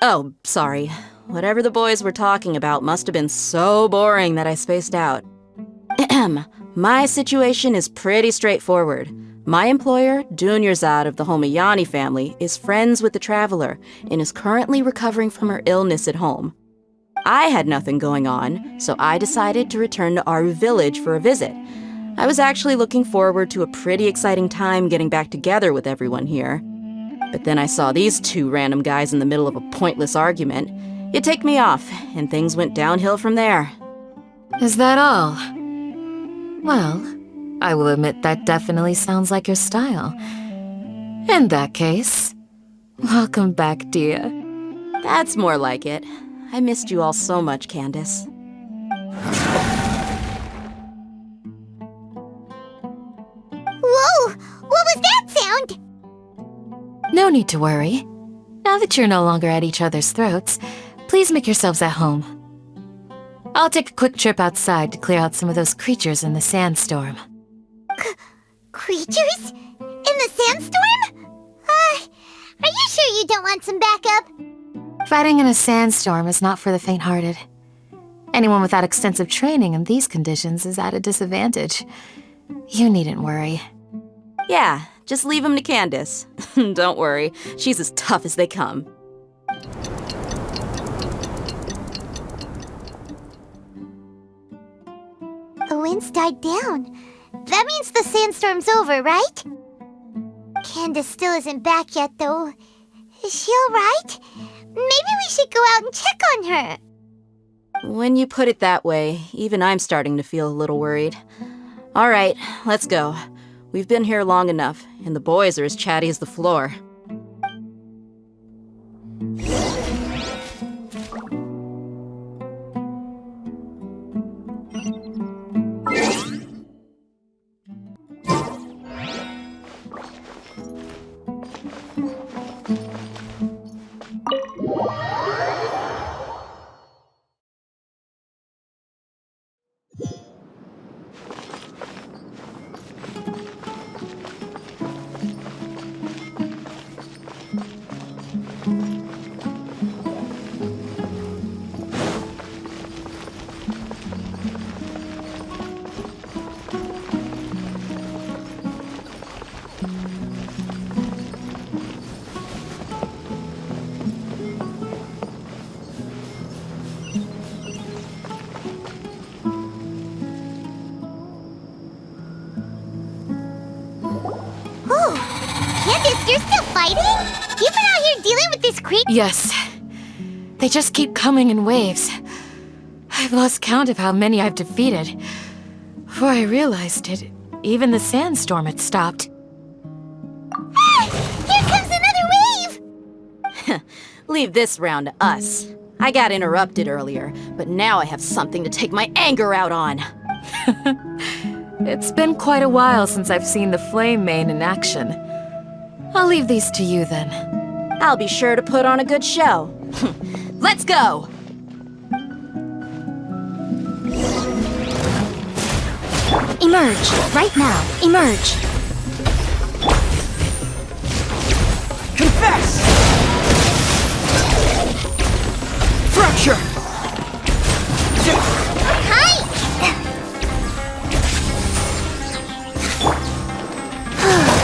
Oh, sorry. Whatever the boys were talking about must have been so boring that I spaced out. My situation is pretty straightforward. My employer, Dunyarzad of the Homayani family, is friends with the Traveler and is currently recovering from her illness at home. I had nothing going on, so I decided to return to Aru village for a visit. I was actually looking forward to a pretty exciting time getting back together with everyone here. But then I saw these two random guys in the middle of a pointless argument. It ticked me off, and things went downhill from there. Is that all? Well, I will admit that definitely sounds like your style. In that case, welcome back, Dia. That's more like it. I missed you all so much, Candace. Whoa! What was that sound? No need to worry. Now that you're no longer at each other's throats, please make yourselves at home. I'll take a quick trip outside to clear out some of those creatures in the sandstorm. Creatures? In the sandstorm? Are you sure you don't want some backup? Fighting in a sandstorm is not for the faint-hearted. Anyone without extensive training in these conditions is at a disadvantage. You needn't worry. Yeah, just leave him to Candace. Don't worry, she's as tough as they come. The wind's died down. That means the sandstorm's over, right? Candace still isn't back yet, though. Is she alright? Maybe we should go out and check on her. When you put it that way, even I'm starting to feel a little worried. All right, let's go. We've been here long enough, and the boys are as chatty as the floor. They're still fighting? You've been out here dealing with this creature? Yes. They just keep coming in waves. I've lost count of how many I've defeated. Before I realized it, even the sandstorm had stopped. Ah! Here comes another wave! Leave this round to us. I got interrupted earlier, but now I have something to take my anger out on. It's been quite a while since I've seen the Flame Mane in action. I'll leave these to you then. I'll be sure to put on a good show. Let's go! Emerge! Right now! Emerge! Confess! Fracture! Hi!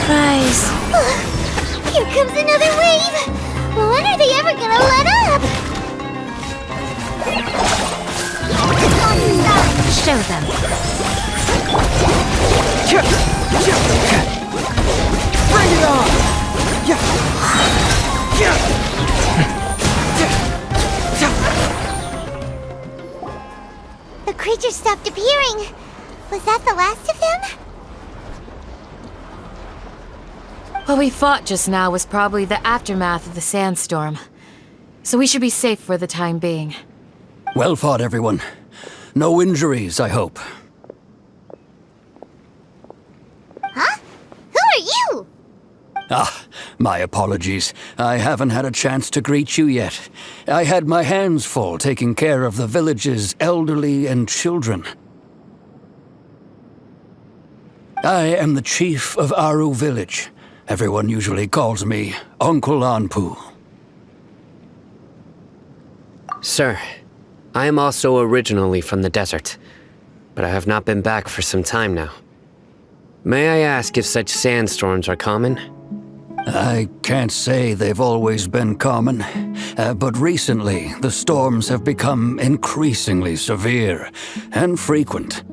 Rise. Here comes another wave! When are they ever gonna let up? Show them. Bring it on! The creature stopped appearing. Was that the last of him? What we fought just now was probably the aftermath of the sandstorm. So we should be safe for the time being. Well fought, everyone. No injuries, I hope. Huh? Who are you? Ah, my apologies. I haven't had a chance to greet you yet. I had my hands full taking care of the village's elderly and children. I am the chief of Aru village. Everyone usually calls me Uncle Anpu. Sir, I am also originally from the desert, but I have not been back for some time now. May I ask if such sandstorms are common? I can't say they've always been common, but recently the storms have become increasingly severe and frequent.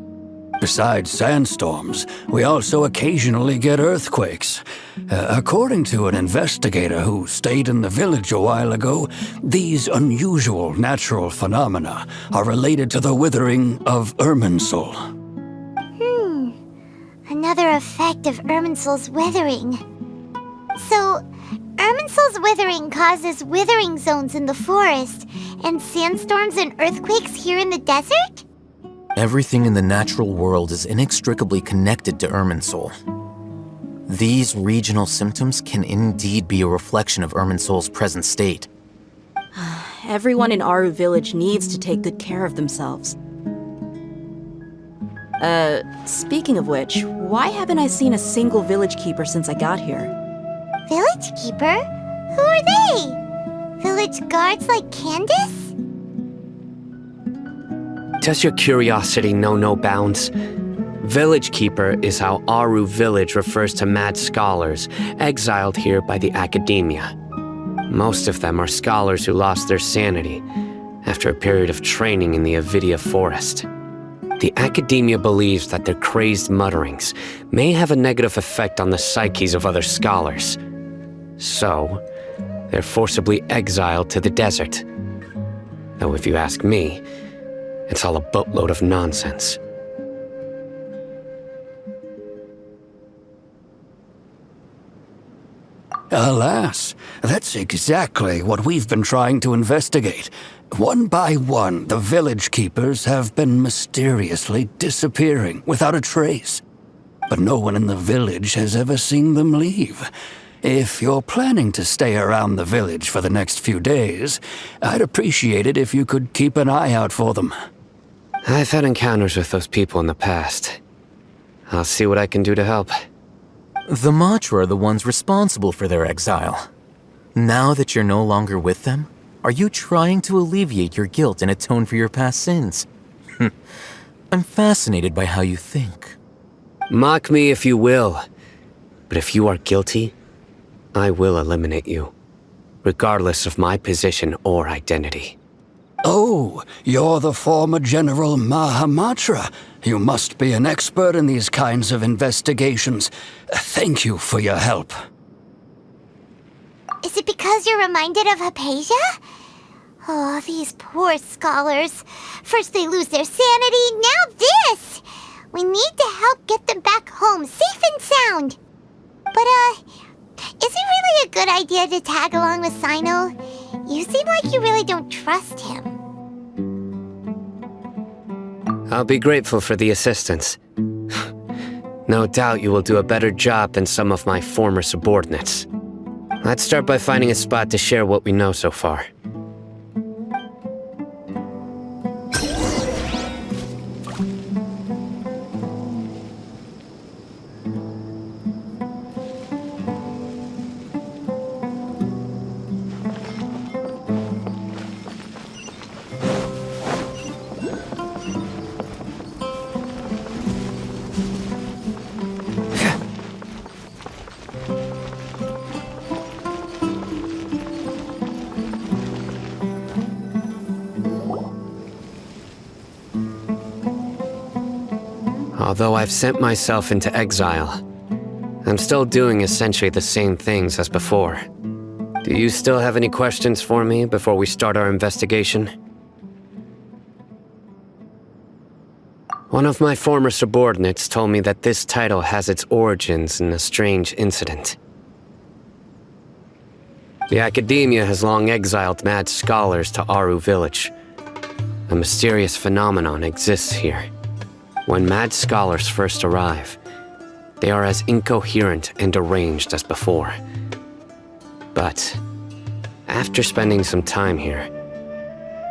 Besides sandstorms, we also occasionally get earthquakes. According to an investigator who stayed in the village a while ago, these unusual natural phenomena are related to the withering of Irminsul. Another effect of Irminsul's withering. So, Irminsul's withering causes withering zones in the forest, and sandstorms and earthquakes here in the desert? Everything in the natural world is inextricably connected to Irminsul. These regional symptoms can indeed be a reflection of Irminsul's present state. Everyone in Aru village needs to take good care of themselves. Speaking of which, why haven't I seen a single village keeper since I got here? Village keeper? Who are they? Village guards like Candace? Does your curiosity know no bounds? Village Keeper is how Aru Village refers to mad scholars exiled here by the Academia. Most of them are scholars who lost their sanity after a period of training in the Avidia Forest. The Academia believes that their crazed mutterings may have a negative effect on the psyches of other scholars. So, they're forcibly exiled to the desert. Though if you ask me, it's all a boatload of nonsense. Alas, that's exactly what we've been trying to investigate. One by one, the village keepers have been mysteriously disappearing without a trace. But no one in the village has ever seen them leave. If you're planning to stay around the village for the next few days, I'd appreciate it if you could keep an eye out for them. I've had encounters with those people in the past. I'll see what I can do to help. The Magi are the ones responsible for their exile. Now that you're no longer with them, are you trying to alleviate your guilt and atone for your past sins? I'm fascinated by how you think. Mock me if you will, but if you are guilty, I will eliminate you, regardless of my position or identity. Oh, you're the former General Mahamatra. You must be an expert in these kinds of investigations. Thank you for your help. Is it because you're reminded of Hypatia? Oh, these poor scholars. First they lose their sanity, now this! We need to help get them back home, safe and sound. But, is it really a good idea to tag along with Sino? You seem like you really don't trust him. I'll be grateful for the assistance. No doubt you will do a better job than some of my former subordinates. Let's start by finding a spot to share what we know so far. Although I've sent myself into exile, I'm still doing essentially the same things as before. Do you still have any questions for me before we start our investigation? One of my former subordinates told me that this title has its origins in a strange incident. The Academia has long exiled mad scholars to Aru Village. A mysterious phenomenon exists here. When mad scholars first arrive, they are as incoherent and deranged as before. But after spending some time here,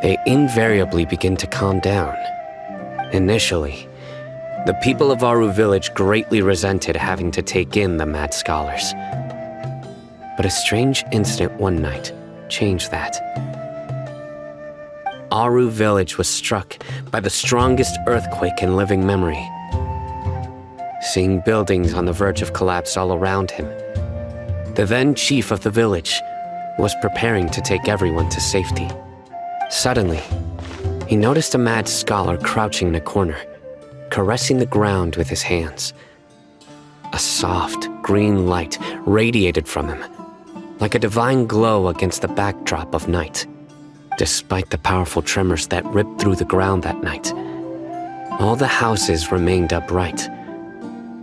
they invariably begin to calm down. Initially, the people of Aru Village greatly resented having to take in the mad scholars. But a strange incident one night changed that. Aru Village was struck by the strongest earthquake in living memory. Seeing buildings on the verge of collapse all around him, the then chief of the village was preparing to take everyone to safety. Suddenly, he noticed a mad scholar crouching in a corner, caressing the ground with his hands. A soft, green light radiated from him, like a divine glow against the backdrop of night. Despite the powerful tremors that ripped through the ground that night, all the houses remained upright,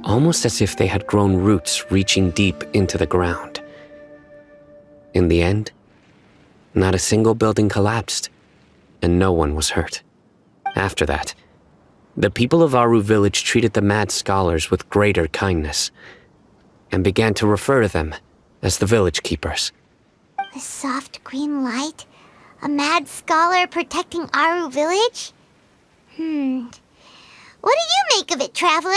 almost as if they had grown roots reaching deep into the ground. In the end, not a single building collapsed, and no one was hurt. After that, the people of Aru Village treated the mad scholars with greater kindness, and began to refer to them as the village keepers. The soft green light? A mad scholar protecting Aru Village? What do you make of it, Traveler?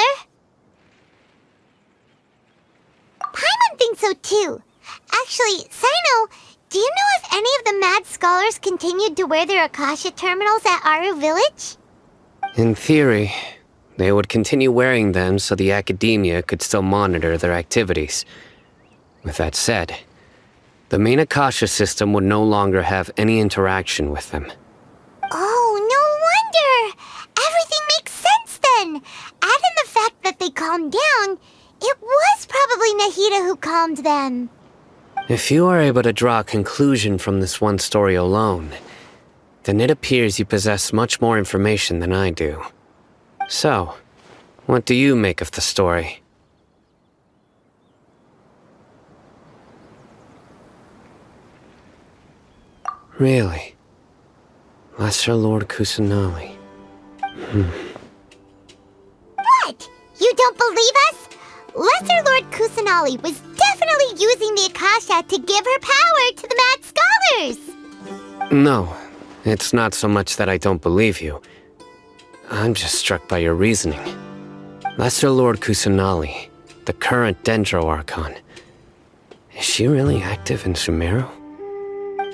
Paimon thinks so too. Actually, Sino, do you know if any of the mad scholars continued to wear their Akasha terminals at Aru Village? In theory, they would continue wearing them so the Academia could still monitor their activities. With that said, the main Akasha system would no longer have any interaction with them. Oh, no wonder! Everything makes sense then! Add in the fact that they calmed down, it was probably Nahida who calmed them. If you are able to draw a conclusion from this one story alone, then it appears you possess much more information than I do. So, what do you make of the story? Really? Lesser Lord Kusanali. What? You don't believe us? Lesser Lord Kusanali was definitely using the Akasha to give her power to the mad scholars! No, it's not so much that I don't believe you. I'm just struck by your reasoning. Lesser Lord Kusanali, the current Dendro Archon, is she really active in Sumeru?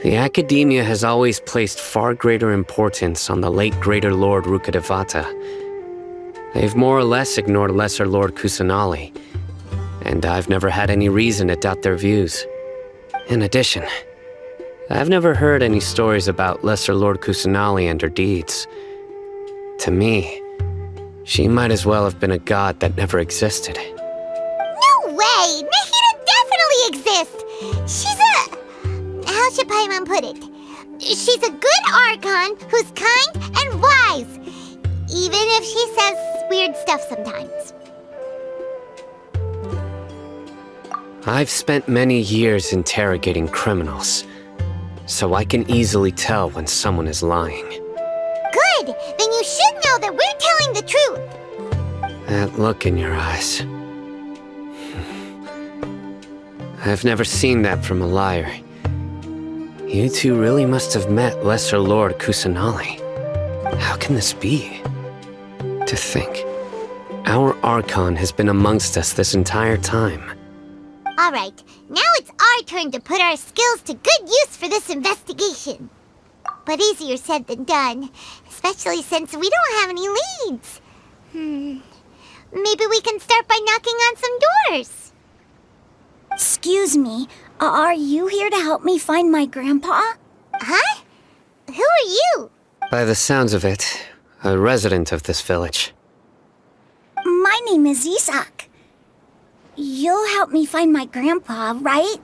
The Academia has always placed far greater importance on the late Greater Lord Rukkhadevata. They've more or less ignored Lesser Lord Kusanali, and I've never had any reason to doubt their views. In addition, I've never heard any stories about Lesser Lord Kusanali and her deeds. To me, she might as well have been a god that never existed. No way! Nahida definitely exists! She's a... how should Paimon put it? She's a good Archon who's kind and wise, even if she says weird stuff sometimes. I've spent many years interrogating criminals, so I can easily tell when someone is lying. Good! Then you should know that we're telling the truth. That look in your eyes. I've never seen that from a liar. You two really must have met Lesser Lord Kusanali. How can this be? To think, our Archon has been amongst us this entire time. Alright, now it's our turn to put our skills to good use for this investigation. But easier said than done, especially since we don't have any leads. Maybe we can start by knocking on some doors. Excuse me, are you here to help me find my grandpa? Huh? Who are you? By the sounds of it, a resident of this village. My name is Isak. You'll help me find my grandpa, right?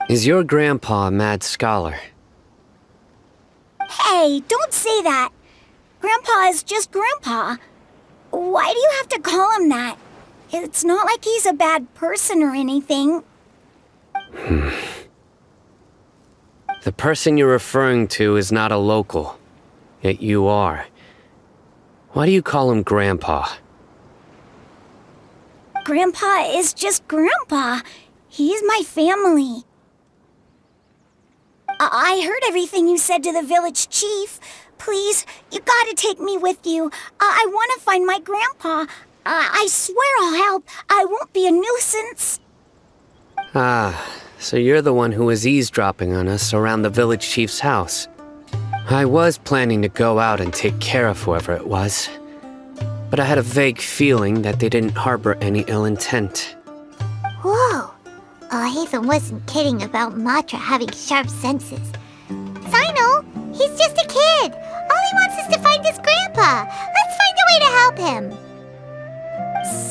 Is your grandpa a mad scholar? Hey, don't say that. Grandpa is just Grandpa. Why do you have to call him that? It's not like he's a bad person or anything. The person you're referring to is not a local, yet you are. Why do you call him Grandpa? Grandpa is just Grandpa. He's my family. I heard everything you said to the village chief. Please, you gotta take me with you. I want to find my grandpa. I swear I'll help. I won't be a nuisance. Ah, so you're the one who was eavesdropping on us around the village chief's house. I was planning to go out and take care of whoever it was, but I had a vague feeling that they didn't harbor any ill intent. Whoa! Hatham wasn't kidding about Matra having sharp senses. Sino, he's just a kid. All he wants is to find his grandpa. Let's find a way to help him.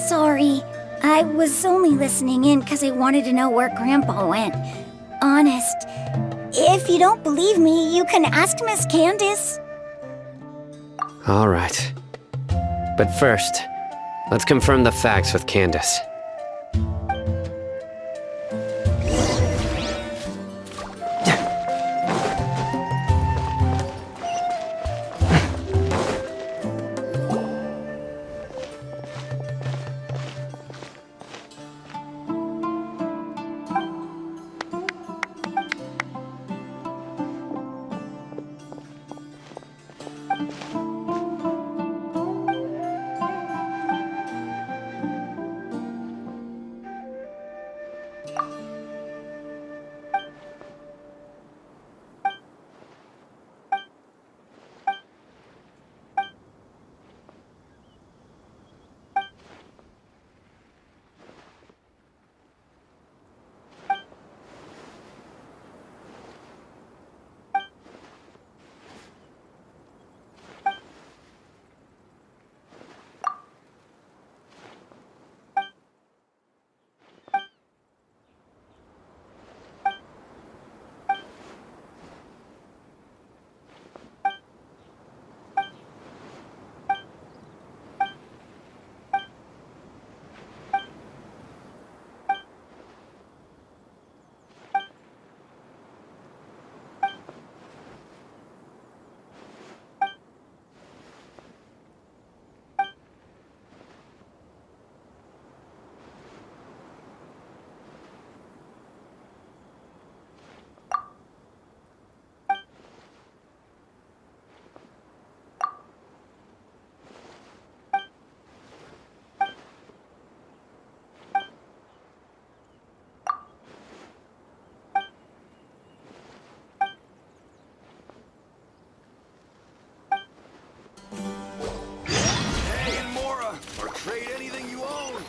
Sorry, I was only listening in because I wanted to know where Grandpa went. Honest. If you don't believe me, you can ask Miss Candace. All right. But first, let's confirm the facts with Candace. Trade anything you own.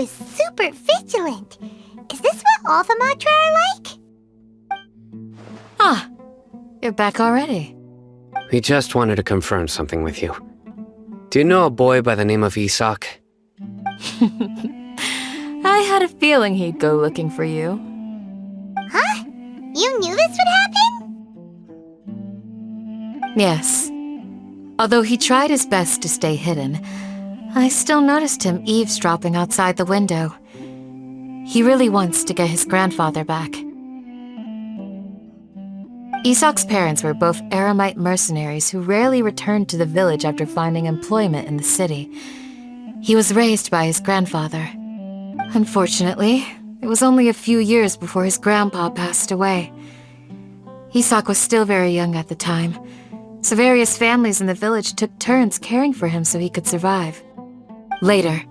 is super vigilant. Is this what all the Matra are like? Ah, you're back already. We just wanted to confirm something with you. Do you know a boy by the name of Isak? I had a feeling he'd go looking for you. Huh? You knew this would happen? Yes. Although he tried his best to stay hidden, I still noticed him eavesdropping outside the window. He really wants to get his grandfather back. Isak's parents were both Aramite mercenaries who rarely returned to the village after finding employment in the city. He was raised by his grandfather. Unfortunately, it was only a few years before his grandpa passed away. Isak was still very young at the time, so various families in the village took turns caring for him so he could survive. Later,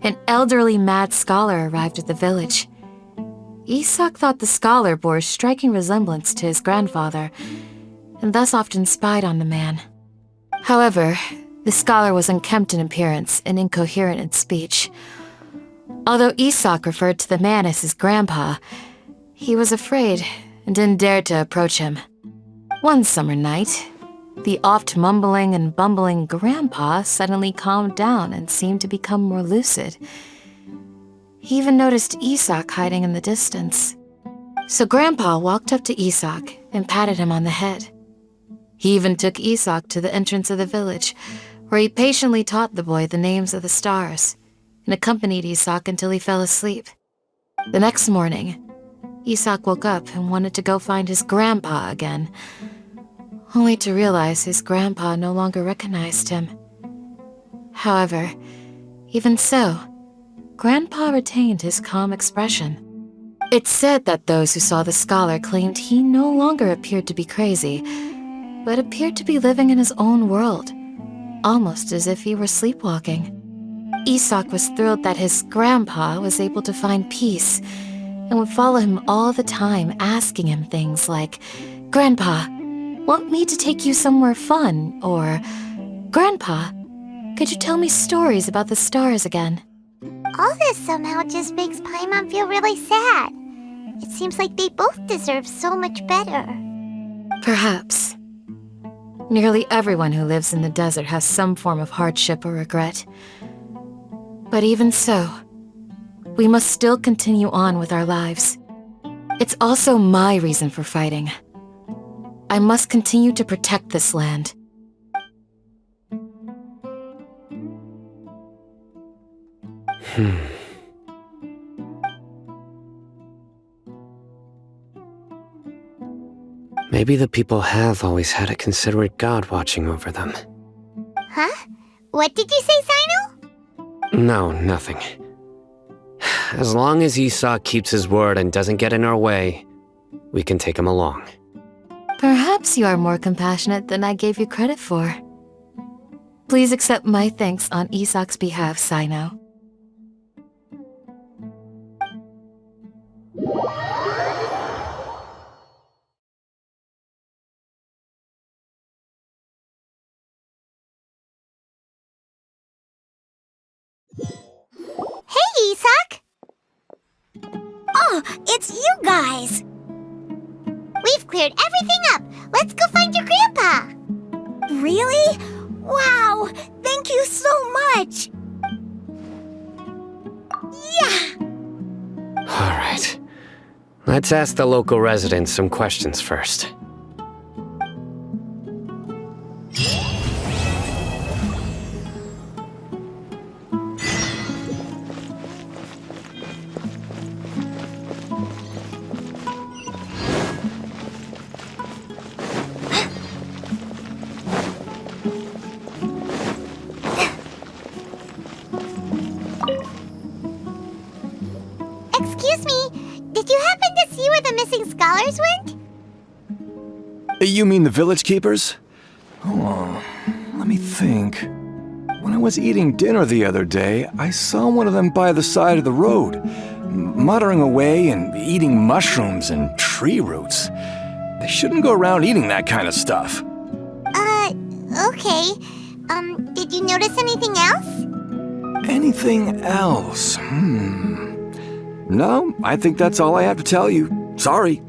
an elderly mad scholar arrived at the village. Isak thought the scholar bore a striking resemblance to his grandfather, and thus often spied on the man. However, the scholar was unkempt in appearance and incoherent in speech. Although Isak referred to the man as his grandpa, he was afraid and didn't dare to approach him. One summer night, the oft mumbling and bumbling grandpa suddenly calmed down and seemed to become more lucid. He even noticed Isak hiding in the distance. So Grandpa walked up to Isak and patted him on the head. He even took Isak to the entrance of the village, where he patiently taught the boy the names of the stars and accompanied Isak until he fell asleep. The next morning, Isak woke up and wanted to go find his grandpa again, only to realize his grandpa no longer recognized him. However, even so, Grandpa retained his calm expression. It's said that those who saw the scholar claimed he no longer appeared to be crazy, but appeared to be living in his own world, almost as if he were sleepwalking. Isak was thrilled that his grandpa was able to find peace and would follow him all the time, asking him things like, "Grandpa, want me to take you somewhere fun?" Or, "Grandpa, could you tell me stories about the stars again?" All this somehow just makes Paimon feel really sad. It seems like they both deserve so much better. Perhaps. Nearly everyone who lives in the desert has some form of hardship or regret. But even so, we must still continue on with our lives. It's also my reason for fighting. I must continue to protect this land. Maybe the people have always had a considerate God watching over them. Huh? What did you say, Sino? No, nothing. As long as Isak keeps his word and doesn't get in our way, we can take him along. Perhaps you are more compassionate than I gave you credit for. Please accept my thanks on Isak's behalf, Sino. Hey, Isak! Oh, it's you guys! We've cleared everything up. Let's go find your grandpa. Really? Wow! Thank you so much! Yeah! Alright. Let's ask the local residents some questions first. Excuse me, did you happen to see where the missing scholars went? You mean the village keepers? Oh, let me think. When I was eating dinner the other day, I saw one of them by the side of the road, muttering away and eating mushrooms and tree roots. They shouldn't go around eating that kind of stuff. Okay. Did you notice anything else? anything else? No, I think that's all I have to tell you. Sorry.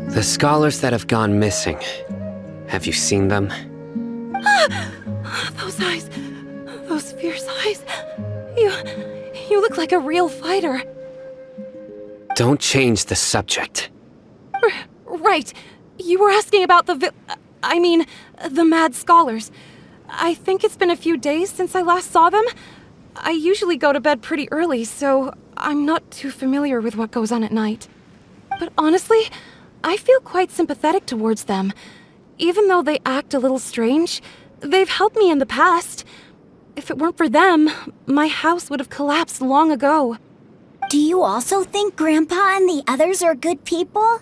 The scholars that have gone missing. Have you seen them? Those eyes. Those fierce eyes. You look like a real fighter. Don't change the subject. Right. You were asking about the mad scholars. I think it's been a few days since I last saw them. I usually go to bed pretty early, so I'm not too familiar with what goes on at night. But honestly, I feel quite sympathetic towards them. Even though they act a little strange, they've helped me in the past. If it weren't for them, my house would have collapsed long ago. Do you also think Grandpa and the others are good people?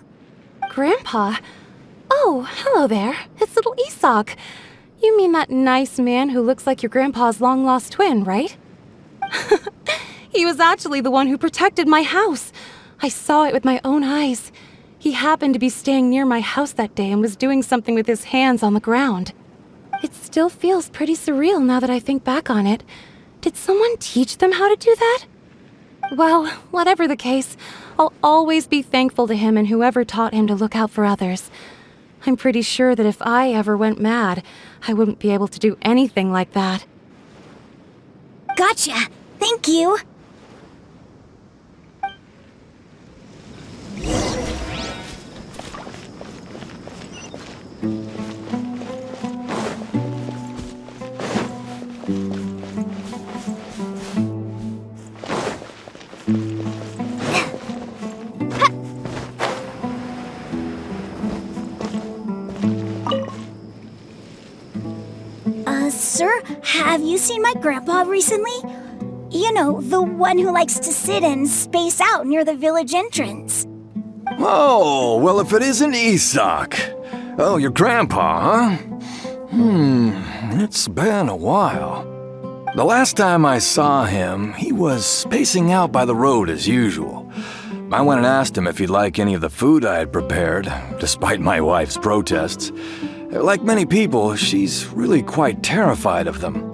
Grandpa? Oh, hello there. It's little Isak. You mean that nice man who looks like your grandpa's long-lost twin, right? He was actually the one who protected my house. I saw it with my own eyes. He happened to be staying near my house that day and was doing something with his hands on the ground. It still feels pretty surreal now that I think back on it. Did someone teach them how to do that? Well, whatever the case, I'll always be thankful to him and whoever taught him to look out for others. I'm pretty sure that if I ever went mad, I wouldn't be able to do anything like that. Gotcha. Thank you. Sir, have you seen my grandpa recently? You know, the one who likes to sit and space out near the village entrance. Oh, well, if it isn't Isak. Oh, your grandpa, huh? It's been a while. The last time I saw him, he was spacing out by the road as usual. I went and asked him if he'd like any of the food I had prepared, despite my wife's protests. Like many people, she's really quite terrified of them.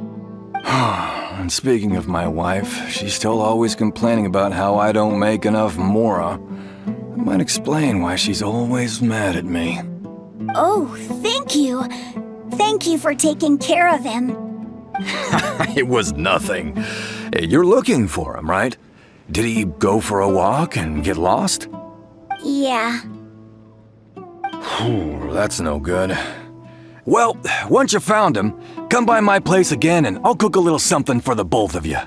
And speaking of my wife, she's still always complaining about how I don't make enough mora. That might explain why she's always mad at me. Oh, thank you. Thank you for taking care of him. It was nothing. You're looking for him, right? Did he go for a walk and get lost? Yeah. That's no good. Well, once you found him, come by my place again and I'll cook a little something for the both of you.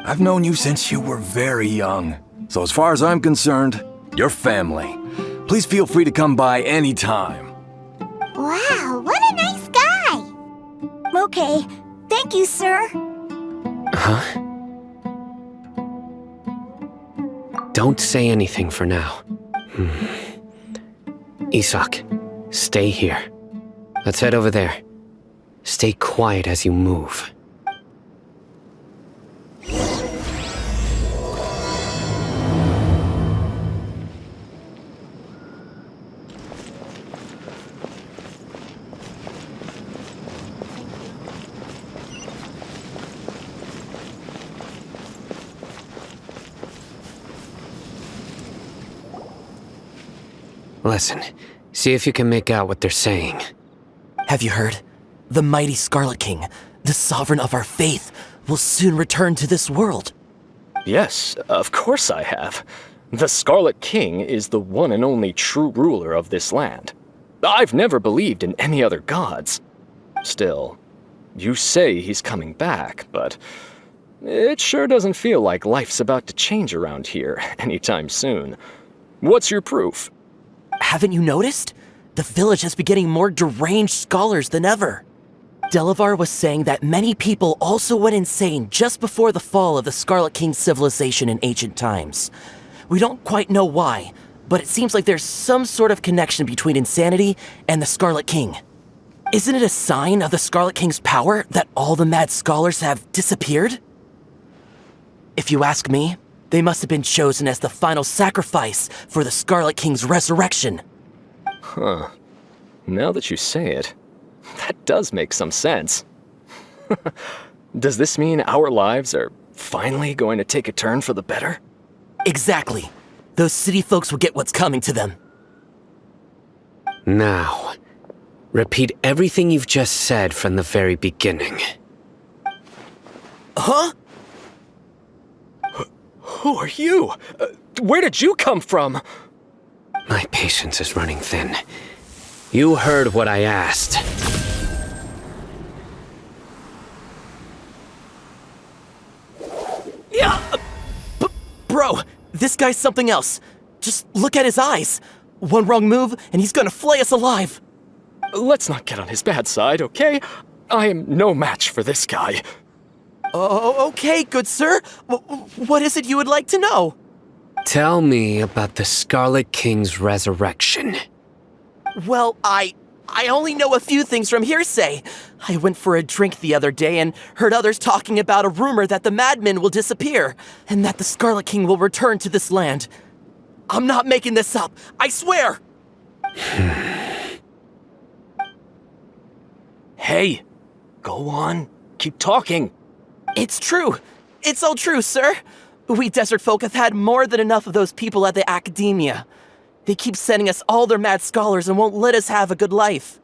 I've known you since you were very young, so as far as I'm concerned, you're family. Please feel free to come by anytime. Wow, what a nice guy! Okay, thank you, sir. Huh? Don't say anything for now. Isak, stay here. Let's head over there. Stay quiet as you move. Listen, see if you can make out what they're saying. Have you heard? The mighty Scarlet King, the sovereign of our faith, will soon return to this world. Yes, of course I have. The Scarlet King is the one and only true ruler of this land. I've never believed in any other gods. Still, you say he's coming back, but it sure doesn't feel like life's about to change around here anytime soon. What's your proof? Haven't you noticed? The village has been getting more deranged scholars than ever. Delavar was saying that many people also went insane just before the fall of the Scarlet King's civilization in ancient times. We don't quite know why, but it seems like there's some sort of connection between insanity and the Scarlet King. Isn't it a sign of the Scarlet King's power that all the mad scholars have disappeared? If you ask me, they must have been chosen as the final sacrifice for the Scarlet King's resurrection. Huh. Now that you say it, that does make some sense. Does this mean our lives are finally going to take a turn for the better? Exactly. Those city folks will get what's coming to them. Now, repeat everything you've just said from the very beginning. Huh? Who are you? Where did you come from? My patience is running thin. You heard what I asked. Yeah! Bro, this guy's something else. Just look at his eyes. One wrong move, and he's gonna flay us alive. Let's not get on his bad side, okay? I am no match for this guy. Oh, okay, good sir. What is it you would like to know? Tell me about the Scarlet King's resurrection. Well, I only know a few things from hearsay. I went for a drink the other day and heard others talking about a rumor that the madmen will disappear, and that the Scarlet King will return to this land. I'm not making this up, I swear! Hey, go on, keep talking. It's true. It's all true, sir. We desert folk have had more than enough of those people at the academia. They keep sending us all their mad scholars and won't let us have a good life.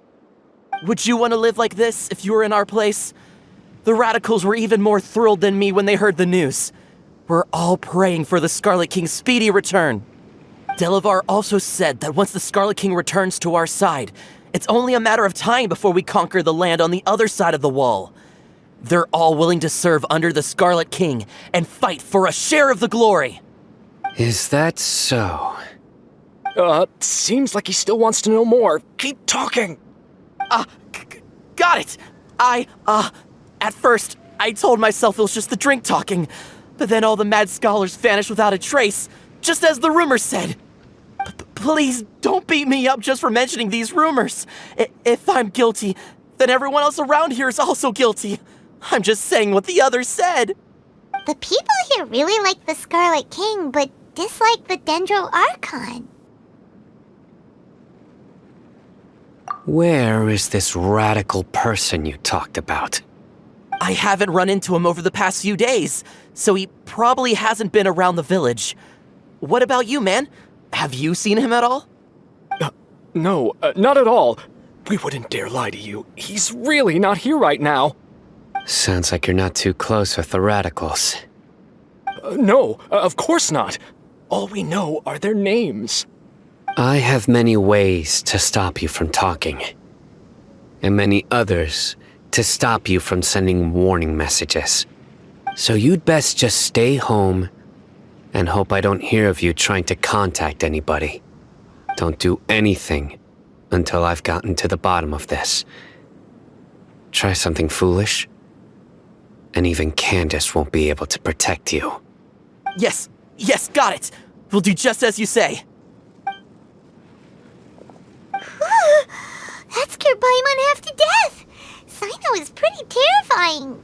Would you want to live like this if you were in our place? The radicals were even more thrilled than me when they heard the news. We're all praying for the Scarlet King's speedy return. Delavar also said that once the Scarlet King returns to our side, it's only a matter of time before we conquer the land on the other side of the wall. They're all willing to serve under the Scarlet King and fight for a share of the glory. Is that so? Seems like he still wants to know more. Keep talking. Got it. At first, I told myself it was just the drink talking, but then all the mad scholars vanished without a trace, just as the rumors said. Please don't beat me up just for mentioning these rumors. If I'm guilty, then everyone else around here is also guilty. I'm just saying what the others said. The people here really like the Scarlet King, but dislike the Dendro Archon. Where is this radical person you talked about? I haven't run into him over the past few days, so he probably hasn't been around the village. What about you, man? Have you seen him at all? No, not at all. We wouldn't dare lie to you. He's really not here right now. Sounds like you're not too close with the radicals. No, of course not. All we know are their names. I have many ways to stop you from talking, and many others to stop you from sending warning messages. So you'd best just stay home and hope I don't hear of you trying to contact anybody. Don't do anything until I've gotten to the bottom of this. Try something foolish, and even Candace won't be able to protect you. Yes, got it. We'll do just as you say. That scared Paimon half to death. Sino is pretty terrifying.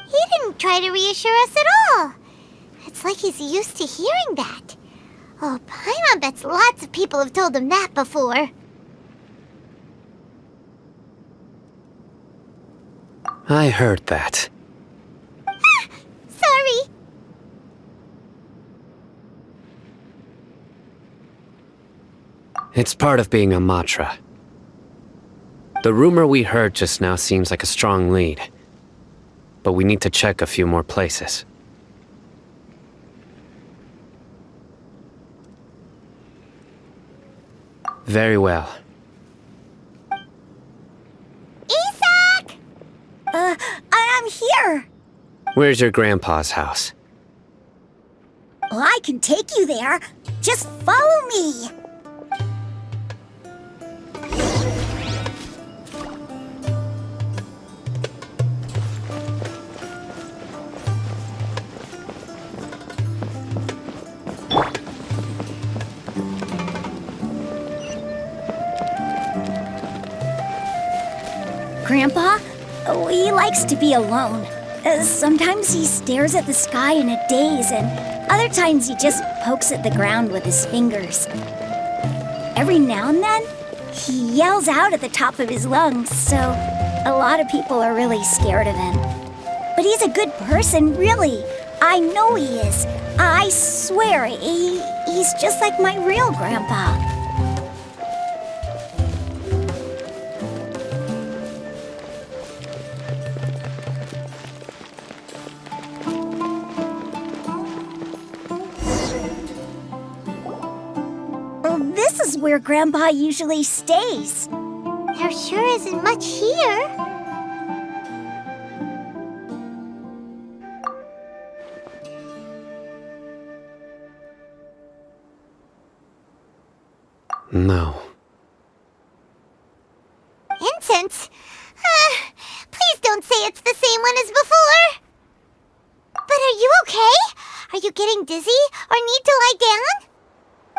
He didn't try to reassure us at all. It's like he's used to hearing that. Oh, Paimon bets lots of people have told him that before. I heard that. Sorry. It's part of being a Matra. The rumor we heard just now seems like a strong lead, but we need to check a few more places. Very well. Isak! I'm here. Where's your grandpa's house? Well, I can take you there. Just follow me. Grandpa? Oh, he likes to be alone. Sometimes he stares at the sky in a daze, and other times he just pokes at the ground with his fingers. Every now and then, he yells out at the top of his lungs, so a lot of people are really scared of him. But he's a good person, really. I know he is. I swear, he's just like my real grandpa. This is where Grandpa usually stays. There sure isn't much here. No. Incense? Please don't say it's the same one as before. But are you okay? Are you getting dizzy or need to lie down?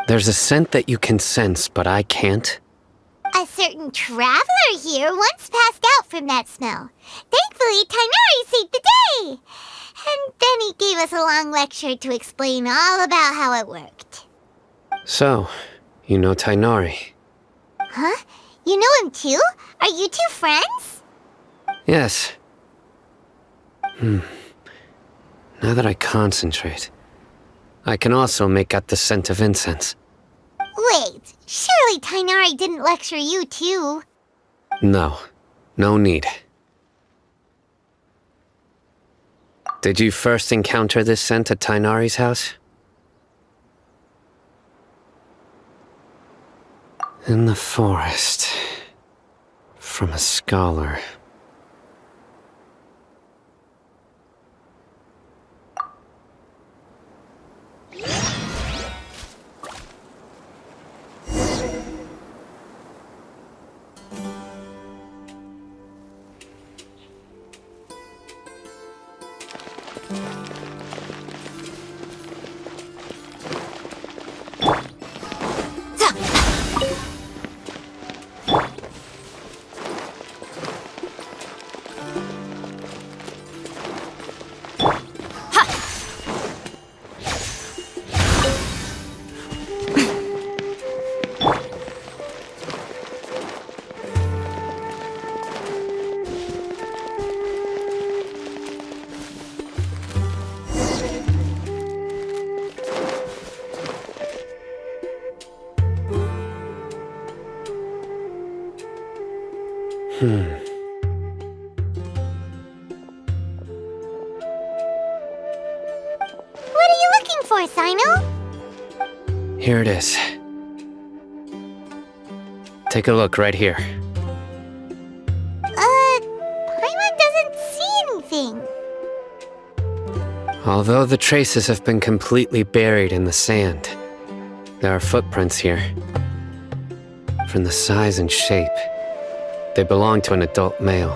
There's a scent that you can sense, but I can't. A certain traveler here once passed out from that smell. Thankfully, Tighnari saved the day. And then he gave us a long lecture to explain all about how it worked. So, you know Tighnari? Huh? You know him too? Are you two friends? Yes. Now that I concentrate, I can also make out the scent of incense. Wait, surely Tighnari didn't lecture you too? No, no need. Did you first encounter this scent at Tighnari's house? In the forest. From a scholar. What are you looking for, Sino? Here it is. Take a look right here. Paimon doesn't see anything. Although the traces have been completely buried in the sand, there are footprints here. From the size and shape, they belong to an adult male.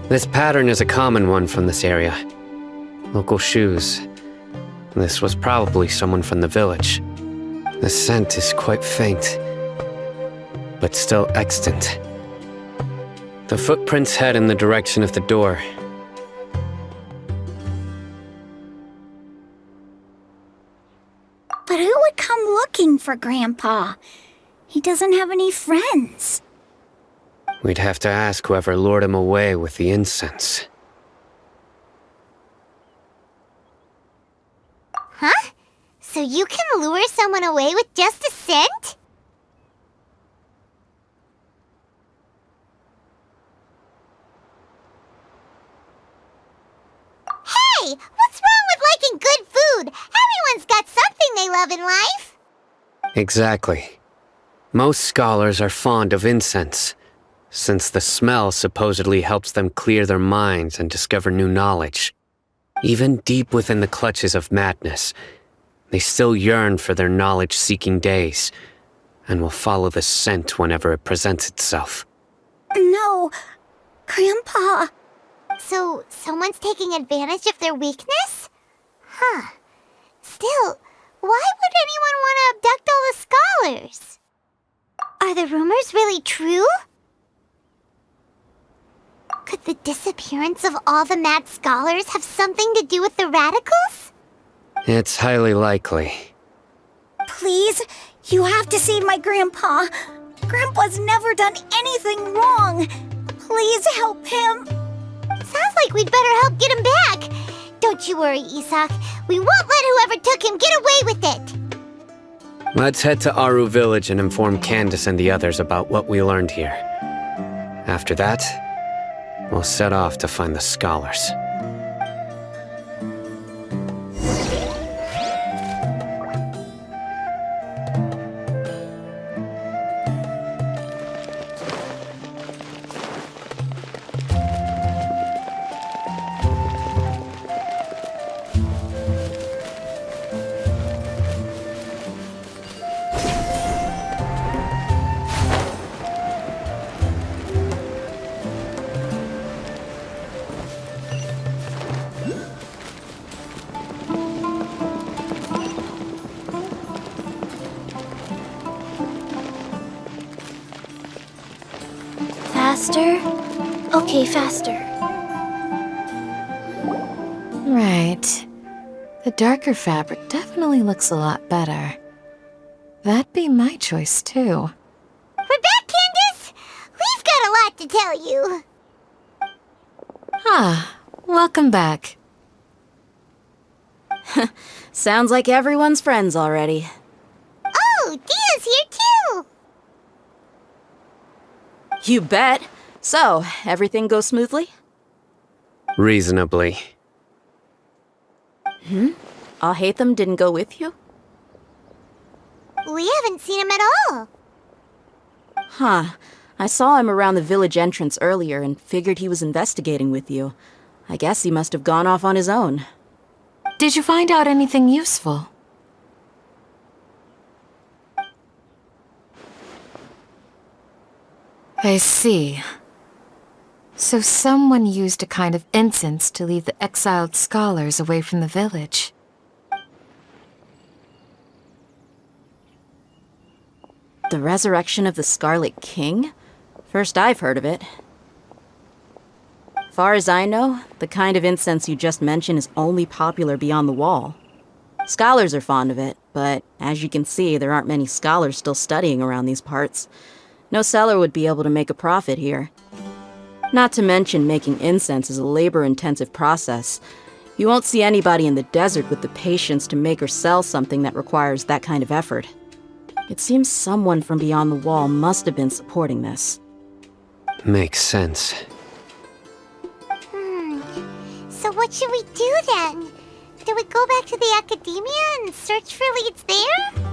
This pattern is a common one from this area. Local shoes. This was probably someone from the village. The scent is quite faint, but still extant. The footprints head in the direction of the door. But who would come looking for Grandpa? He doesn't have any friends. We'd have to ask whoever lured him away with the incense. Huh? So you can lure someone away with just a scent? Hey! What's wrong with liking good food? Everyone's got something they love in life. Exactly. Most scholars are fond of incense, since the smell supposedly helps them clear their minds and discover new knowledge. Even deep within the clutches of madness, they still yearn for their knowledge-seeking days, and will follow the scent whenever it presents itself. No, Grandpa. So, someone's taking advantage of their weakness? Huh. Still, why would anyone want to abduct all the scholars? Are the rumors really true? Could the disappearance of all the mad scholars have something to do with the radicals? It's highly likely. Please, you have to save my grandpa. Grandpa's never done anything wrong. Please help him. Sounds like we'd better help get him back. Don't you worry, Isak. We won't let whoever took him get away with it. Let's head to Aru Village and inform Candace and the others about what we learned here. After that, we'll set off to find the scholars. Faster? Okay, faster. Right. The darker fabric definitely looks a lot better. That'd be my choice, too. We're back, Candace! We've got a lot to tell you. Ah, welcome back. Sounds like everyone's friends already. Oh, Dia's here too! You bet. So, everything goes smoothly? Reasonably. Alhaitham didn't go with you? We haven't seen him at all. Huh. I saw him around the village entrance earlier and figured he was investigating with you. I guess he must have gone off on his own. Did you find out anything useful? I see. So someone used a kind of incense to lead the exiled scholars away from the village. The resurrection of the Scarlet King? First I've heard of it. Far as I know, the kind of incense you just mentioned is only popular beyond the wall. Scholars are fond of it, but as you can see, there aren't many scholars still studying around these parts. No seller would be able to make a profit here. Not to mention making incense is a labor-intensive process. You won't see anybody in the desert with the patience to make or sell something that requires that kind of effort. It seems someone from beyond the wall must have been supporting this. Makes sense. So what should we do then? Do we go back to the academia and search for leads there?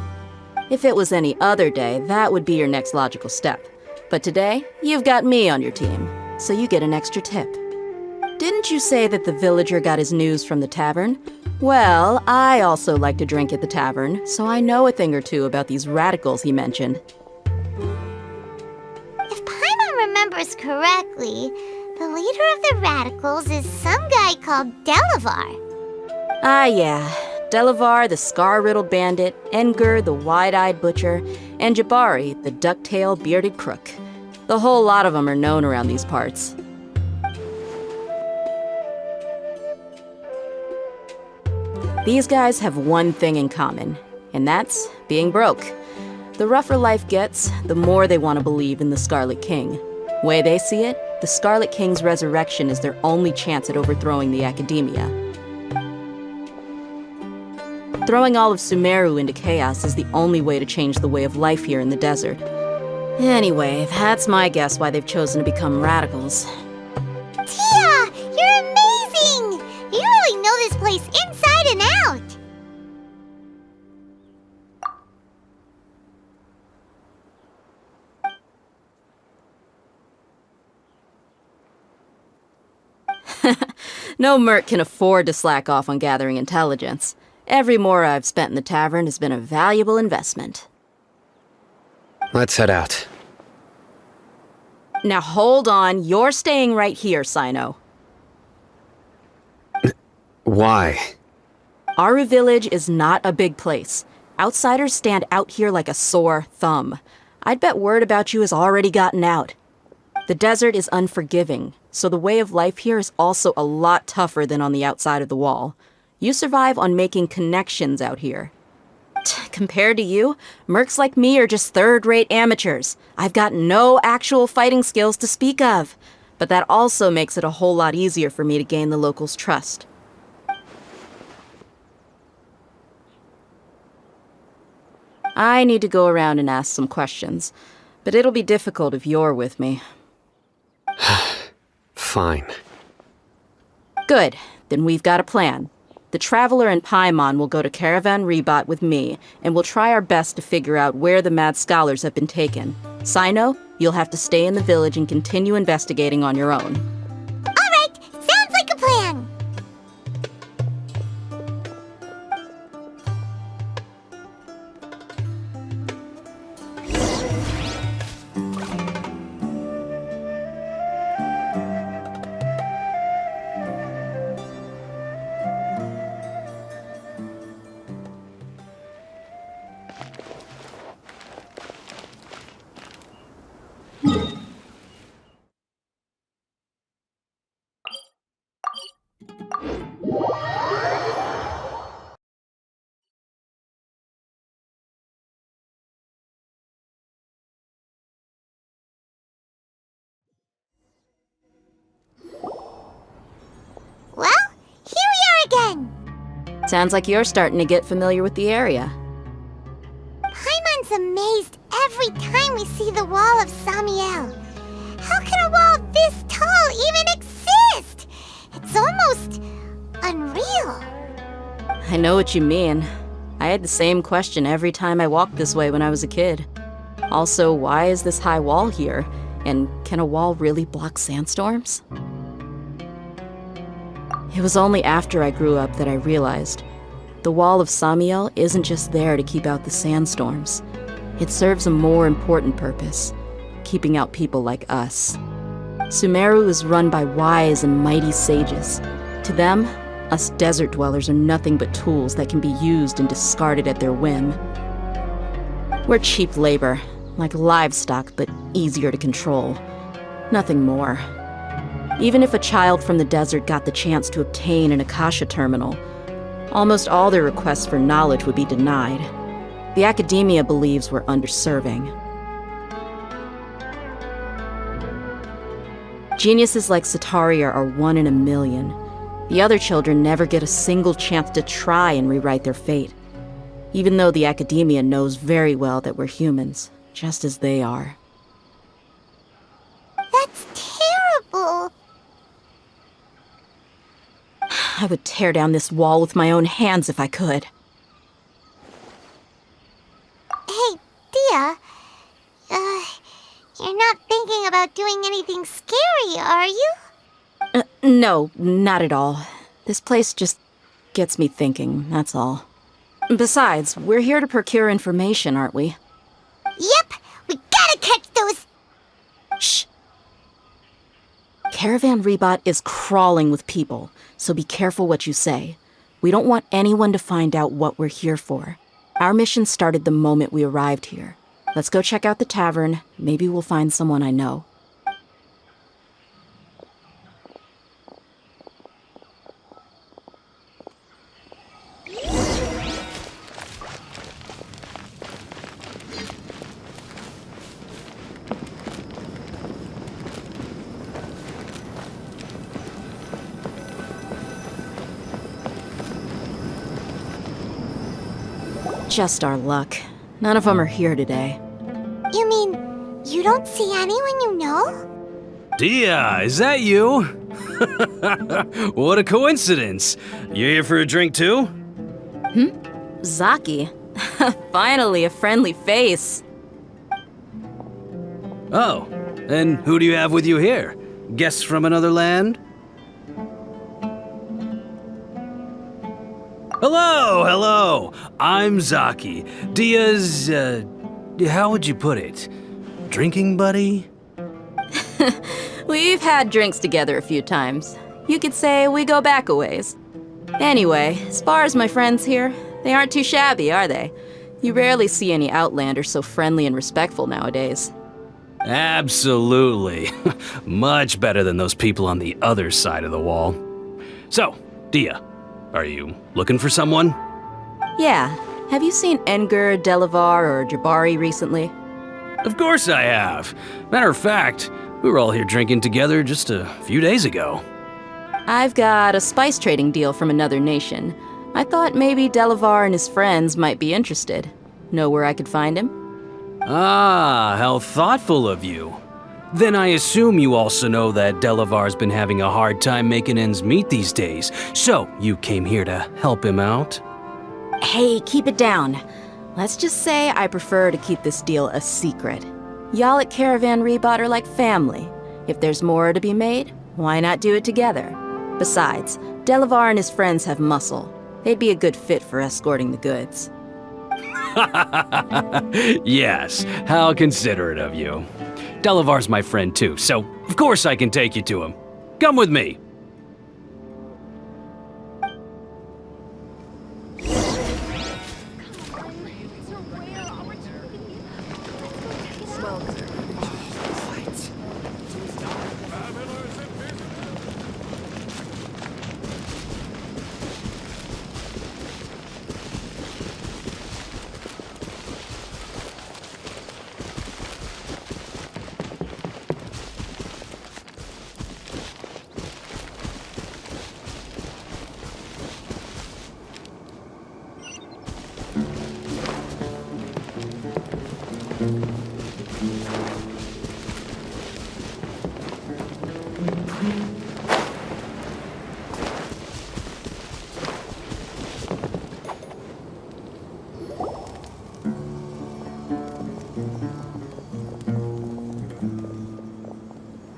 If it was any other day, that would be your next logical step. But today, you've got me on your team, so you get an extra tip. Didn't you say that the villager got his news from the tavern? Well, I also like to drink at the tavern, so I know a thing or two about these radicals he mentioned. If Paimon remembers correctly, the leader of the radicals is some guy called Delavar. Ah, yeah. Delavar, the scar-riddled bandit, Engur, the wide-eyed butcher, and Jabari, the duck-tailed bearded crook. The whole lot of them are known around these parts. These guys have one thing in common, and that's being broke. The rougher life gets, the more they want to believe in the Scarlet King. Way they see it, the Scarlet King's resurrection is their only chance at overthrowing the academia. Throwing all of Sumeru into chaos is the only way to change the way of life here in the desert. Anyway, that's my guess why they've chosen to become radicals. Tia! You're amazing! You really know this place inside and out! No merc can afford to slack off on gathering intelligence. Every mora I've spent in the tavern has been a valuable investment. Let's head out. Now hold on, you're staying right here, Sino. Why? Aru Village is not a big place. Outsiders stand out here like a sore thumb. I'd bet word about you has already gotten out. The desert is unforgiving, so the way of life here is also a lot tougher than on the outside of the wall. You survive on making connections out here. Compared to you, mercs like me are just third-rate amateurs. I've got no actual fighting skills to speak of. But that also makes it a whole lot easier for me to gain the locals' trust. I need to go around and ask some questions, but it'll be difficult if you're with me. Fine. Good, then we've got a plan. The Traveler and Paimon will go to Caravan Rebot with me, and we'll try our best to figure out where the Mad Scholars have been taken. Sino, you'll have to stay in the village and continue investigating on your own. Alright, sounds like a plan! Well, here we are again! Sounds like you're starting to get familiar with the area. Paimon's amazed every time we see the wall of Samiel. How can a wall this tall even exist? It's almost unreal. I know what you mean. I had the same question every time I walked this way when I was a kid. Also, why is this high wall here? And can a wall really block sandstorms? It was only after I grew up that I realized the wall of Samiel isn't just there to keep out the sandstorms. It serves a more important purpose, keeping out people like us. Sumeru is run by wise and mighty sages. To them, us desert dwellers are nothing but tools that can be used and discarded at their whim. We're cheap labor, like livestock, but easier to control. Nothing more. Even if a child from the desert got the chance to obtain an Akasha terminal, almost all their requests for knowledge would be denied. The academia believes we're underserving. Geniuses like Sataria are one in a million. The other children never get a single chance to try and rewrite their fate, even though the academia knows very well that we're humans, just as they are. That's terrible. I would tear down this wall with my own hands if I could. Hey, Dia. You're not thinking about doing anything scary, are you? No, not at all. This place just gets me thinking, that's all. Besides, we're here to procure information, aren't we? Yep, we gotta catch those... Shh. Caravan Rebot is crawling with people, so be careful what you say. We don't want anyone to find out what we're here for. Our mission started the moment we arrived here. Let's go check out the tavern. Maybe we'll find someone I know. Just our luck. None of them are here today. You mean, you don't see anyone you know? Dia, is that you? What a coincidence. You here for a drink too? Zaki. Finally, a friendly face. Oh, and who do you have with you here? Guests from another land? Hello! I'm Zaki. Dia's, how would you put it? Drinking buddy? We've had drinks together a few times. You could say we go back a ways. Anyway, as far as my friends here, they aren't too shabby, are they? You rarely see any Outlanders so friendly and respectful nowadays. Absolutely. Much better than those people on the other side of the wall. So, Dia, are you looking for someone? Yeah. Have you seen Edgar, Delavar, or Jabari recently? Of course I have. Matter of fact, we were all here drinking together just a few days ago. I've got a spice trading deal from another nation. I thought maybe Delavar and his friends might be interested. Know where I could find him? Ah, how thoughtful of you. Then I assume you also know that Delavar's been having a hard time making ends meet these days, so you came here to help him out? Hey, keep it down. Let's just say I prefer to keep this deal a secret. Y'all at Caravan Rebot are like family. If there's more to be made, why not do it together? Besides, Delavar and his friends have muscle. They'd be a good fit for escorting the goods. Yes, how considerate of you. Delavar's my friend too, so of course I can take you to him. Come with me.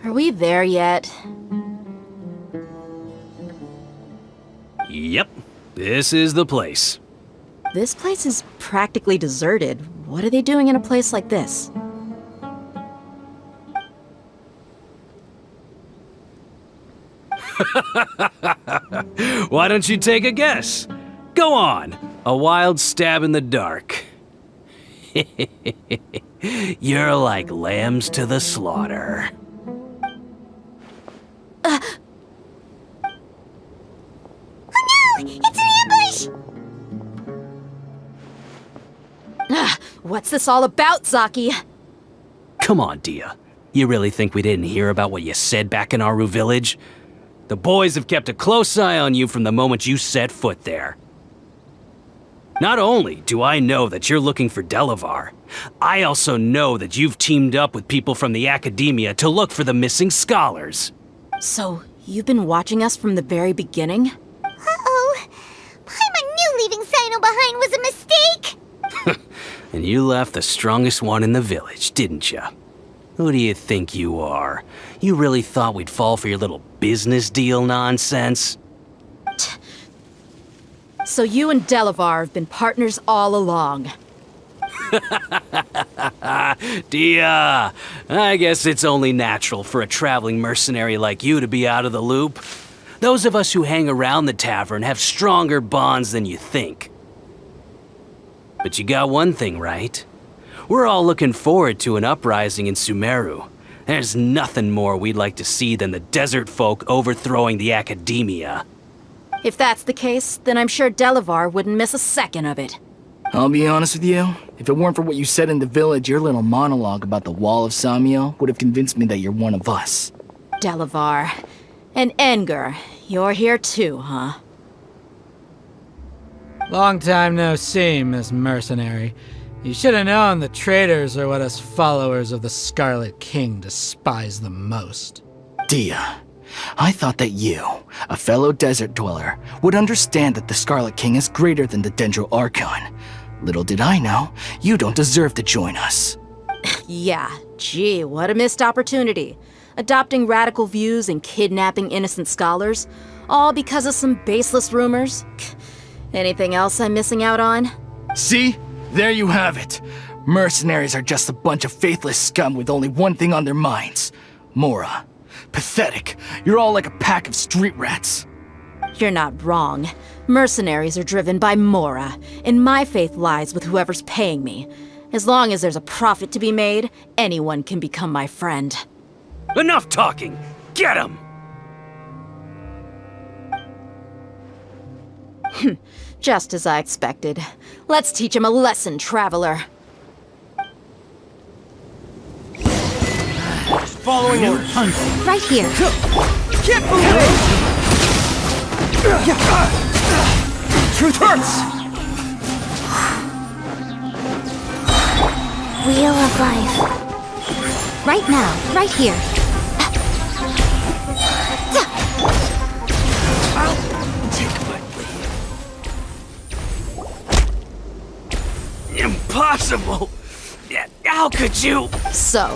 Are we there yet? Yep, this is the place. This place is practically deserted. What are they doing in a place like this? Why don't you take a guess? Go on, a wild stab in the dark. You're like lambs to the slaughter. Oh no! It's an ambush! What's this all about, Zaki? Come on, Dia. You really think we didn't hear about what you said back in Aru village? The boys have kept a close eye on you from the moment you set foot there. Not only do I know that you're looking for Delavar, I also know that you've teamed up with people from the Academia to look for the missing scholars. So, you've been watching us from the very beginning? Uh-oh. Paimon knew leaving Sino behind was a mistake! And you left the strongest one in the village, didn't you? Who do you think you are? You really thought we'd fall for your little business deal nonsense? So you and Delavar have been partners all along. Dia, I guess it's only natural for a traveling mercenary like you to be out of the loop. Those of us who hang around the tavern have stronger bonds than you think. But you got one thing right. We're all looking forward to an uprising in Sumeru. There's nothing more we'd like to see than the desert folk overthrowing the Academia. If that's the case, then I'm sure Delavar wouldn't miss a second of it. I'll be honest with you, if it weren't for what you said in the village, your little monologue about the Wall of Samiel would have convinced me that you're one of us. Delavar. And Edgar, you're here too, huh? Long time no see, Miss Mercenary. You should have known the traitors are what us followers of the Scarlet King despise the most. Dia, I thought that you, a fellow desert dweller, would understand that the Scarlet King is greater than the Dendro Archon. Little did I know, you don't deserve to join us. Yeah, gee, what a missed opportunity. Adopting radical views and kidnapping innocent scholars, all because of some baseless rumors. Anything else I'm missing out on? See? There you have it. Mercenaries are just a bunch of faithless scum with only one thing on their minds. Mora. Pathetic. You're all like a pack of street rats. You're not wrong. Mercenaries are driven by Mora, and my faith lies with whoever's paying me. As long as there's a profit to be made, anyone can become my friend. Enough talking! Get him! Just as I expected. Let's teach him a lesson, traveler. Following orders. Right here. Get away! Truth hurts! Wheel of life. Right now, right here. Impossible! How could you? So,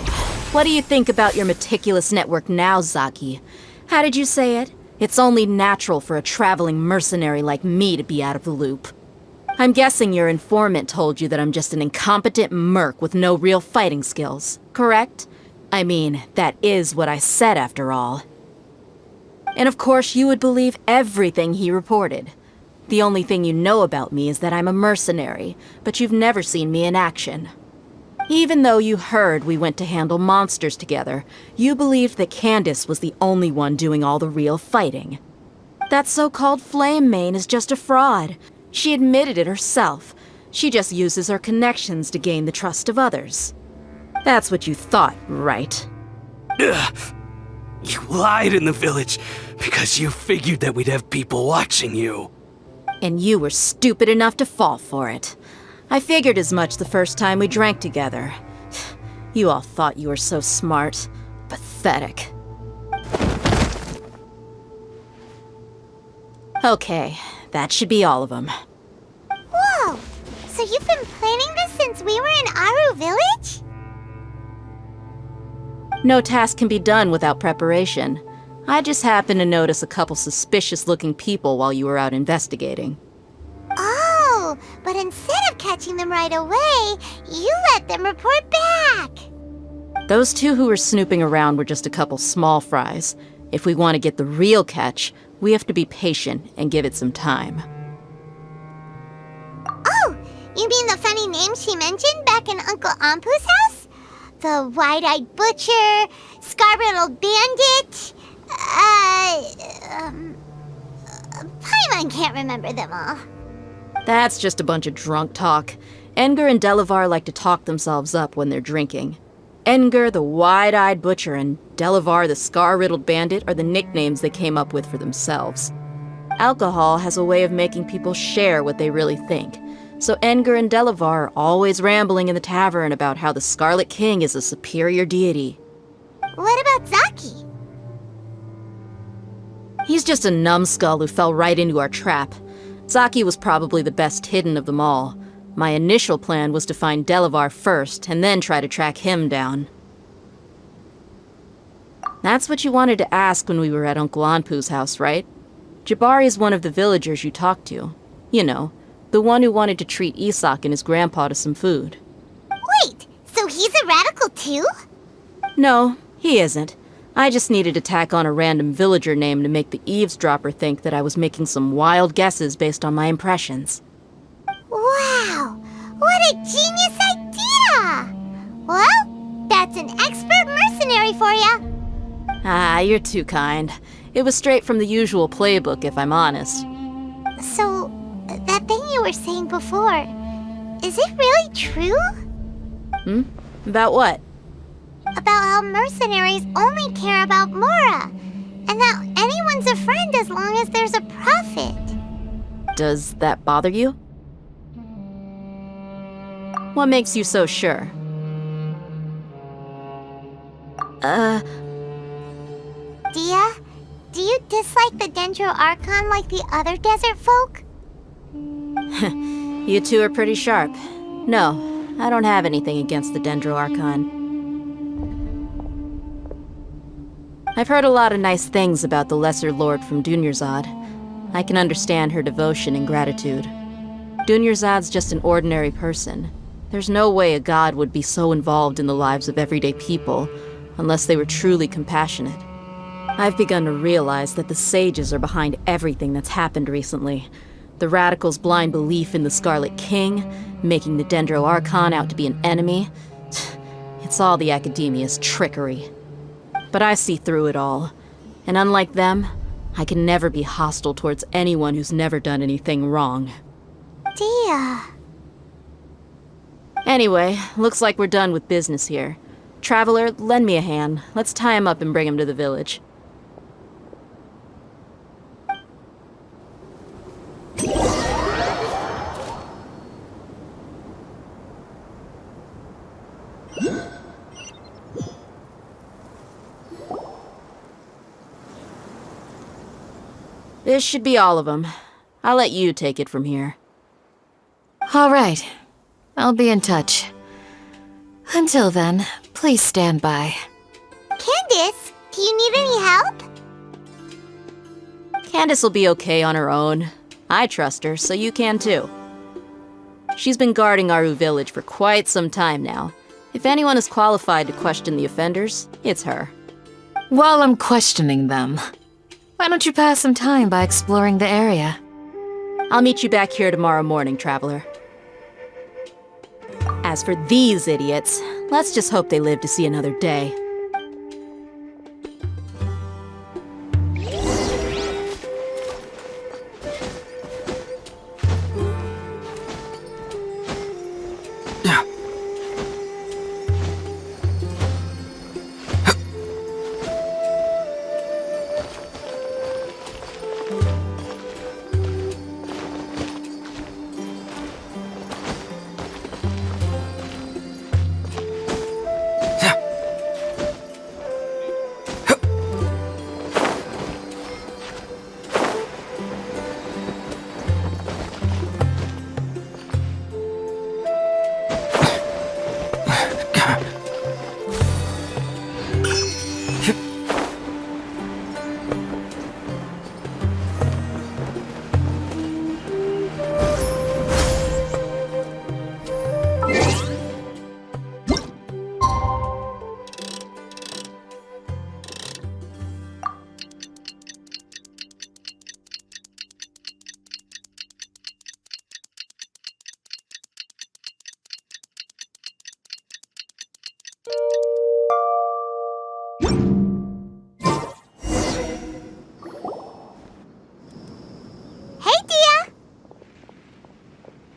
what do you think about your meticulous network now, Zaki? How did you say it? It's only natural for a traveling mercenary like me to be out of the loop. I'm guessing your informant told you that I'm just an incompetent merc with no real fighting skills, correct? I mean, that is what I said after all. And of course you would believe everything he reported. The only thing you know about me is that I'm a mercenary, but you've never seen me in action. Even though you heard we went to handle monsters together, you believed that Candace was the only one doing all the real fighting. That so-called Flame Mane is just a fraud. She admitted it herself. She just uses her connections to gain the trust of others. That's what you thought, right? Ugh. You lied in the village because you figured that we'd have people watching you. And you were stupid enough to fall for it. I figured as much the first time we drank together. You all thought you were so smart. Pathetic. Okay, that should be all of them. Whoa! So you've been planning this since we were in Aru Village? No task can be done without preparation. I just happened to notice a couple suspicious-looking people while you were out investigating. Oh, but instead of catching them right away, you let them report back! Those two who were snooping around were just a couple small fries. If we want to get the real catch, we have to be patient and give it some time. Oh, you mean the funny name she mentioned back in Uncle Ampu's house? The wide-eyed butcher, scar-riddled bandit... Paimon can't remember them all. That's just a bunch of drunk talk. Edgar and Delavar like to talk themselves up when they're drinking. Edgar, the wide-eyed butcher, and Delavar, the scar-riddled bandit, are the nicknames they came up with for themselves. Alcohol has a way of making people share what they really think. So Edgar and Delavar are always rambling in the tavern about how the Scarlet King is a superior deity. What about Zaki? He's just a numbskull who fell right into our trap. Zaki was probably the best hidden of them all. My initial plan was to find Delavar first, and then try to track him down. That's what you wanted to ask when we were at Uncle Anpu's house, right? Jabari is one of the villagers you talked to. You know, the one who wanted to treat Isak and his grandpa to some food. Wait, so he's a radical too? No, he isn't. I just needed to tack on a random villager name to make the eavesdropper think that I was making some wild guesses based on my impressions. Wow, what a genius idea! Well, that's an expert mercenary for you. Ah, you're too kind. It was straight from the usual playbook, if I'm honest. So, that thing you were saying before, is it really true? About what? About how mercenaries only care about Mora, and that anyone's a friend as long as there's a profit. Does that bother you? What makes you so sure? Dia, do you dislike the Dendro Archon like the other desert folk? You two are pretty sharp. No, I don't have anything against the Dendro Archon. I've heard a lot of nice things about the Lesser Lord from Dunyarzad. I can understand her devotion and gratitude. Dunyarzad's just an ordinary person. There's no way a god would be so involved in the lives of everyday people, unless they were truly compassionate. I've begun to realize that the sages are behind everything that's happened recently. The radicals' blind belief in the Scarlet King, Making the Dendro Archon out to be an enemy. It's all the Academia's trickery. But I see through it all. And unlike them, I can never be hostile towards anyone who's never done anything wrong. Dia. Anyway, looks like we're done with business here. Traveler, lend me a hand. Let's tie him up and bring him to the village. This should be all of them. I'll let you take it from here. All right. I'll be in touch. Until then, please stand by. Candace, do you need any help? Candace will be okay on her own. I trust her, so you can too. She's been guarding Aru village for quite some time now. If anyone is qualified to question the offenders, it's her. While I'm questioning them, why don't you pass some time by exploring the area? I'll meet you back here tomorrow morning, Traveler. As for these idiots, let's just hope they live to see another day.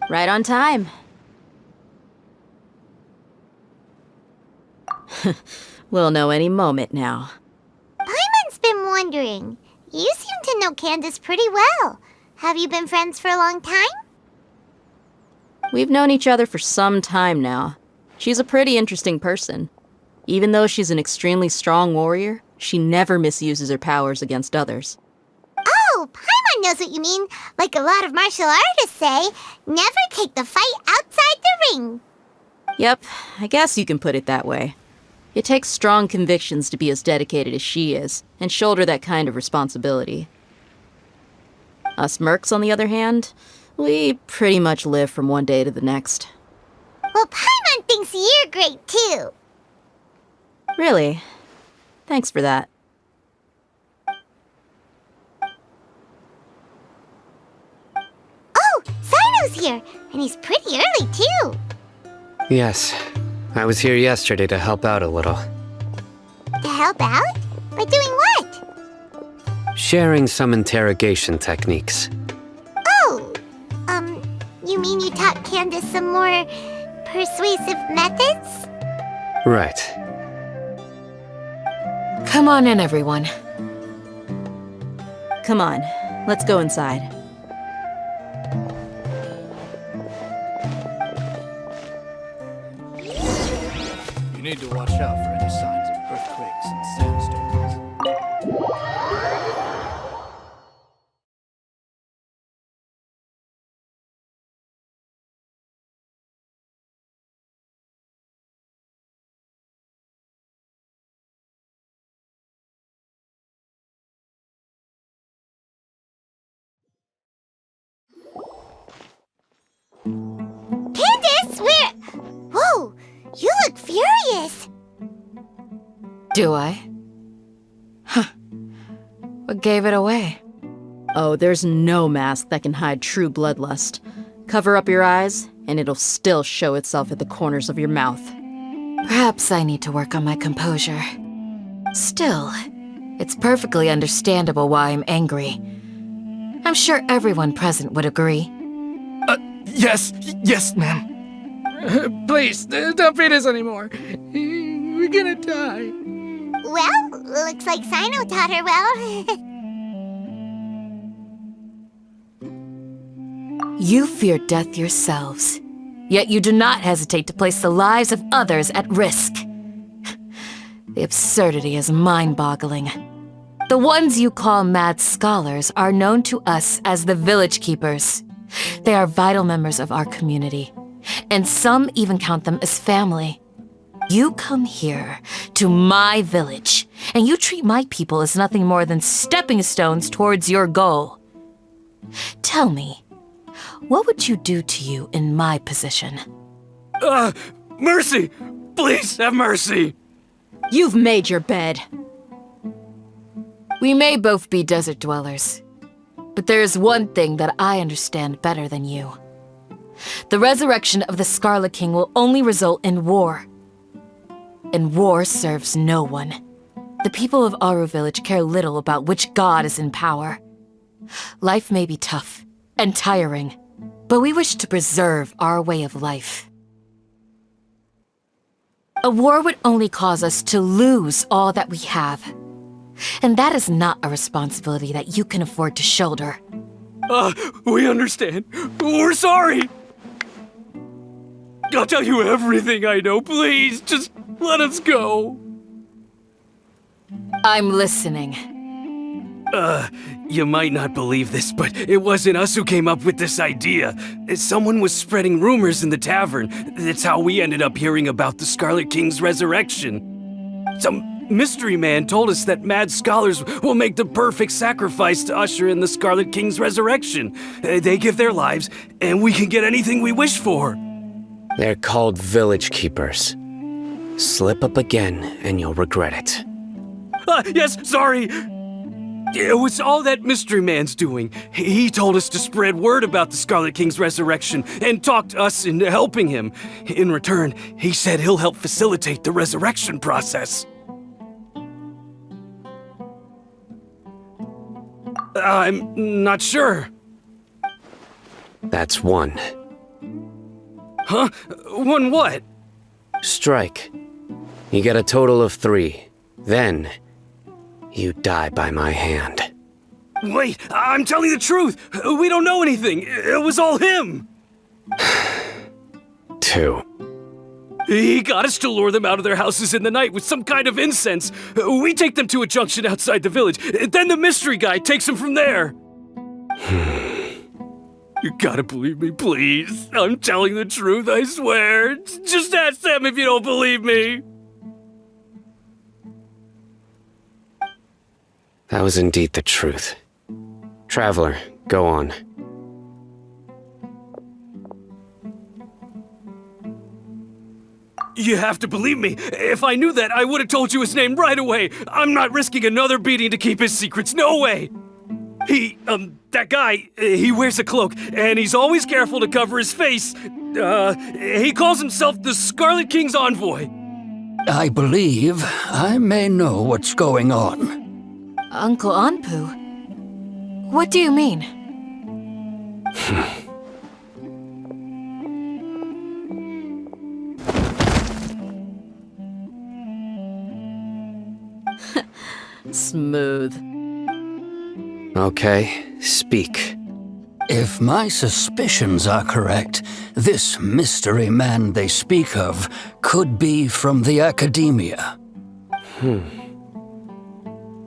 Right on time. We'll know any moment now. Paimon's been wondering. You seem to know Candace pretty well. Have you been friends for a long time? We've known each other for some time now. She's a pretty interesting person. Even though she's an extremely strong warrior, she never misuses her powers against others. Oh, Paimon knows what you mean. Like a lot of martial artists say, never take the fight outside the ring. Yep, I guess you can put it that way. It takes strong convictions to be as dedicated as she is, and shoulder that kind of responsibility. Us mercs, on the other hand, we pretty much live from one day to the next. Well, Paimon thinks you're great too. Really? Thanks for that. Oh, Sino's here, and he's pretty early too. Yes, I was here yesterday to help out a little. To help out? By doing what? Sharing some interrogation techniques. Oh, you mean you taught Candace some more persuasive methods? Right. Come on in, everyone. Come on, let's go inside. You need to watch out for any signs of earthquakes and sandstorms. Candace, where? Whoa, you look furious. Do I? Huh. What gave it away? Oh, there's no mask that can hide true bloodlust. Cover up your eyes, and it'll still show itself at the corners of your mouth. Perhaps I need to work on my composure. Still, it's perfectly understandable why I'm angry. I'm sure everyone present would agree. Yes, ma'am. Please, don't beat us anymore. We're gonna die. Well, looks like Sino taught her well. You fear death yourselves, yet you do not hesitate to place the lives of others at risk. The absurdity is mind-boggling. The ones you call mad scholars are known to us as the Village Keepers. They are vital members of our community, and some even count them as family. You come here, to my village, and you treat my people as nothing more than stepping stones towards your goal. Tell me, what would you do to you in my position? Mercy! Please have mercy! You've made your bed. We may both be desert dwellers, but there is one thing that I understand better than you. The resurrection of the Scarlet King will only result in war. And war serves no one. The people of Aru Village care little about which god is in power. Life may be tough and tiring, but we wish to preserve our way of life. A war would only cause us to lose all that we have. And that is not a responsibility that you can afford to shoulder. We understand. We're sorry! I'll tell you everything I know, please. Just let us go. I'm listening. You might not believe this, but it wasn't us who came up with this idea. Someone was spreading rumors in the tavern. That's how we ended up hearing about the Scarlet King's resurrection. Some mystery man told us that mad scholars will make the perfect sacrifice to usher in the Scarlet King's resurrection. They give their lives, and we can get anything we wish for. They're called Village Keepers. Slip up again, and you'll regret it. Yes, sorry. It was all that mystery man's doing. He told us to spread word about the Scarlet King's resurrection and talked us into helping him. In return, he said he'll help facilitate the resurrection process. I'm not sure. That's one. Huh? One what? Strike. You get a total of 3. Then, you die by my hand. Wait, I'm telling the truth. We don't know anything. It was all him. 2. He got us to lure them out of their houses in the night with some kind of incense. We take them to a junction outside the village. Then the mystery guy takes them from there. You gotta believe me, please. I'm telling the truth, I swear. Just ask them if you don't believe me. That was indeed the truth. Traveler, go on. You have to believe me. If I knew that, I would have told you his name right away. I'm not risking another beating to keep his secrets. No way. That guy, he wears a cloak, and he's always careful to cover his face. He calls himself the Scarlet King's envoy. I believe I may know what's going on. Uncle Anpu? What do you mean? Smooth. Okay, speak. If my suspicions are correct, this mystery man they speak of could be from the Academia.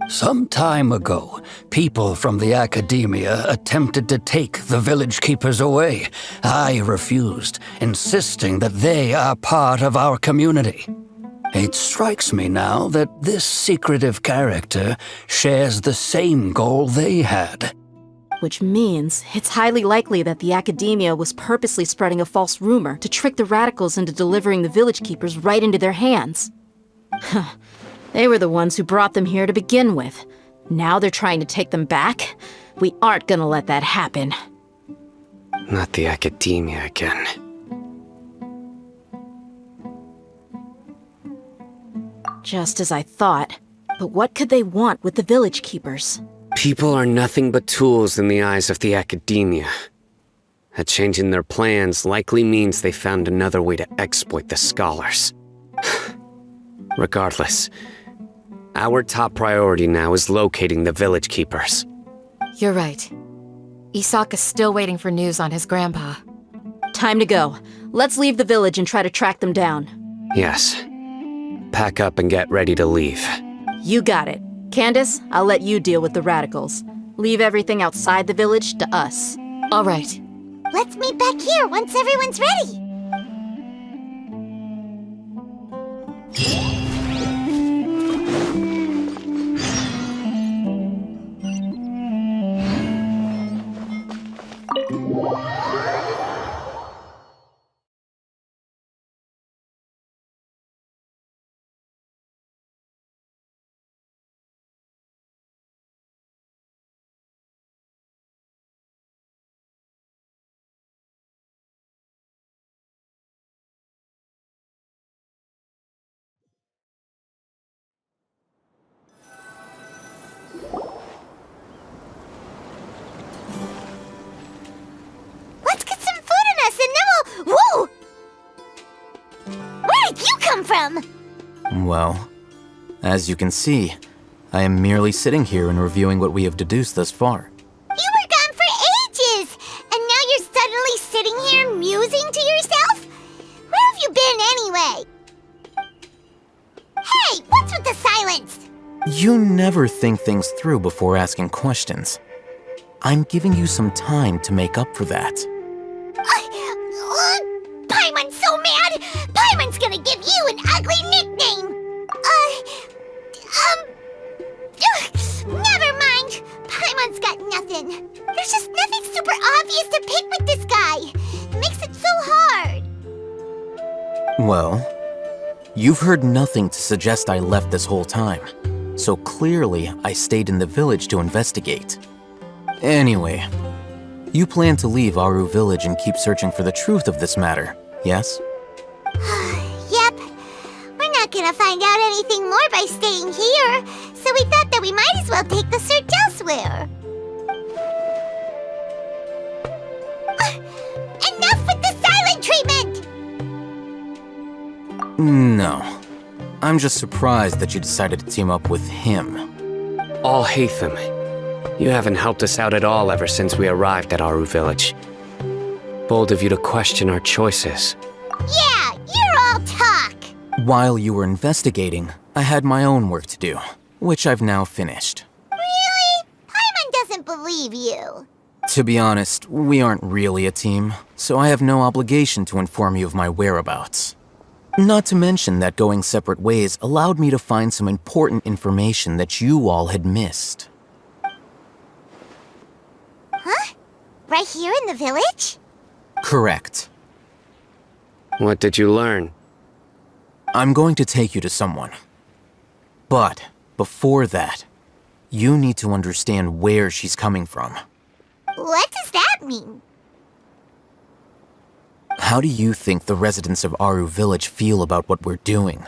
Some time ago, people from the Academia attempted to take the Village Keepers away. I refused, insisting that they are part of our community. It strikes me now that this secretive character shares the same goal they had. Which means it's highly likely that the Academia was purposely spreading a false rumor to trick the radicals into delivering the Village Keepers right into their hands. They were the ones who brought them here to begin with. Now they're trying to take them back? We aren't gonna let that happen. Not the Academia again. Just as I thought. But what could they want with the village keepers? People are nothing but tools in the eyes of the academia. A change in their plans likely means they found another way to exploit the scholars. Regardless, our top priority now is locating the village keepers. You're right. Isak is still waiting for news on his grandpa. Time to go. Let's leave the village and try to track them down. Yes. Pack up and get ready to leave. You got it. Candace, I'll let you deal with the radicals. Leave everything outside the village to us. All right. Let's meet back here once everyone's ready. Let's get some food in us and then we'll... Whoa! Where did you come from? Well, as you can see, I am merely sitting here and reviewing what we have deduced thus far. You were gone for ages! And now you're suddenly sitting here musing to yourself? Where have you been anyway? Hey, what's with the silence? You never think things through before asking questions. I'm giving you some time to make up for that. Paimon's so mad! Paimon's gonna give you an ugly nickname! Never mind! Paimon's got nothing. There's just nothing super obvious to pick with this guy. It makes it so hard. Well, you've heard nothing to suggest I left this whole time, so clearly I stayed in the village to investigate. Anyway, you plan to leave Aru village and keep searching for the truth of this matter, yes? Yep. We're not gonna find out anything more by staying here, so we thought that we might as well take the search elsewhere. Enough with the silent treatment! No. I'm just surprised that you decided to team up with him. Alhaitham, you haven't helped us out at all ever since we arrived at Aru village. Bold of you to question our choices. Yeah, you're all talk! While you were investigating, I had my own work to do, which I've now finished. Really? Paimon doesn't believe you. To be honest, we aren't really a team, so I have no obligation to inform you of my whereabouts. Not to mention that going separate ways allowed me to find some important information that you all had missed. Huh? Right here in the village? Correct. What did you learn? I'm going to take you to someone. But before that, you need to understand where she's coming from. What does that mean? How do you think the residents of Aru village feel about what we're doing?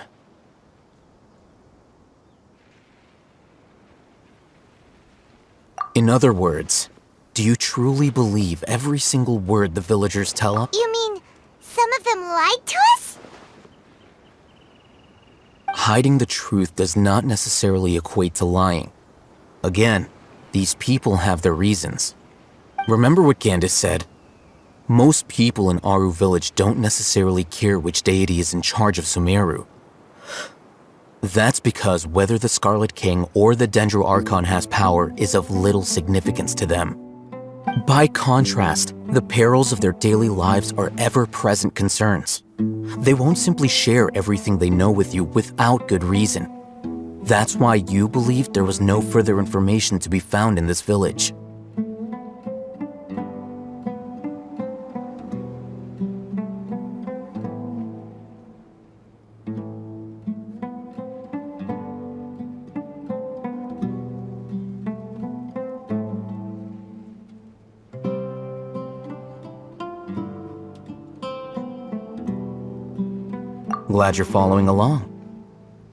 In other words, do you truly believe every single word the villagers tell us? You mean some of them lied to us? Hiding the truth does not necessarily equate to lying. Again, these people have their reasons. Remember what Gandis said? Most people in Aru village don't necessarily care which deity is in charge of Sumeru. That's because whether the Scarlet King or the Dendro Archon has power is of little significance to them. By contrast, the perils of their daily lives are ever-present concerns. They won't simply share everything they know with you without good reason. That's why you believed there was no further information to be found in this village. Glad you're following along.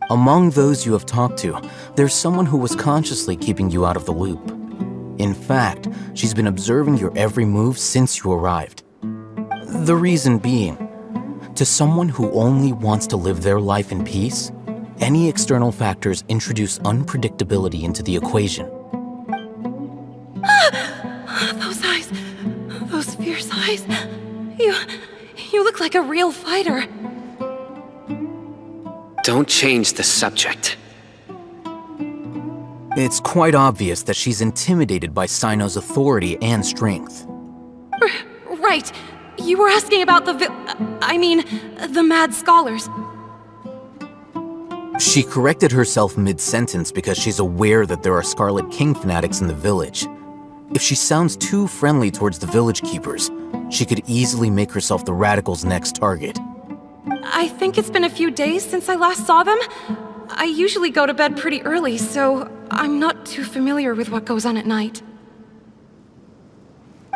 Among those you have talked to, there's someone who was consciously keeping you out of the loop. In fact, she's been observing your every move since you arrived. The reason being, to someone who only wants to live their life in peace, any external factors introduce unpredictability into the equation. Those eyes. Those fierce eyes. You look like a real fighter. Don't change the subject. It's quite obvious that she's intimidated by Sino's authority and strength. Right. You were asking about the mad scholars. She corrected herself mid-sentence because she's aware that there are Scarlet King fanatics in the village. If she sounds too friendly towards the village keepers, she could easily make herself the radicals' next target. I think it's been a few days since I last saw them. I usually go to bed pretty early, so I'm not too familiar with what goes on at night.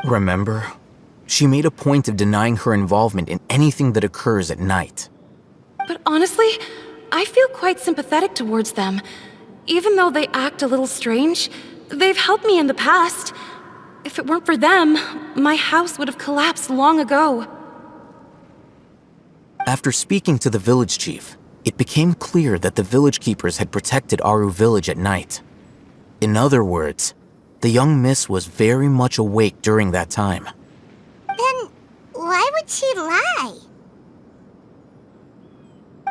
Remember? She made a point of denying her involvement in anything that occurs at night. But honestly, I feel quite sympathetic towards them. Even though they act a little strange, they've helped me in the past. If it weren't for them, my house would have collapsed long ago. After speaking to the village chief, it became clear that the village keepers had protected Aru village at night. In other words, the young miss was very much awake during that time. Then why would she lie?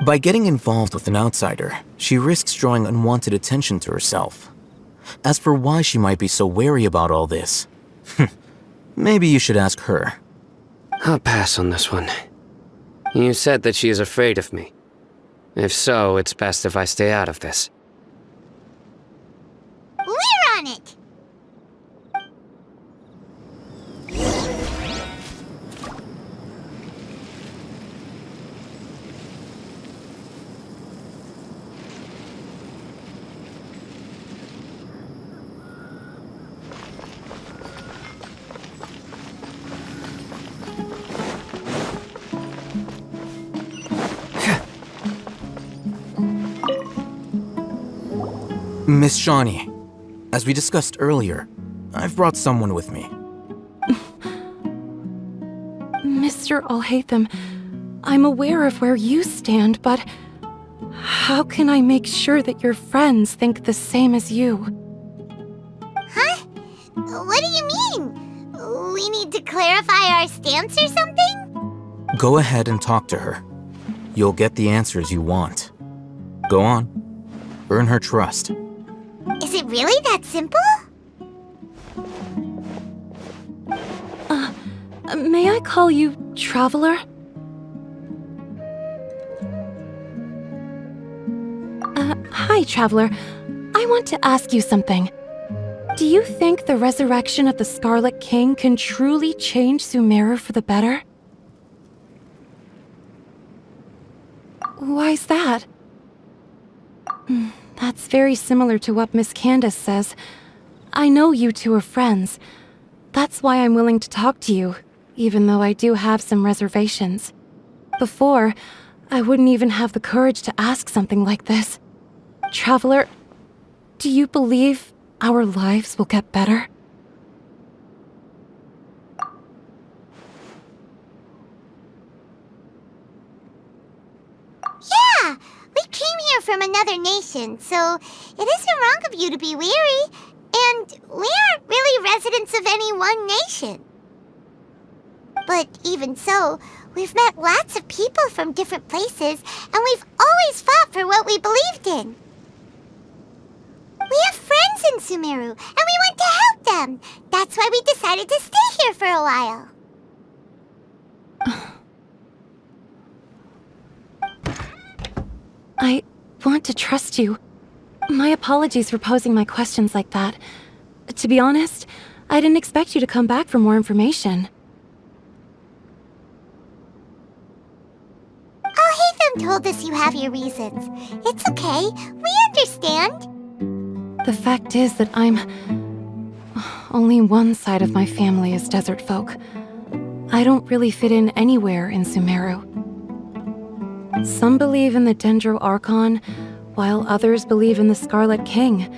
By getting involved with an outsider, she risks drawing unwanted attention to herself. As for why she might be so wary about all this, maybe you should ask her. I'll pass on this one. You said that she is afraid of me. If so, it's best if I stay out of this. We're on it! Miss Shawnee, as we discussed earlier, I've brought someone with me. Mr. Alhaitham, I'm aware of where you stand, but how can I make sure that your friends think the same as you? Huh? What do you mean? We need to clarify our stance or something? Go ahead and talk to her. You'll get the answers you want. Go on. Earn her trust. Is it really that simple? May I call you Traveler? Hi, Traveler. I want to ask you something. Do you think the resurrection of the Scarlet King can truly change Sumeru for the better? Why's that? That's very similar to what Miss Candace says. I know you two are friends. That's why I'm willing to talk to you, even though I do have some reservations. Before, I wouldn't even have the courage to ask something like this. Traveler, do you believe our lives will get better? Yeah! We came here from another nation, so it isn't wrong of you to be weary. And we aren't really residents of any one nation. But even so, we've met lots of people from different places, and we've always fought for what we believed in. We have friends in Sumeru, and we want to help them. That's why we decided to stay here for a while. I want to trust you. My apologies for posing my questions like that. To be honest, I didn't expect you to come back for more information. Alhaitham told us you have your reasons. It's okay. We understand. The fact is that only one side of my family is desert folk. I don't really fit in anywhere in Sumeru. Some believe in the Dendro Archon, while others believe in the Scarlet King.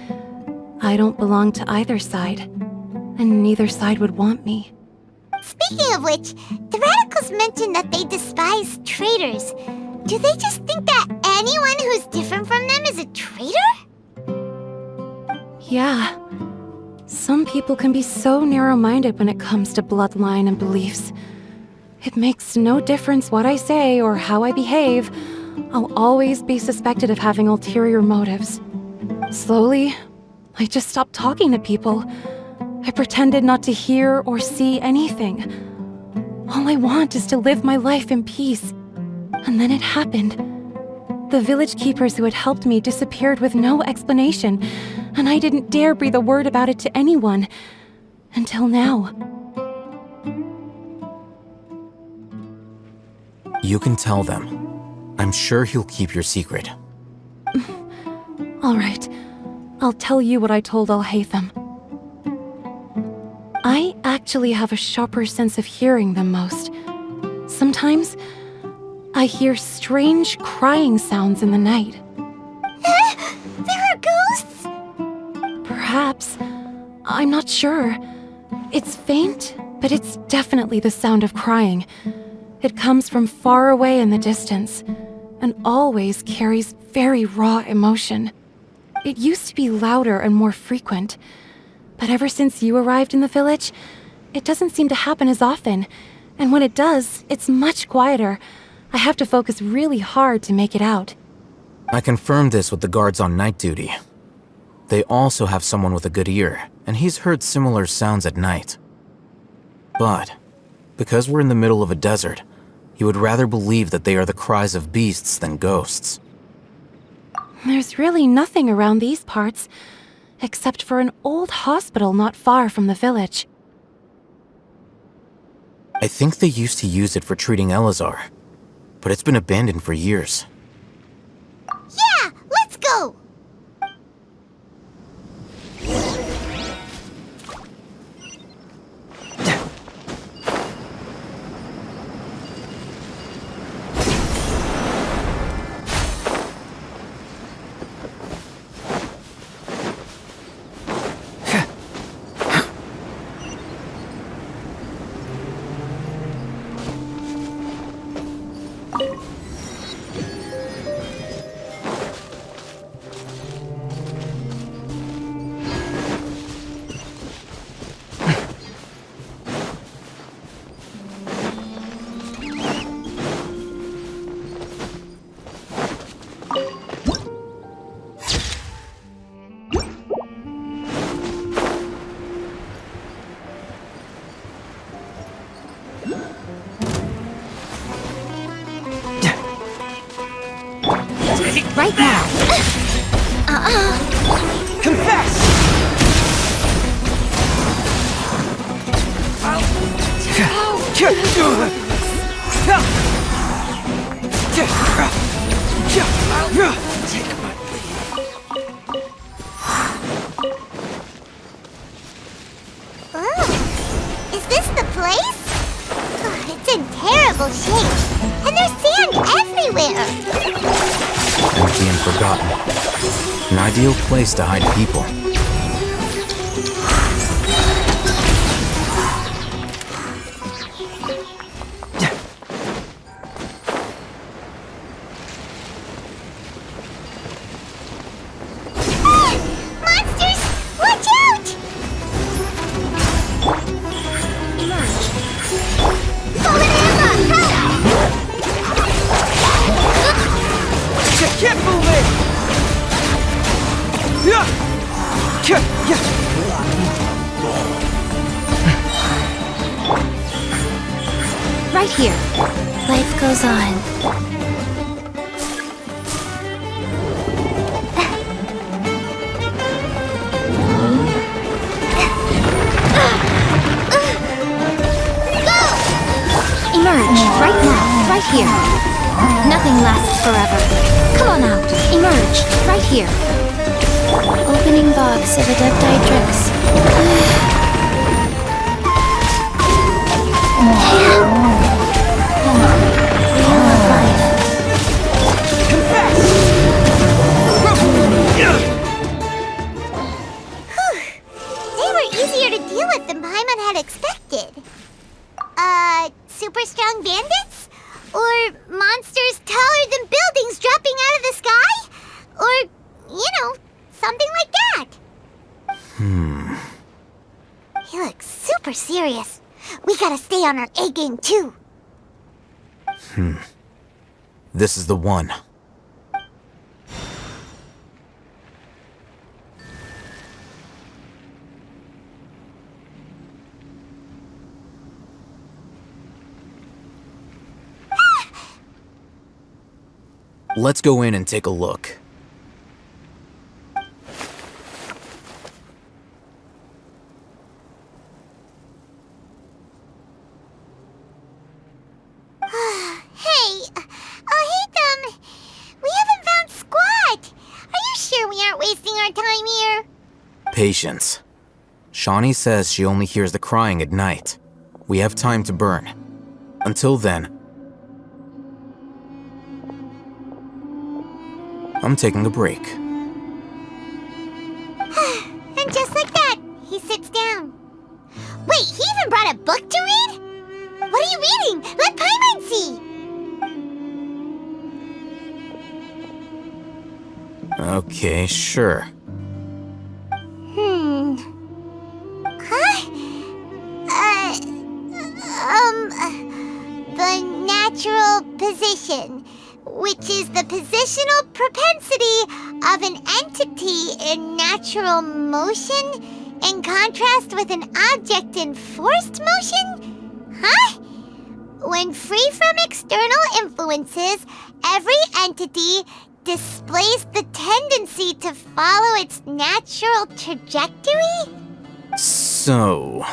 I don't belong to either side, and neither side would want me. Speaking of which, the radicals mentioned that they despise traitors. Do they just think that anyone who's different from them is a traitor? Yeah. Some people can be so narrow-minded when it comes to bloodline and beliefs. It makes no difference what I say or how I behave. I'll always be suspected of having ulterior motives. Slowly, I just stopped talking to people. I pretended not to hear or see anything. All I want is to live my life in peace. And then it happened. The village keepers who had helped me disappeared with no explanation, and I didn't dare breathe a word about it to anyone. Until now. You can tell them. I'm sure he'll keep your secret. All right. I'll tell you what I told Al-Haytham. I actually have a sharper sense of hearing than most. Sometimes, I hear strange crying sounds in the night. There are ghosts? Perhaps. I'm not sure. It's faint, but it's definitely the sound of crying. It comes from far away in the distance, and always carries very raw emotion. It used to be louder and more frequent, but ever since you arrived in the village, it doesn't seem to happen as often, and when it does, it's much quieter. I have to focus really hard to make it out. I confirmed this with the guards on night duty. They also have someone with a good ear, and he's heard similar sounds at night. But, because we're in the middle of a desert, he would rather believe that they are the cries of beasts than ghosts. There's really nothing around these parts, except for an old hospital not far from the village. I think they used to use it for treating Elazar, but it's been abandoned for years. Yeah, let's go! Right now. Confess! Oh, is this the place? Oh, it's in terrible shape, and there's sand everywhere. Empty and forgotten. An ideal place to hide people. Monsters! Watch out! Keep moving! Right here. Life goes on. Emerge. Right now. Right here. Nothing lasts forever. Come on out. Emerge. Right here. Opening box of Adepti Wheel of life. Confess! feel it than Paimon had expected. Super strong bandits? Or monsters taller than buildings dropping out of the sky? Or, something like that. He looks super serious. We gotta stay on our A game too. This is the one. Let's go in and take a look. Patience. Shawnee says she only hears the crying at night. We have time to burn. Until then, I'm taking a break. And just like that, he sits down. Wait, he even brought a book to read? What are you reading? Let Paimon see! Okay, sure. The natural position, which is the positional propensity of an entity in natural motion in contrast with an object in forced motion? Huh? When free from external influences, every entity displays the tendency to follow its natural trajectory? So,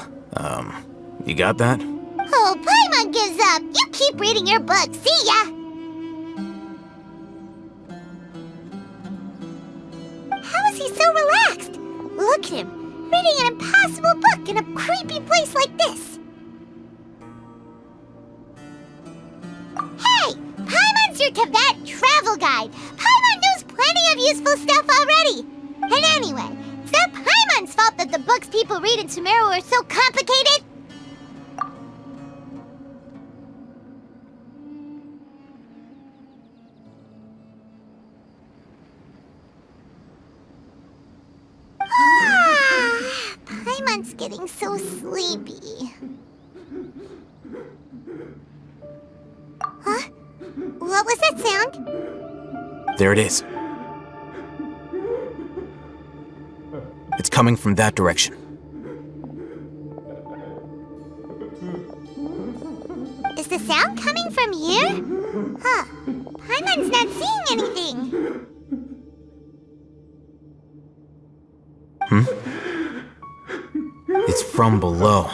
you got that? Oh, Paimon gives up. You keep reading your book. See ya! How is he so relaxed? Look at him, reading an impossible book in a creepy place like this. Hey! Paimon's your Tibet travel guide. Paimon knows plenty of useful stuff already. And anyway, it's not Paimon's fault that the books people read in Sumeru are so complicated. Paimon's getting so sleepy. Huh? What was that sound? There it is. It's coming from that direction. Is the sound coming from here? Huh. Paimon's not seeing anything. It's from below.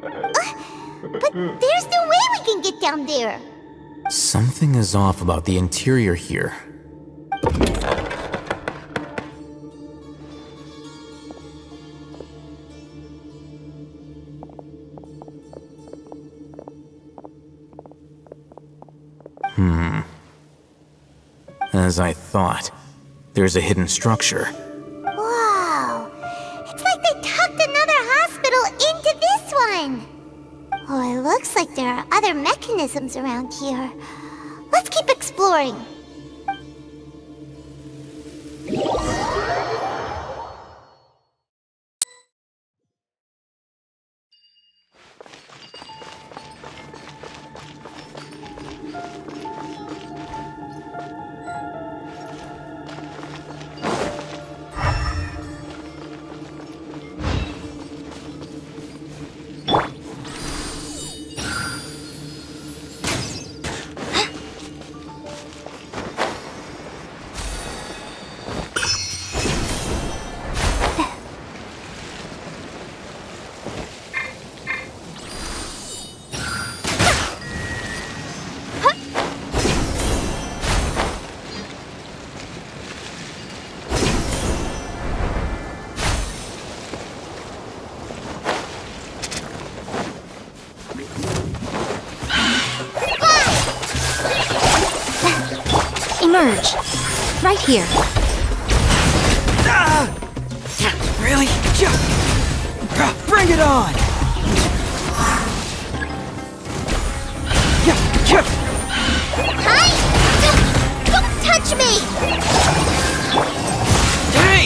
But there's no way we can get down there. Something is off about the interior here. As I thought, there's a hidden structure. Whoa! It's like they tucked another hospital into this one! Oh, it looks like there are other mechanisms around here. Let's keep exploring. Emerge. Right here. Really? Bring it on! Hi! Don't touch me! Hey!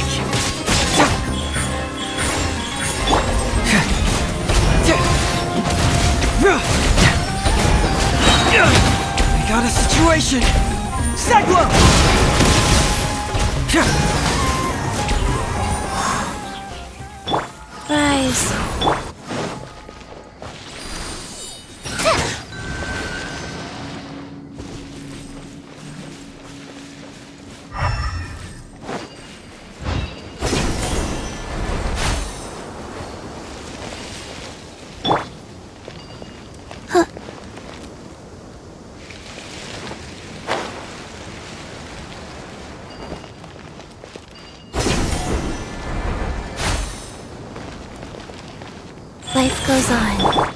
I got a situation! Cyclone! Rise. Life goes on.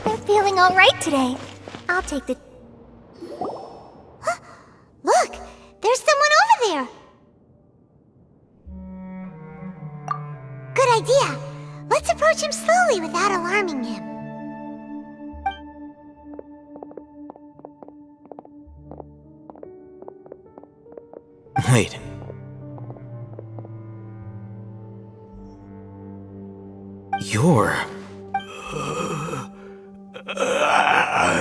I'm feeling all right today. I'll take the... Huh? Look! There's someone over there! Good idea! Let's approach him slowly without alarming him. Wait. You're...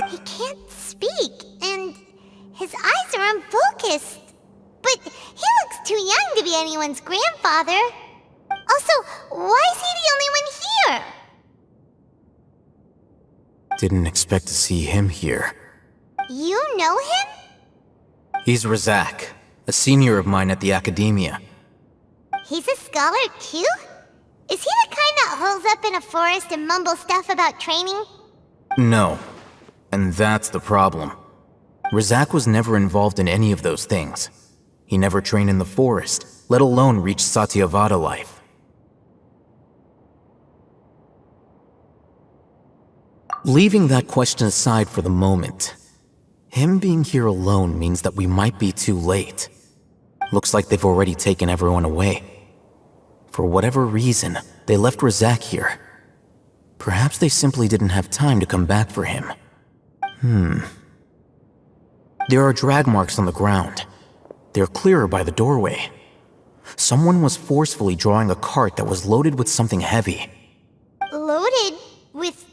He can't speak, and his eyes are unfocused. But he looks too young to be anyone's grandfather. Also, why is he the only one here? Didn't expect to see him here. You know him? He's Razak, a senior of mine at the Academia. He's a scholar too? Is he the kind that holes up in a forest and mumbles stuff about training? No. And that's the problem. Razak was never involved in any of those things. He never trained in the forest, let alone reach Satyavada life. Leaving that question aside for the moment, him being here alone means that we might be too late. Looks like they've already taken everyone away. For whatever reason, they left Razak here. Perhaps they simply didn't have time to come back for him. There are drag marks on the ground. They're clearer by the doorway. Someone was forcefully drawing a cart that was loaded with something heavy. Loaded with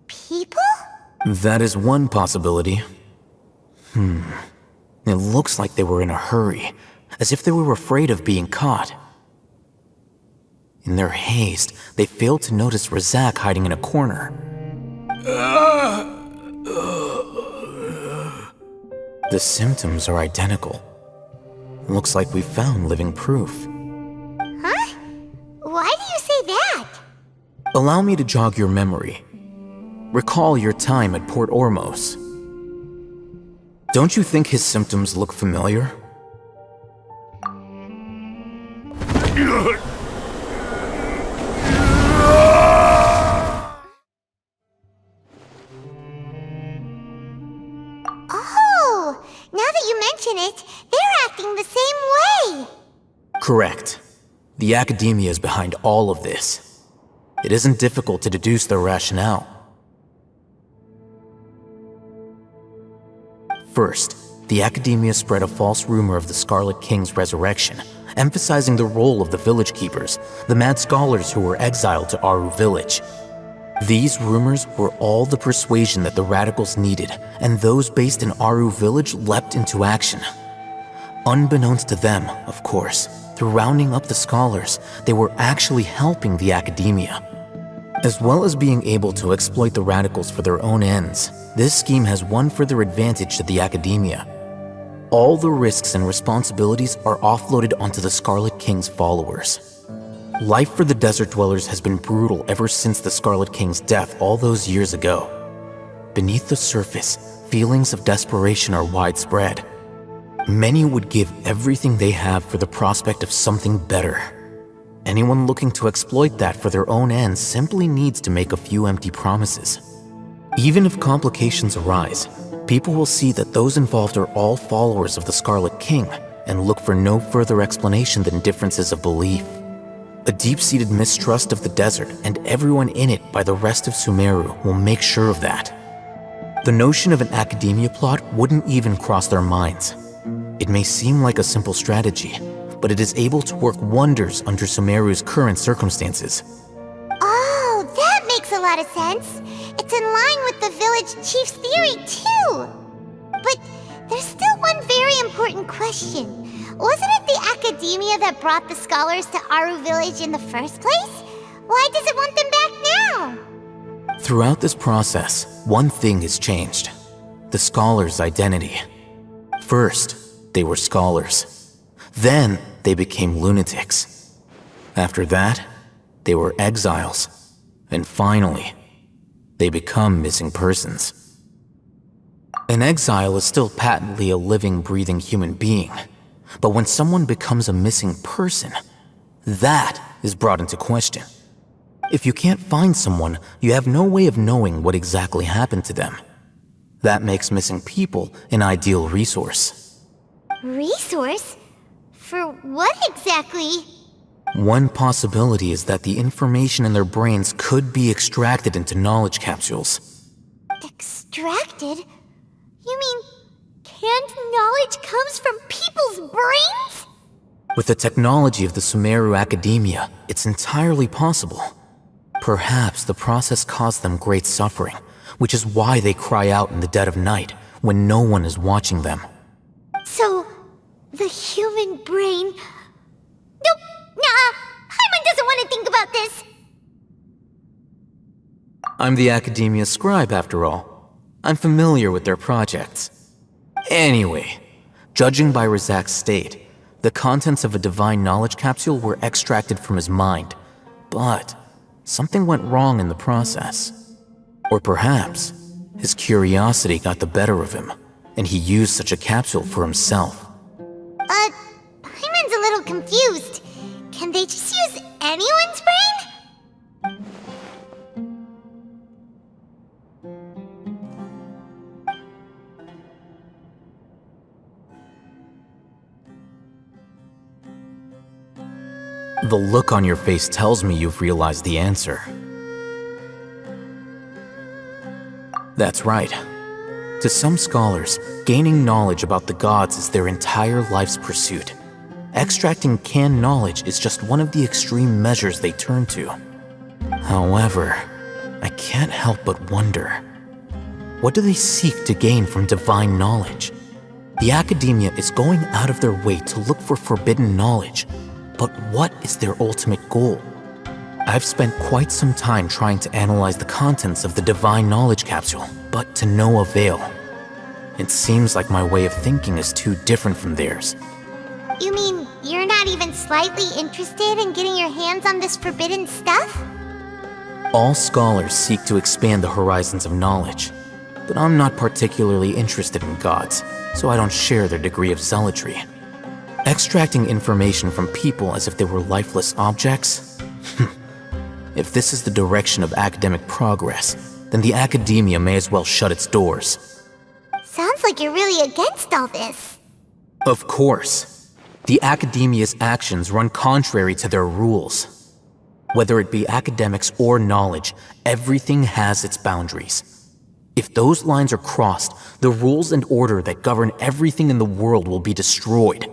people? That is one possibility. It looks like they were in a hurry, as if they were afraid of being caught. In their haste, they failed to notice Razak hiding in a corner. The symptoms are identical. Looks like we found living proof. Huh? Why do you say that? Allow me to jog your memory. Recall your time at Port Ormos. Don't you think his symptoms look familiar? Oh, now that you mention it, they're acting the same way. Correct. The Academia is behind all of this. It isn't difficult to deduce their rationale. First, the Academia spread a false rumor of the Scarlet King's resurrection, emphasizing the role of the village keepers, the mad scholars who were exiled to Aru village. These rumors were all the persuasion that the radicals needed, and those based in Aru village leapt into action. Unbeknownst to them, of course, through rounding up the scholars, they were actually helping the Academia. As well as being able to exploit the radicals for their own ends, this scheme has one further advantage to the Academia. All the risks and responsibilities are offloaded onto the Scarlet King's followers. Life for the desert dwellers has been brutal ever since the Scarlet King's death all those years ago. Beneath the surface, feelings of desperation are widespread. Many would give everything they have for the prospect of something better. Anyone looking to exploit that for their own ends simply needs to make a few empty promises. Even if complications arise, people will see that those involved are all followers of the Scarlet King and look for no further explanation than differences of belief. A deep-seated mistrust of the desert and everyone in it by the rest of Sumeru will make sure of that. The notion of an Academia plot wouldn't even cross their minds. It may seem like a simple strategy, but it is able to work wonders under Sumeru's current circumstances. Oh, that makes a lot of sense. It's in line with the village chief's theory, too. But there's still one very important question. Wasn't it the Academia that brought the scholars to Aru village in the first place? Why does it want them back now? Throughout this process, one thing has changed. The scholars' identity. First, they were scholars. Then, they became lunatics. After that, they were exiles. And finally, they become missing persons. An exile is still patently a living, breathing human being. But when someone becomes a missing person, that is brought into question. If you can't find someone, you have no way of knowing what exactly happened to them. That makes missing people an ideal resource. Resource? For what exactly? One possibility is that the information in their brains could be extracted into knowledge capsules. Extracted? You mean canned knowledge comes from people's brains? With the technology of the Sumeru Academia, it's entirely possible. Perhaps the process caused them great suffering, which is why they cry out in the dead of night when no one is watching them. So, the human brain... Nope, nah, Paimon doesn't want to think about this. I'm the Academia scribe, after all. I'm familiar with their projects. Anyway, judging by Razak's state, the contents of a divine knowledge capsule were extracted from his mind, but something went wrong in the process. Or perhaps his curiosity got the better of him, and he used such a capsule for himself. Paimon's a little confused. Can they just use anyone's brain? The look on your face tells me you've realized the answer. That's right. To some scholars, gaining knowledge about the gods is their entire life's pursuit. Extracting canned knowledge is just one of the extreme measures they turn to. However, I can't help but wonder, what do they seek to gain from divine knowledge? The Academia is going out of their way to look for forbidden knowledge, but what is their ultimate goal? I've spent quite some time trying to analyze the contents of the divine knowledge capsule, but to no avail. It seems like my way of thinking is too different from theirs. You mean you're not even slightly interested in getting your hands on this forbidden stuff? All scholars seek to expand the horizons of knowledge, but I'm not particularly interested in gods, so I don't share their degree of zealotry. Extracting information from people as if they were lifeless objects? If this is the direction of academic progress, then the Academia may as well shut its doors. Sounds like you're really against all this. Of course. The Academia's actions run contrary to their rules. Whether it be academics or knowledge, everything has its boundaries. If those lines are crossed, the rules and order that govern everything in the world will be destroyed.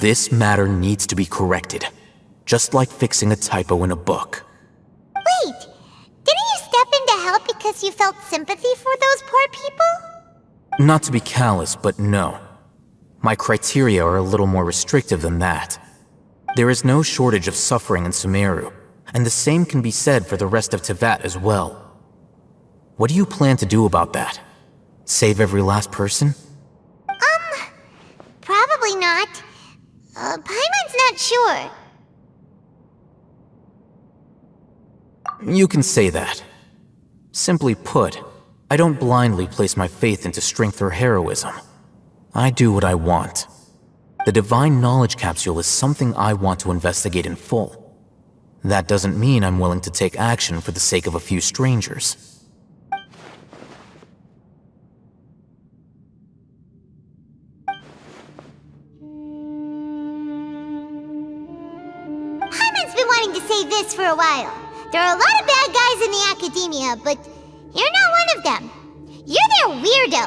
This matter needs to be corrected, just like fixing a typo in a book. Wait, didn't you step in to help because you felt sympathy for those poor people? Not to be callous, but no. My criteria are a little more restrictive than that. There is no shortage of suffering in Sumeru, and the same can be said for the rest of Teyvat as well. What do you plan to do about that? Save every last person? Probably not. Paimon's not sure. You can say that. Simply put, I don't blindly place my faith into strength or heroism. I do what I want. The divine knowledge capsule is something I want to investigate in full. That doesn't mean I'm willing to take action for the sake of a few strangers. Paimon's been wanting to say this for a while. There are a lot of bad guys in the Academia, but you're not one of them. You're their weirdo.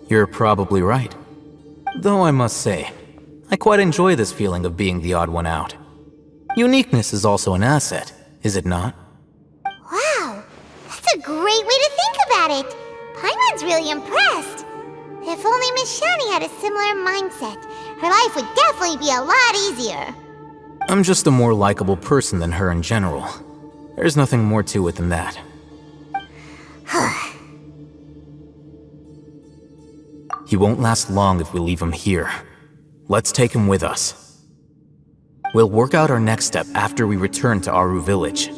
You're probably right. Though I must say, I quite enjoy this feeling of being the odd one out. Uniqueness is also an asset, is it not? Wow, that's a great way to think about it. Paimon's really impressed. If only Miss Shani had a similar mindset, her life would definitely be a lot easier. I'm just a more likable person than her in general. There's nothing more to it than that. He won't last long if we leave him here. Let's take him with us. We'll work out our next step after we return to Aru village.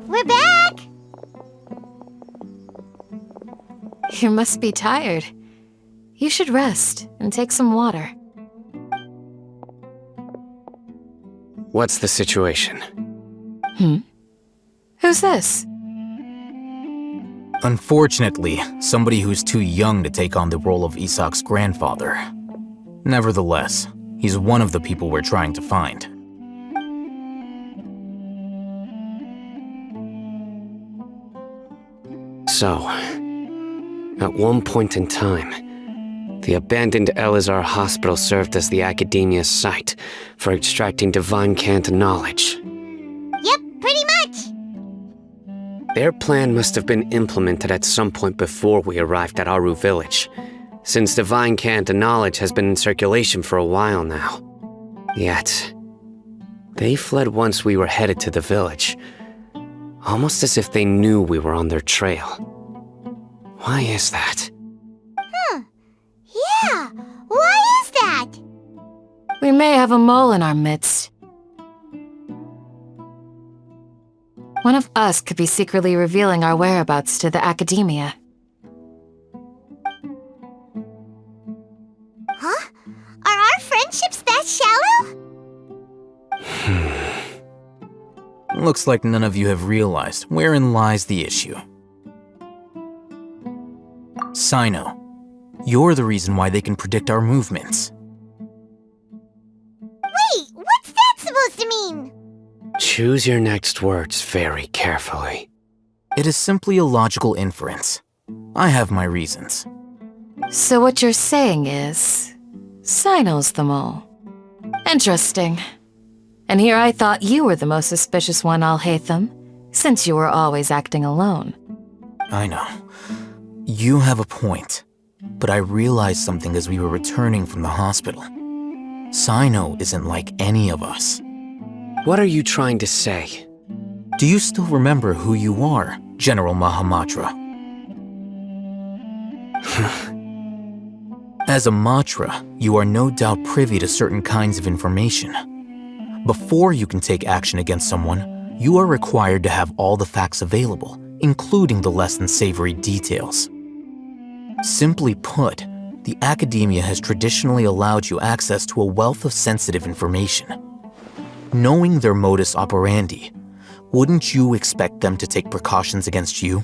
We're back! You must be tired. You should rest and take some water. What's the situation? Who's this? Unfortunately, somebody who's too young to take on the role of Isak's grandfather. Nevertheless, he's one of the people we're trying to find. So, at one point in time, the abandoned Elazar Hospital served as the Academia's site for extracting divine cant knowledge. Yep, pretty much! Their plan must have been implemented at some point before we arrived at Aru Village, since divine cant knowledge has been in circulation for a while now. Yet, they fled once we were headed to the village, almost as if they knew we were on their trail. Why is that? Yeah, why is that? We may have a mole in our midst. One of us could be secretly revealing our whereabouts to the Academia. Huh? Are our friendships that shallow? Looks like none of you have realized wherein lies the issue. Sino, you're the reason why they can predict our movements. Wait, what's that supposed to mean? Choose your next words very carefully. It is simply a logical inference. I have my reasons. So what you're saying is, Sino's the mole. Interesting. And here I thought you were the most suspicious one, Al-Haytham, since you were always acting alone. I know. You have a point. But I realized something as we were returning from the hospital. Sino isn't like any of us. What are you trying to say? Do you still remember who you are, General Mahamatra? As a Matra, you are no doubt privy to certain kinds of information. Before you can take action against someone, you are required to have all the facts available, including the less than savory details. Simply put, the Academia has traditionally allowed you access to a wealth of sensitive information. Knowing their modus operandi, wouldn't you expect them to take precautions against you?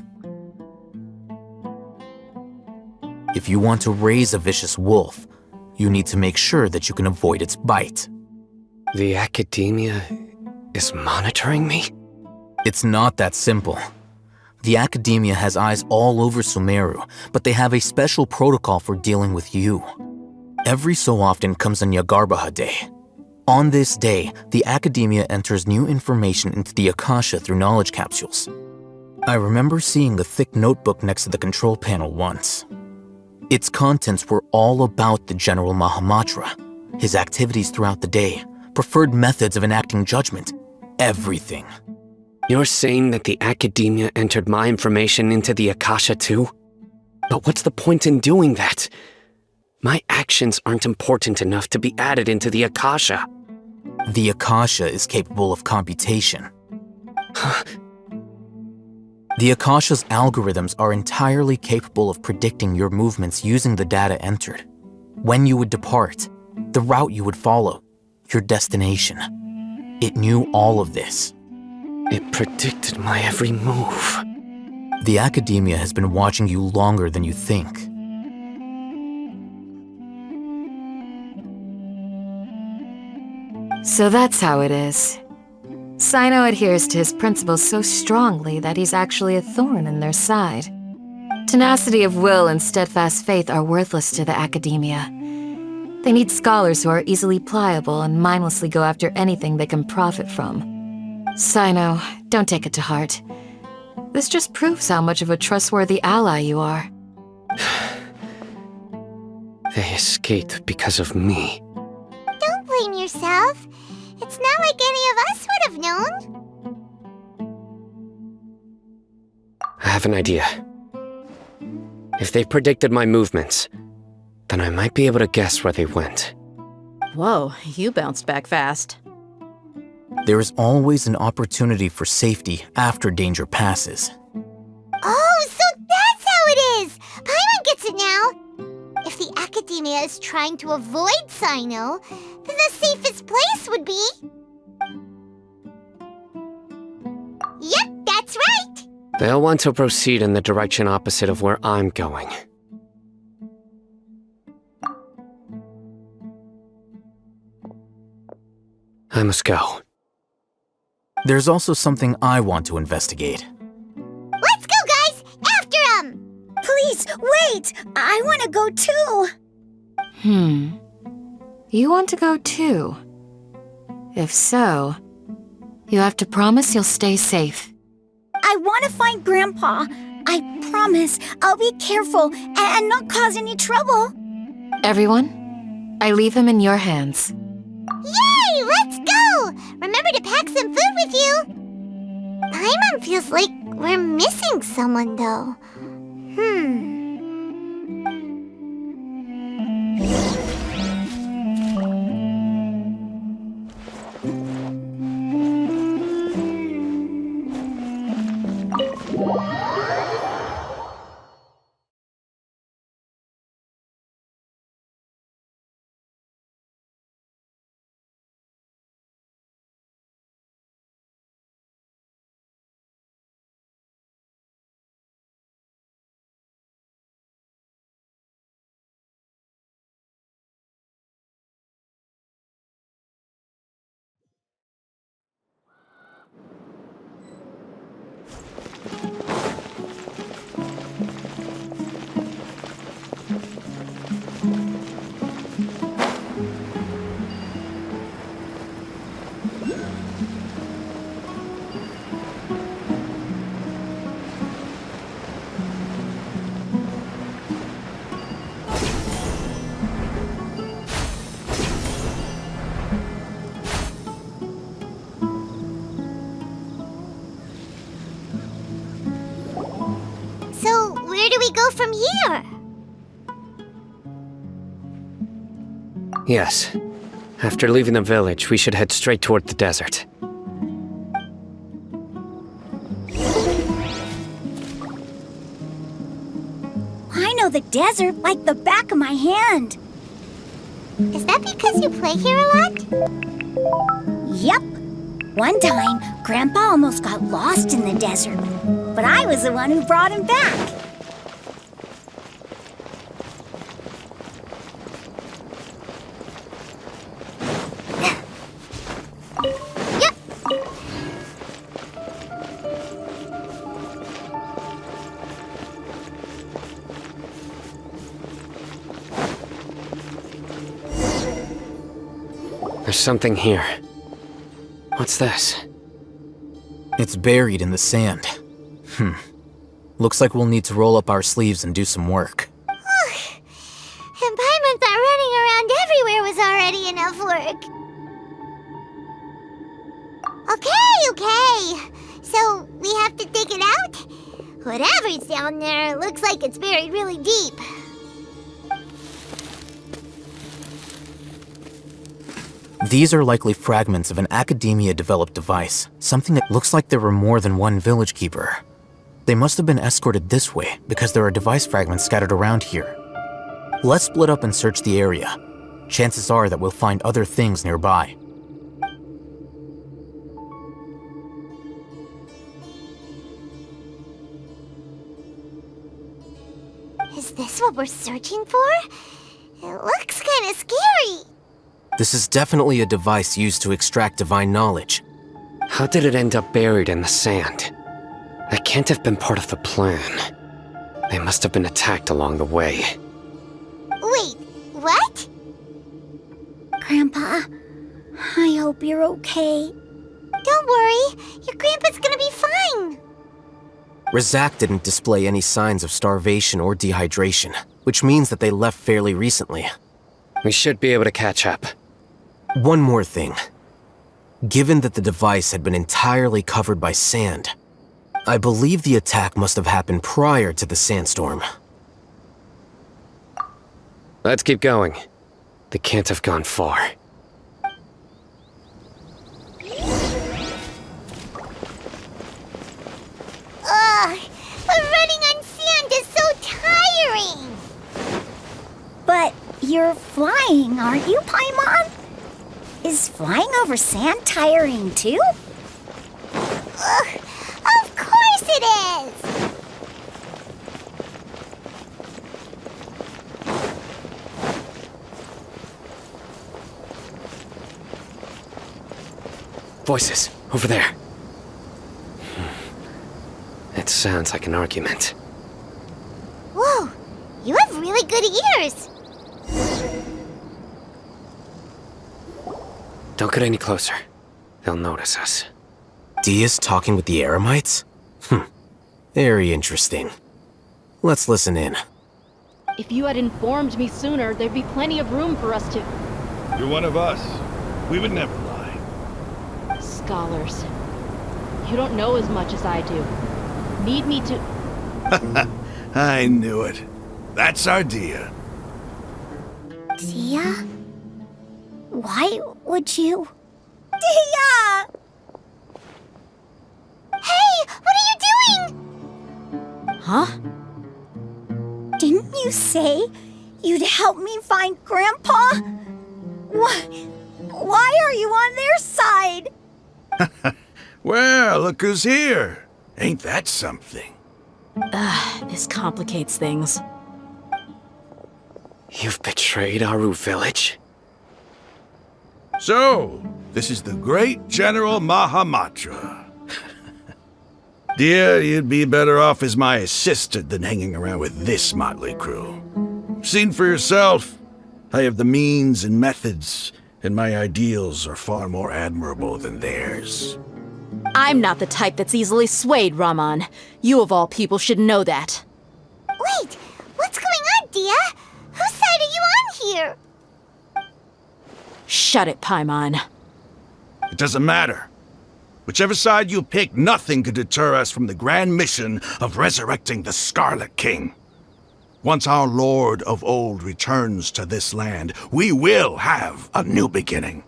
If you want to raise a vicious wolf, you need to make sure that you can avoid its bite. The Academia is monitoring me? It's not that simple. The Academia has eyes all over Sumeru, but they have a special protocol for dealing with you. Every so often comes a Nyagarbaha Day. On this day, the Academia enters new information into the Akasha through knowledge capsules. I remember seeing the thick notebook next to the control panel once. Its contents were all about the General Mahamatra, his activities throughout the day, preferred methods of enacting judgment, everything. You're saying that the Academia entered my information into the Akasha too? But what's the point in doing that? My actions aren't important enough to be added into the Akasha. The Akasha is capable of computation. The Akasha's algorithms are entirely capable of predicting your movements using the data entered. When you would depart, the route you would follow, your destination. It knew all of this. It predicted my every move. The Academia has been watching you longer than you think. So that's how it is. Sino adheres to his principles so strongly that he's actually a thorn in their side. Tenacity of will and steadfast faith are worthless to the Academia. They need scholars who are easily pliable and mindlessly go after anything they can profit from. Sino, don't take it to heart. This just proves how much of a trustworthy ally you are. They escaped because of me. Don't blame yourself. It's not like any of us would have known. I have an idea. If they predicted my movements, then I might be able to guess where they went. Whoa, you bounced back fast. There is always an opportunity for safety after danger passes. Oh, so that's how it is! Paimon gets it now! If the Academia is trying to avoid Sino, then the safest place would be... Yep, that's right! They'll want to proceed in the direction opposite of where I'm going. I must go. There's also something I want to investigate. Let's go, guys! After him! Please, wait! I want to go too! You want to go too? If so, you have to promise you'll stay safe. I want to find Grandpa. I promise I'll be careful and not cause any trouble. Everyone, I leave him in your hands. Yay! Let's go! Remember to pack some food with you! Paimon feels like we're missing someone, though. So, where do we go from here? Yes. After leaving the village, we should head straight toward the desert. I know the desert like the back of my hand. Is that because you play here a lot? Yep. One time, Grandpa almost got lost in the desert, but I was the one who brought him back. There's something here. What's this? It's buried in the sand. Looks like we'll need to roll up our sleeves and do some work. And Paimon thought running around everywhere was already enough work. Okay. So, we have to dig it out? Whatever's down there, looks like it's buried really deep. These are likely fragments of an Academia-developed device, something that looks like there were more than one village keeper. They must have been escorted this way because there are device fragments scattered around here. Let's split up and search the area. Chances are that we'll find other things nearby. Is this what we're searching for? It looks kinda scary. This is definitely a device used to extract divine knowledge. How did it end up buried in the sand? That can't have been part of the plan. They must have been attacked along the way. Wait, what? Grandpa, I hope you're okay. Don't worry, your grandpa's gonna be fine. Razak didn't display any signs of starvation or dehydration, which means that they left fairly recently. We should be able to catch up. One more thing. Given that the device had been entirely covered by sand, I believe the attack must have happened prior to the sandstorm. Let's keep going. They can't have gone far. Ugh, but running on sand is so tiring. But you're flying, aren't you, Paimon? Is flying over sand tiring too? Ugh, of course it is! Voices, over there. It sounds like an argument. Whoa, you have really good ears. Don't get any closer. They'll notice us. Dia's talking with the Eremites? Very interesting. Let's listen in. If you had informed me sooner, there'd be plenty of room for us to... You're one of us. We would never lie. Scholars. You don't know as much as I do. Need me to... I knew it. That's our Dia. Dia? Why would you... Dia! Hey, what are you doing? Huh? Didn't you say you'd help me find Grandpa? Why are you on their side? Well, look who's here. Ain't that something? This complicates things. You've betrayed Aru village? So, this is the great General Mahamatra. Dear, you'd be better off as my assistant than hanging around with this motley crew. Seen for yourself, I have the means and methods, and my ideals are far more admirable than theirs. I'm not the type that's easily swayed, Raman. You of all people should know that. Wait, what's going on, Dia? Whose side are you on here? Shut it, Paimon. It doesn't matter. Whichever side you pick, nothing could deter us from the grand mission of resurrecting the Scarlet King. Once our Lord of Old returns to this land, we will have a new beginning.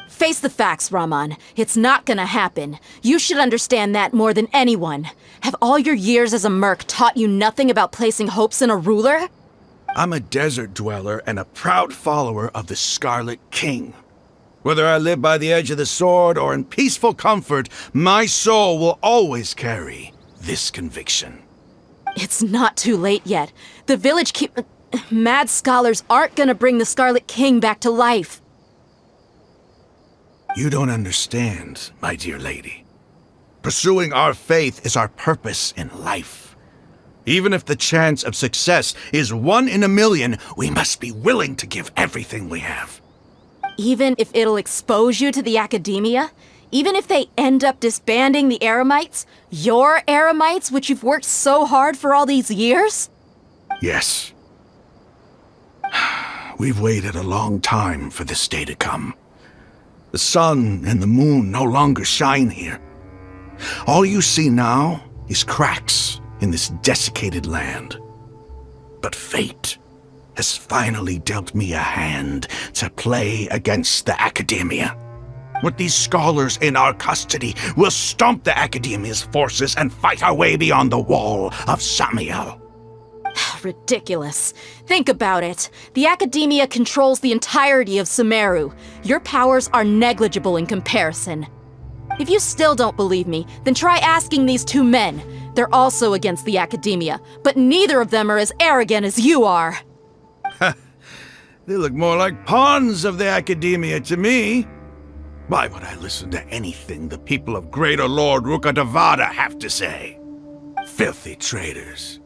Face the facts, Raman. It's not gonna happen. You should understand that more than anyone. Have all your years as a merc taught you nothing about placing hopes in a ruler? I'm a desert dweller and a proud follower of the Scarlet King. Whether I live by the edge of the sword or in peaceful comfort, my soul will always carry this conviction. It's not too late yet. The village mad scholars aren't gonna bring the Scarlet King back to life. You don't understand, my dear lady. Pursuing our faith is our purpose in life. Even if the chance of success is 1 in a million, we must be willing to give everything we have. Even if it'll expose you to the academia? Even if they end up disbanding the Eremites? Your Eremites, which you've worked so hard for all these years? Yes. We've waited a long time for this day to come. The sun and the moon no longer shine here. All you see now is cracks in this desiccated land. But fate has finally dealt me a hand to play against the academia. With these scholars in our custody, we'll stomp the Academia's forces and fight our way beyond the wall of Samiel. Ridiculous. Think about it. The Academia controls the entirety of Sumeru. Your powers are negligible in comparison. If you still don't believe me, then try asking these two men. They're also against the Academia, but neither of them are as arrogant as you are. They look more like pawns of the Academia to me. Why would I listen to anything the people of Greater Lord Rukkhadevata have to say? Filthy traitors.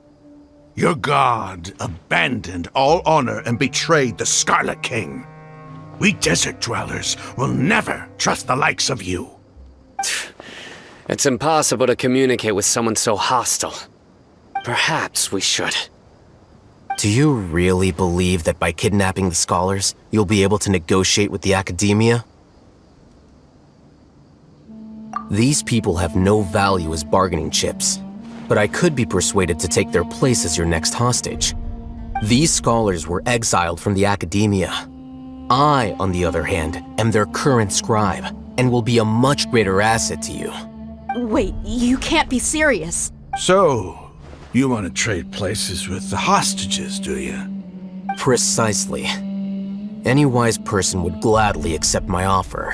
Your god abandoned all honor and betrayed the Scarlet King. We desert dwellers will never trust the likes of you. It's impossible to communicate with someone so hostile. Perhaps we should. Do you really believe that by kidnapping the scholars, you'll be able to negotiate with the Academia? These people have no value as bargaining chips, but I could be persuaded to take their place as your next hostage. These scholars were exiled from the Academia. I, on the other hand, am their current scribe, and will be a much greater asset to you. Wait, you can't be serious. So, you want to trade places with the hostages, do you? Precisely. Any wise person would gladly accept my offer.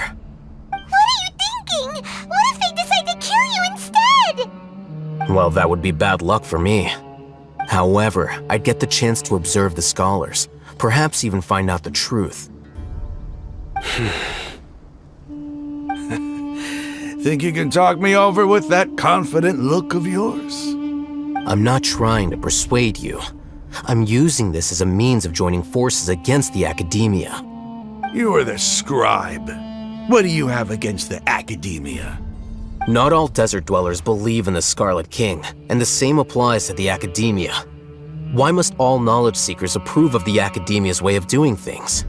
What are you thinking? What if they decide to kill you instead? Well, that would be bad luck for me. However, I'd get the chance to observe the scholars, perhaps even find out the truth. Think you can talk me over with that confident look of yours? I'm not trying to persuade you. I'm using this as a means of joining forces against the Academia. You are the scribe. What do you have against the Academia? Not all desert dwellers believe in the Scarlet King, and the same applies to the Academia. Why must all knowledge seekers approve of the Academia's way of doing things?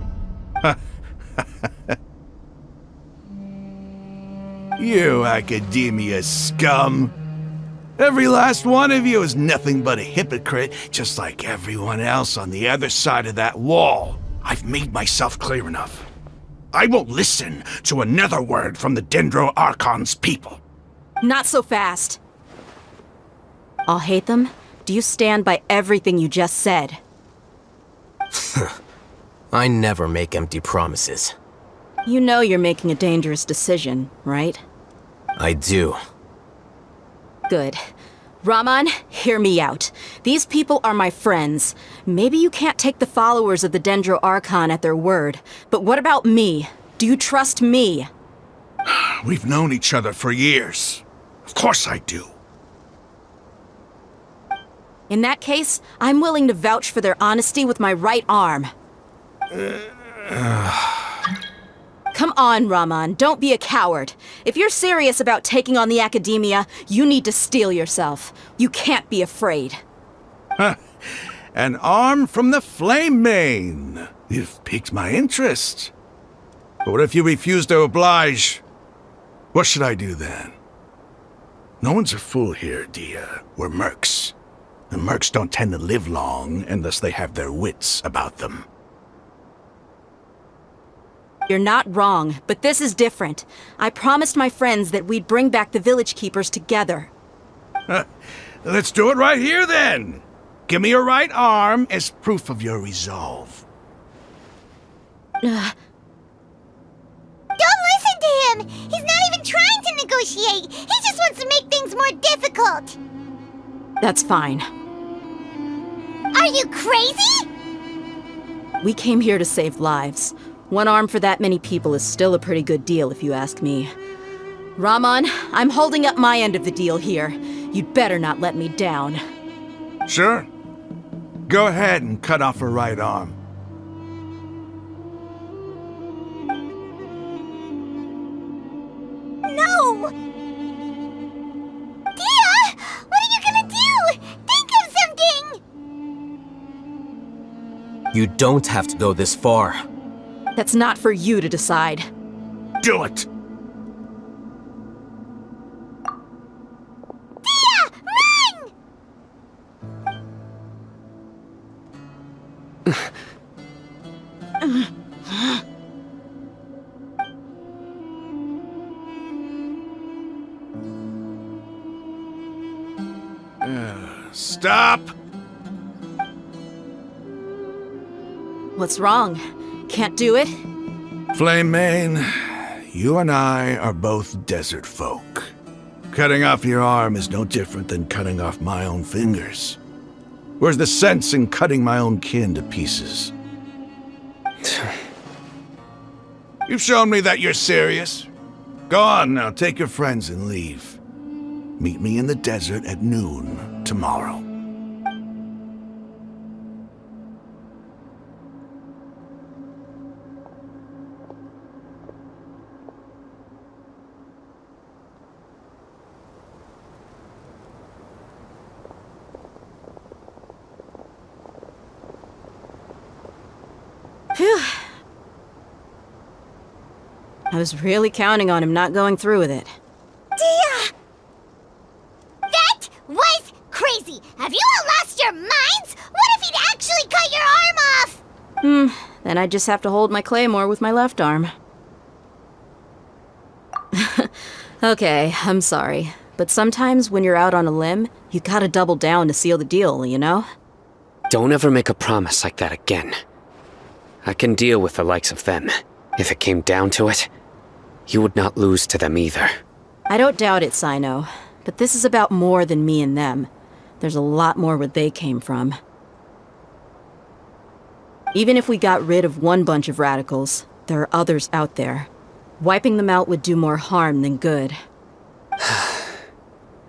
You Academia scum! Every last one of you is nothing but a hypocrite, just like everyone else on the other side of that wall. I've made myself clear enough. I won't listen to another word from the Dendro Archon's people. Not so fast. I'll hate them. Do you stand by everything you just said? I never make empty promises. You know you're making a dangerous decision, right? I do. Good. Raman, hear me out. These people are my friends. Maybe you can't take the followers of the Dendro Archon at their word, but what about me? Do you trust me? We've known each other for years. Of course I do. In that case, I'm willing to vouch for their honesty with my right arm. Come on, Raman, don't be a coward. If you're serious about taking on the Academia, you need to steel yourself. You can't be afraid. An arm from the Flame Mane. You've piqued my interest. But what if you refuse to oblige? What should I do then? No one's a fool here, Dia. We're mercs. And mercs don't tend to live long unless they have their wits about them. You're not wrong, but this is different. I promised my friends that we'd bring back the village keepers together. Let's do it right here, then. Give me your right arm as proof of your resolve. Don't listen to him! He's not even trying to negotiate! He just wants to make things more difficult! That's fine. Are you crazy? We came here to save lives. One arm for that many people is still a pretty good deal, if you ask me. Raman, I'm holding up my end of the deal here. You'd better not let me down. Sure. Go ahead and cut off her right arm. No! Dia! What are you gonna do? Think of something! You don't have to go this far. That's not for you to decide. Do it! Dia! Run! Stop! What's wrong? Can't do it? Flame Mane, you and I are both desert folk. Cutting off your arm is no different than cutting off my own fingers. Where's the sense in cutting my own kin to pieces? You've shown me that you're serious. Go on now, take your friends and leave. Meet me in the desert at noon tomorrow. Phew. I was really counting on him not going through with it. Dia! That was crazy! Have you all lost your minds? What if he'd actually cut your arm off? Then I'd just have to hold my claymore with my left arm. Okay, I'm sorry. But sometimes when you're out on a limb, you gotta double down to seal the deal, you know? Don't ever make a promise like that again. I can deal with the likes of them. If it came down to it, you would not lose to them either. I don't doubt it, Sino. But this is about more than me and them. There's a lot more where they came from. Even if we got rid of one bunch of radicals, there are others out there. Wiping them out would do more harm than good.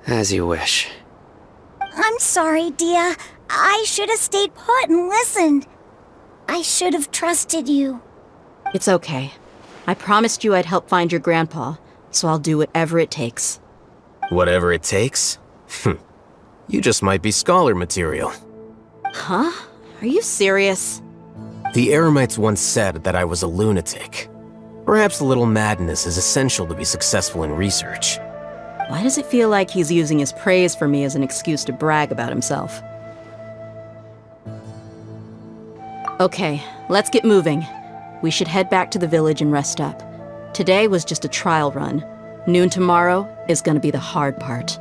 As you wish. I'm sorry, Dia. I should have stayed put and listened. I should have trusted you. It's okay. I promised you I'd help find your grandpa, so I'll do whatever it takes. Whatever it takes? You just might be scholar material. Huh? Are you serious? The Eremites once said that I was a lunatic. Perhaps a little madness is essential to be successful in research. Why does it feel like he's using his praise for me as an excuse to brag about himself? Okay, let's get moving. We should head back to the village and rest up. Today was just a trial run. Noon tomorrow is gonna be the hard part.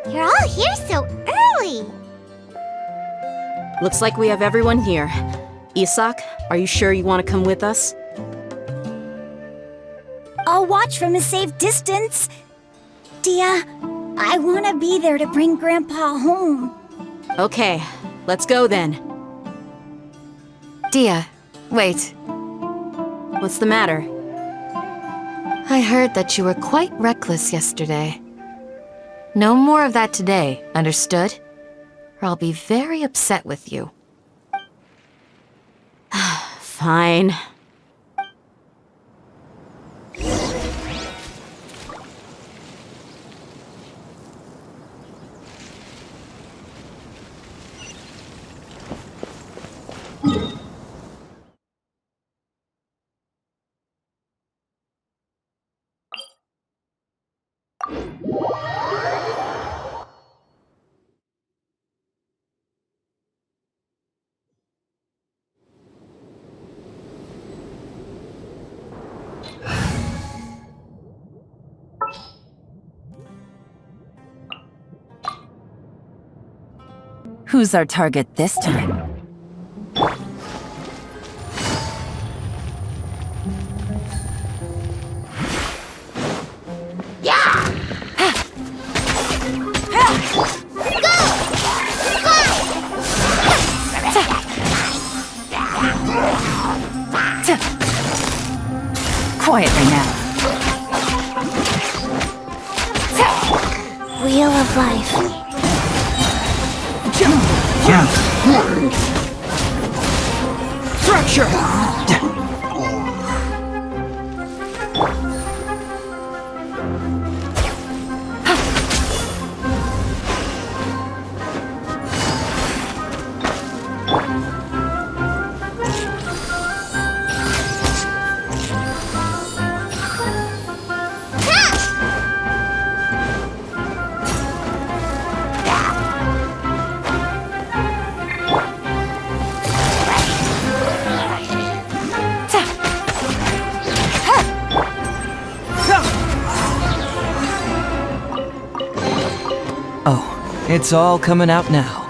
You're all here so early. Looks like we have everyone here. Isak, are you sure you want to come with us? I'll watch from a safe distance. Dia, I want to be there to bring Grandpa home. Okay, let's go then. Dia, wait. What's the matter? I heard that you were quite reckless yesterday. No more of that today, understood? Or I'll be very upset with you. Fine. Who's our target this time? Quietly now. Wheel of life. Structure! Oh, it's all coming out now.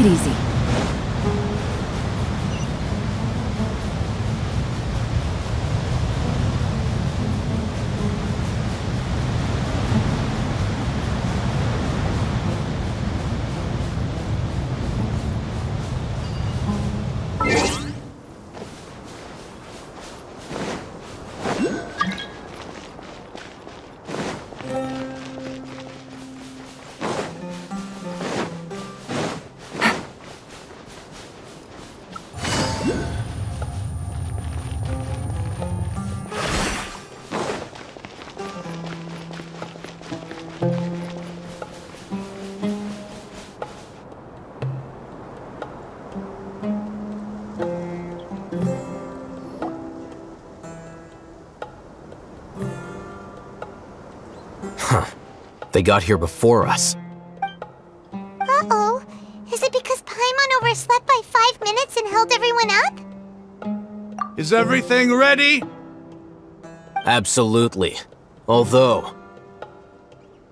it easy. They got here before us. Uh-oh. Is it because Paimon overslept by 5 minutes and held everyone up? Is everything ready? Absolutely. Although,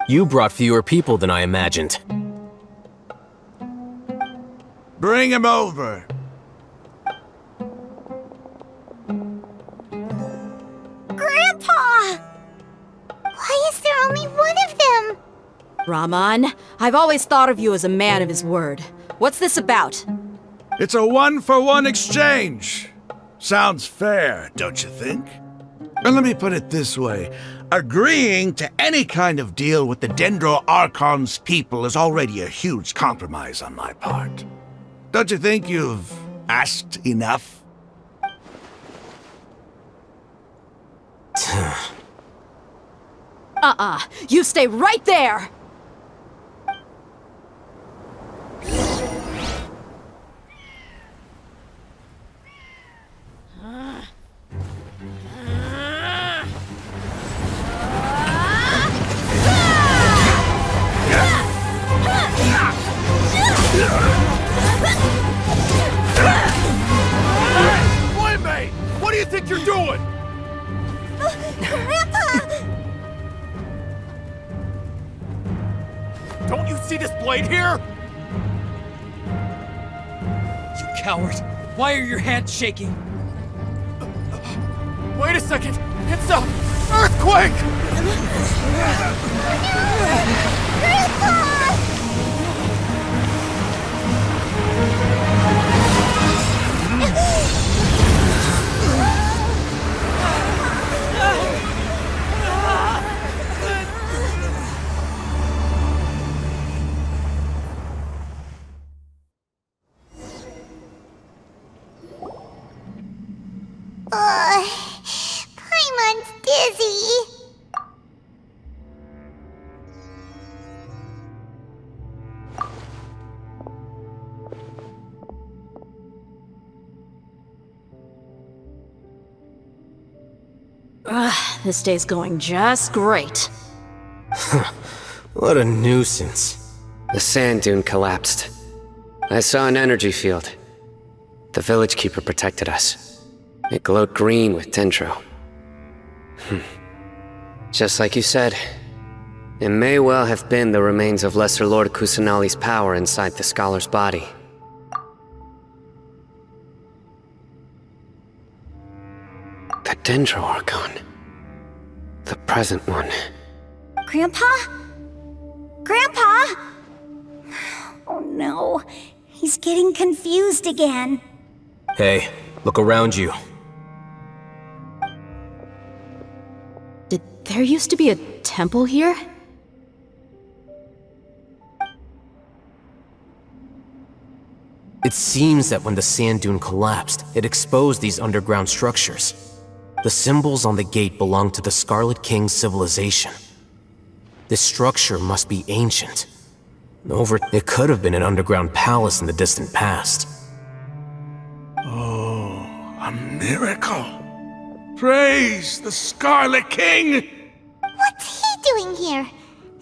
you brought fewer people than I imagined. Bring him over. Grandpa! Why is there only one of them? Raman, I've always thought of you as a man of his word. What's this about? It's a one-for-one exchange. Sounds fair, don't you think? And let me put it this way. Agreeing to any kind of deal with the Dendro Archon's people is already a huge compromise on my part. Don't you think you've asked enough? You stay right there! Playmate! What do you think you're doing? Grandpa! Don't you see this blade here? You coward! Why are your hands shaking? Wait a second! It's a earthquake! Grandpa! Paimon's dizzy. This day's going just great. What a nuisance. The sand dune collapsed. I saw an energy field. The village keeper protected us. It glowed green with dendro. Just like you said, it may well have been the remains of Lesser Lord Kusanali's power inside the scholar's body. The Dendro Archon. The present one. Grandpa? Grandpa? Oh no, he's getting confused again. Hey, look around you. Did there used to be a temple here? It seems that when the sand dune collapsed, it exposed these underground structures. The symbols on the gate belong to the Scarlet King's civilization. This structure must be ancient. It could have been an underground palace in the distant past. Oh, a miracle. Praise the Scarlet King! What's he doing here?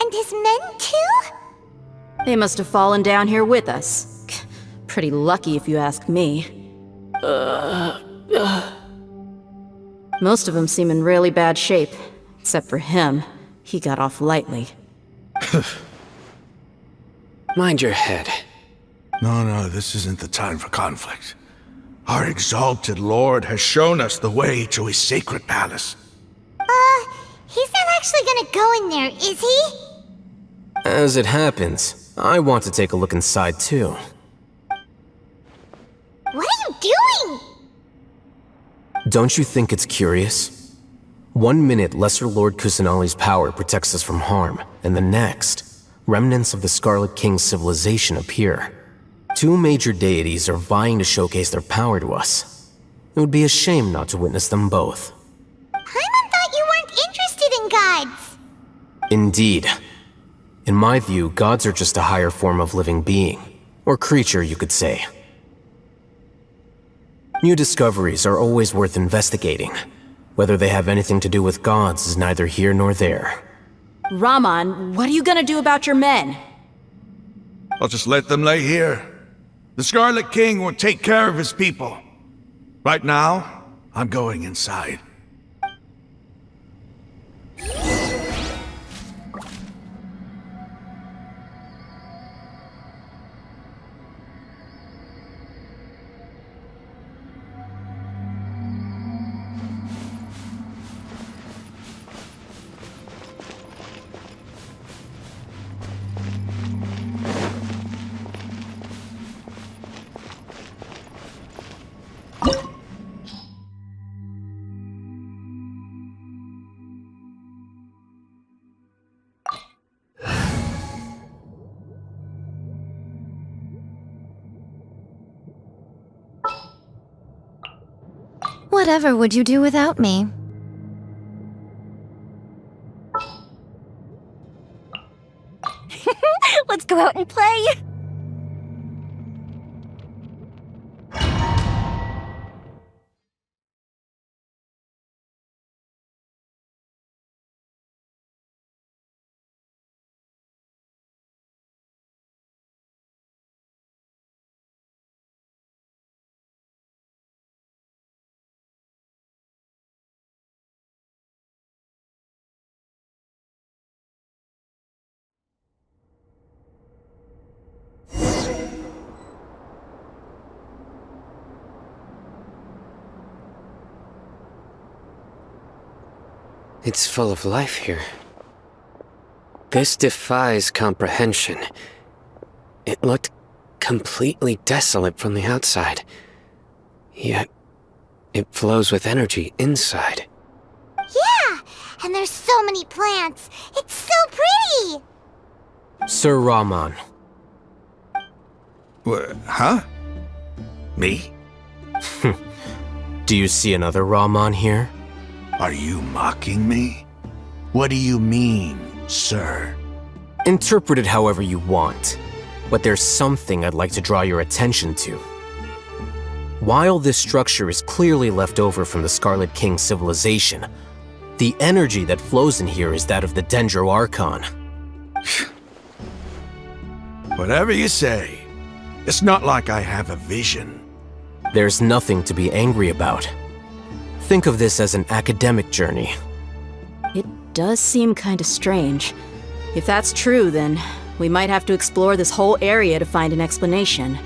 And his men too? They must have fallen down here with us. Pretty lucky if you ask me. Most of them seem in really bad shape. Except for him. He got off lightly. Mind your head. No, this isn't the time for conflict. Our exalted lord has shown us the way to his sacred palace. He's not actually gonna go in there, is he? As it happens, I want to take a look inside too. What are you doing? Don't you think it's curious? 1 minute, Lesser Lord Kusanali's power protects us from harm, and the next, remnants of the Scarlet King's civilization appear. 2 major deities are vying to showcase their power to us. It would be a shame not to witness them both. Paimon thought you weren't interested in gods. Indeed. In my view, gods are just a higher form of living being, or creature, you could say. New discoveries are always worth investigating. Whether they have anything to do with gods is neither here nor there. Raman, what are you gonna do about your men? I'll just let them lay here. The Scarlet King will take care of his people. Right now, I'm going inside. Whatever would you do without me? Let's go out and play! It's full of life here. This defies comprehension. It looked completely desolate from the outside. Yet, it flows with energy inside. Yeah, and there's so many plants. It's so pretty! Sir Raman. Huh? Me? Do you see another Raman here? Are you mocking me? What do you mean, sir? Interpret it however you want, but there's something I'd like to draw your attention to. While this structure is clearly left over from the Scarlet King civilization, the energy that flows in here is that of the Dendro Archon. Whatever you say. It's not like I have a vision. There's nothing to be angry about. Think of this as an academic journey. It does seem kinda strange. If that's true, then we might have to explore this whole area to find an explanation.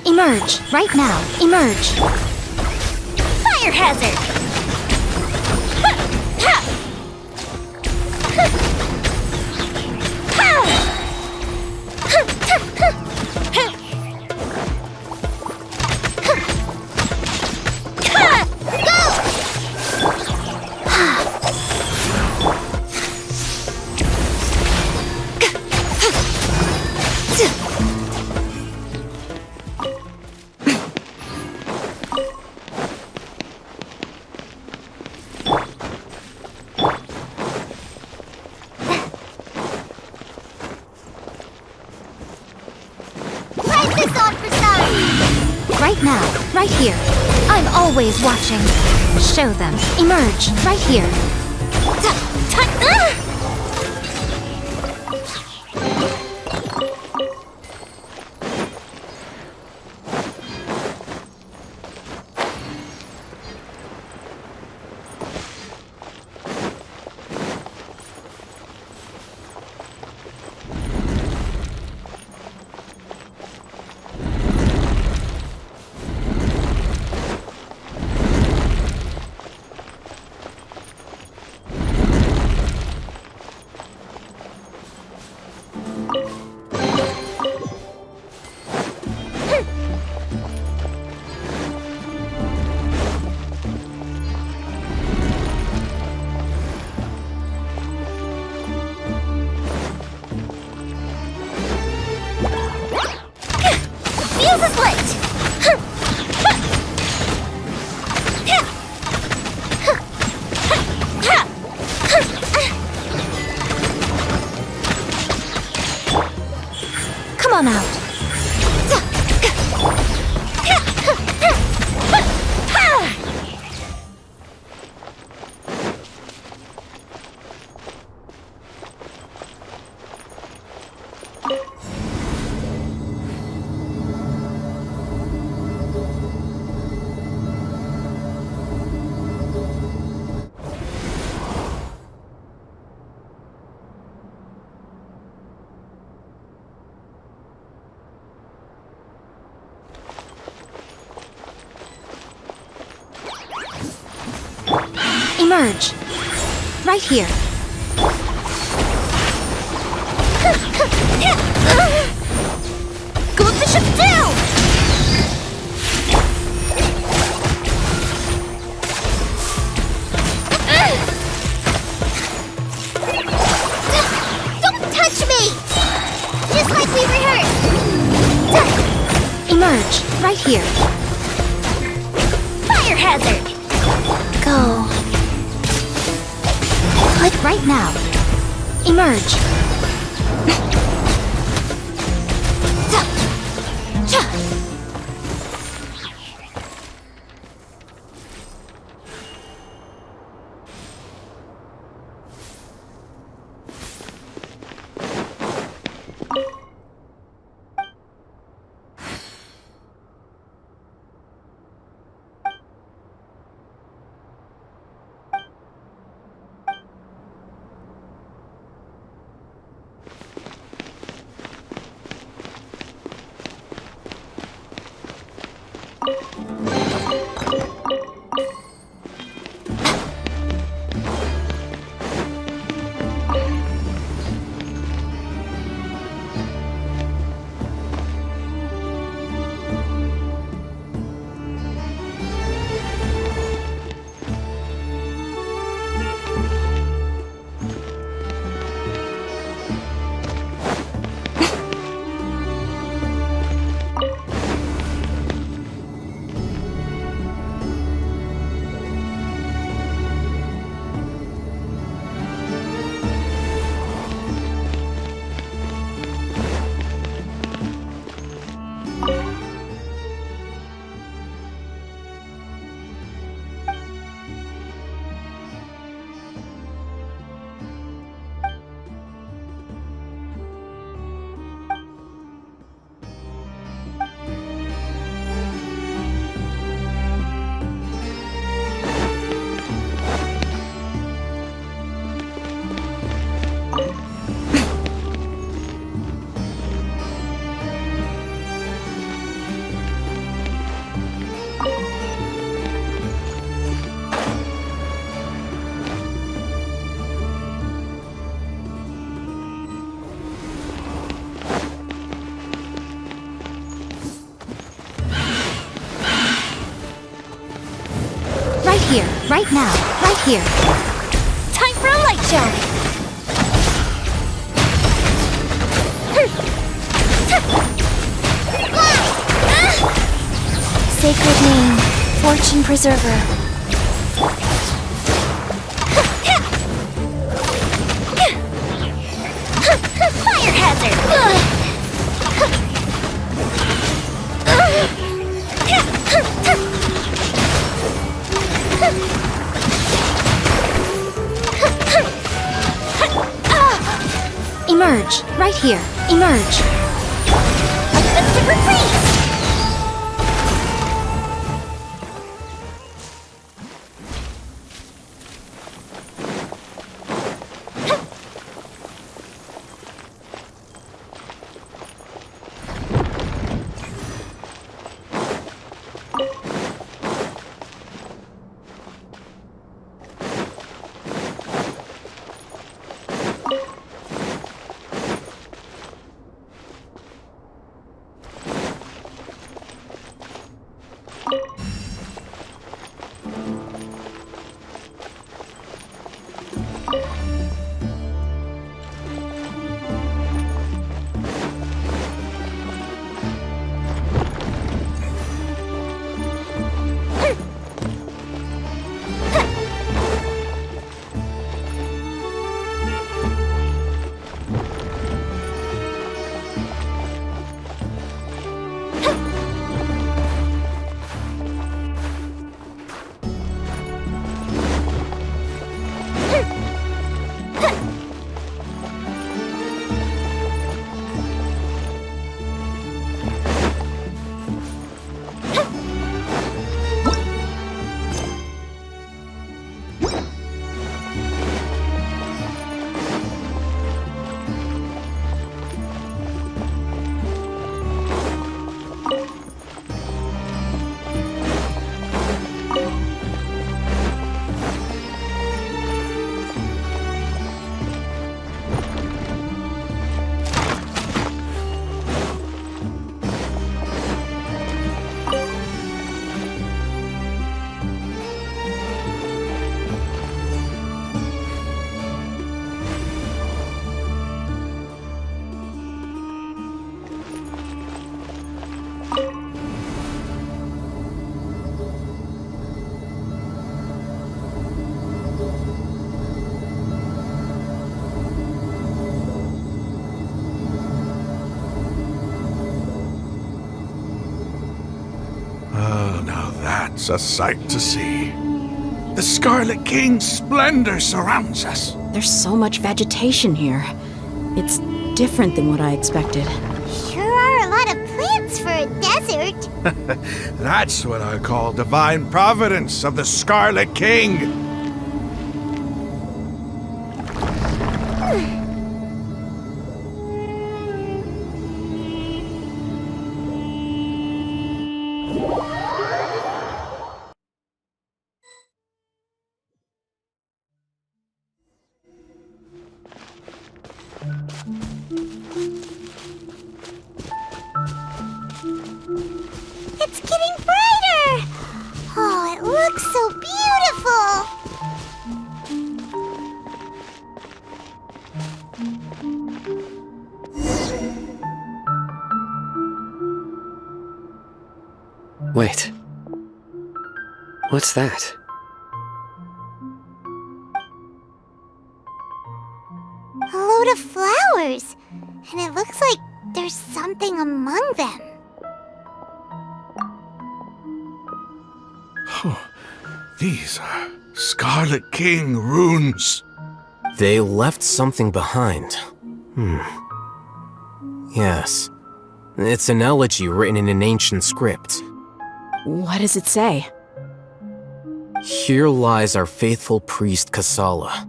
Emerge, right now. Emerge. Fire hazard! Right now, right here. I'm always watching. Show them. Emerge, right here. Come on out. Emerge. Right here. Go Bishop down! Don't touch me! Just like we rehearsed! Emerge. Right here. Fire hazard! Go. Click right now. Emerge. here, right now, right here. Time for a light show! Sacred name, fortune preserver. Fire hazard! Emerge, right here, emerge. Super freeze! Oh, now that's a sight to see. The Scarlet King's splendor surrounds us. There's so much vegetation here. It's different than what I expected. Sure are a lot of plants for a desert. That's what I call divine providence of the Scarlet King. It's getting brighter! Oh, it looks so beautiful! Wait. What's that? A load of flowers, and it looks like there's something among them. These are Scarlet King runes. They left something behind. Yes. It's an elegy written in an ancient script. What does it say? Here lies our faithful priest Kasala.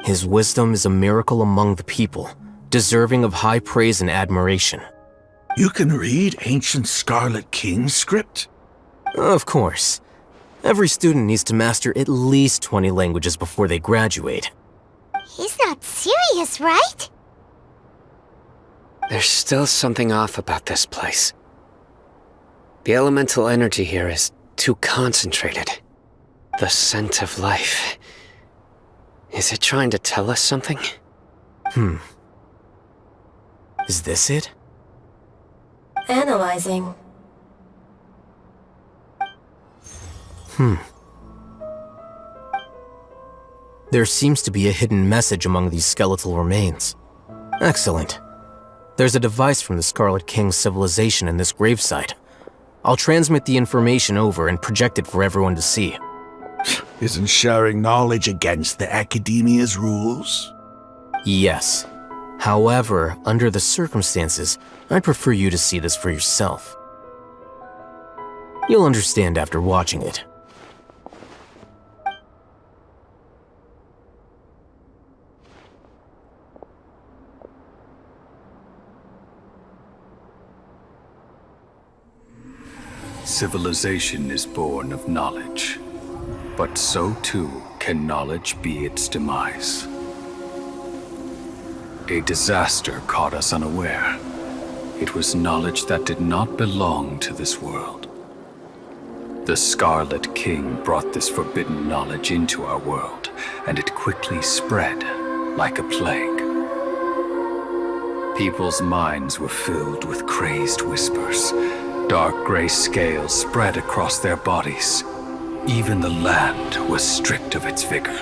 His wisdom is a miracle among the people, deserving of high praise and admiration. You can read ancient Scarlet King script? Of course. Every student needs to master at least 20 languages before they graduate. He's not serious, right? There's still something off about this place. The elemental energy here is too concentrated. The scent of life. Is it trying to tell us something? Is this it? Analyzing. There seems to be a hidden message among these skeletal remains. Excellent. There's a device from the Scarlet King's civilization in this gravesite. I'll transmit the information over and project it for everyone to see. Isn't sharing knowledge against the Academia's rules? Yes. However, under the circumstances, I'd prefer you to see this for yourself. You'll understand after watching it. Civilization is born of knowledge, but so too can knowledge be its demise. A disaster caught us unaware. It was knowledge that did not belong to this world. The Scarlet King brought this forbidden knowledge into our world, and it quickly spread like a plague. People's minds were filled with crazed whispers. Dark gray scales spread across their bodies. Even the land was stripped of its vigor.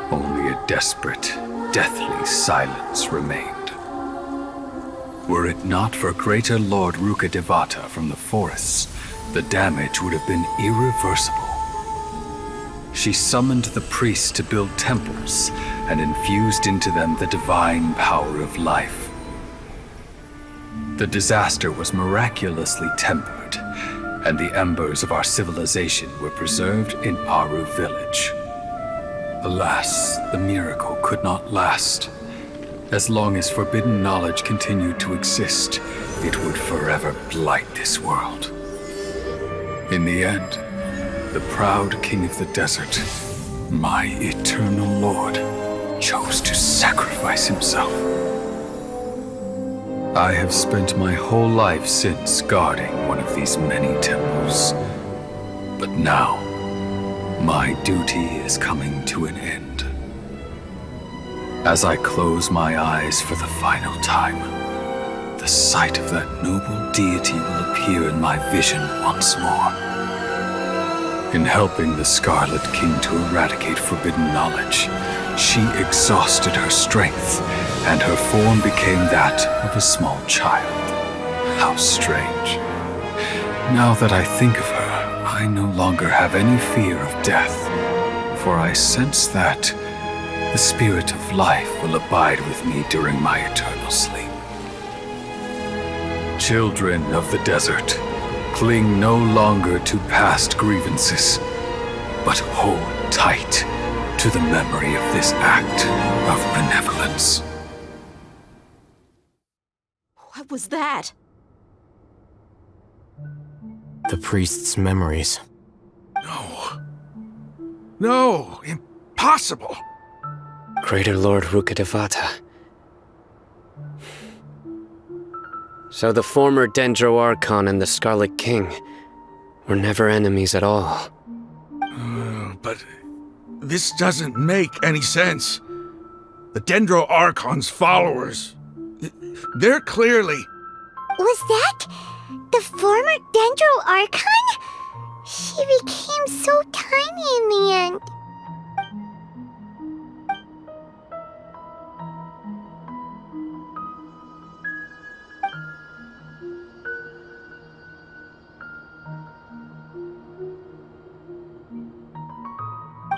Only a desperate, deathly silence remained. Were it not for greater Lord Rukkhadevata from the forests, the damage would have been irreversible. She summoned the priests to build temples and infused into them the divine power of life. The disaster was miraculously tempered, and the embers of our civilization were preserved in Aru village. Alas, the miracle could not last. As long as forbidden knowledge continued to exist, it would forever blight this world. In the end, the proud king of the desert, my eternal lord, chose to sacrifice himself. I have spent my whole life since guarding one of these many temples. But now, my duty is coming to an end. As I close my eyes for the final time, the sight of that noble deity will appear in my vision once more. In helping the Scarlet King to eradicate forbidden knowledge, she exhausted her strength, and her form became that of a small child. How strange. Now that I think of her, I no longer have any fear of death, for I sense that the spirit of life will abide with me during my eternal sleep. Children of the desert, cling no longer to past grievances, but hold tight to the memory of this act of benevolence. What was that? The priest's memories. No, impossible. Greater Lord Rukkhadevata. So the former Dendro Archon and the Scarlet King were never enemies at all. But this doesn't make any sense. The Dendro Archon's followers, they're clearly... Was that the former Dendro Archon? She became so tiny in the end.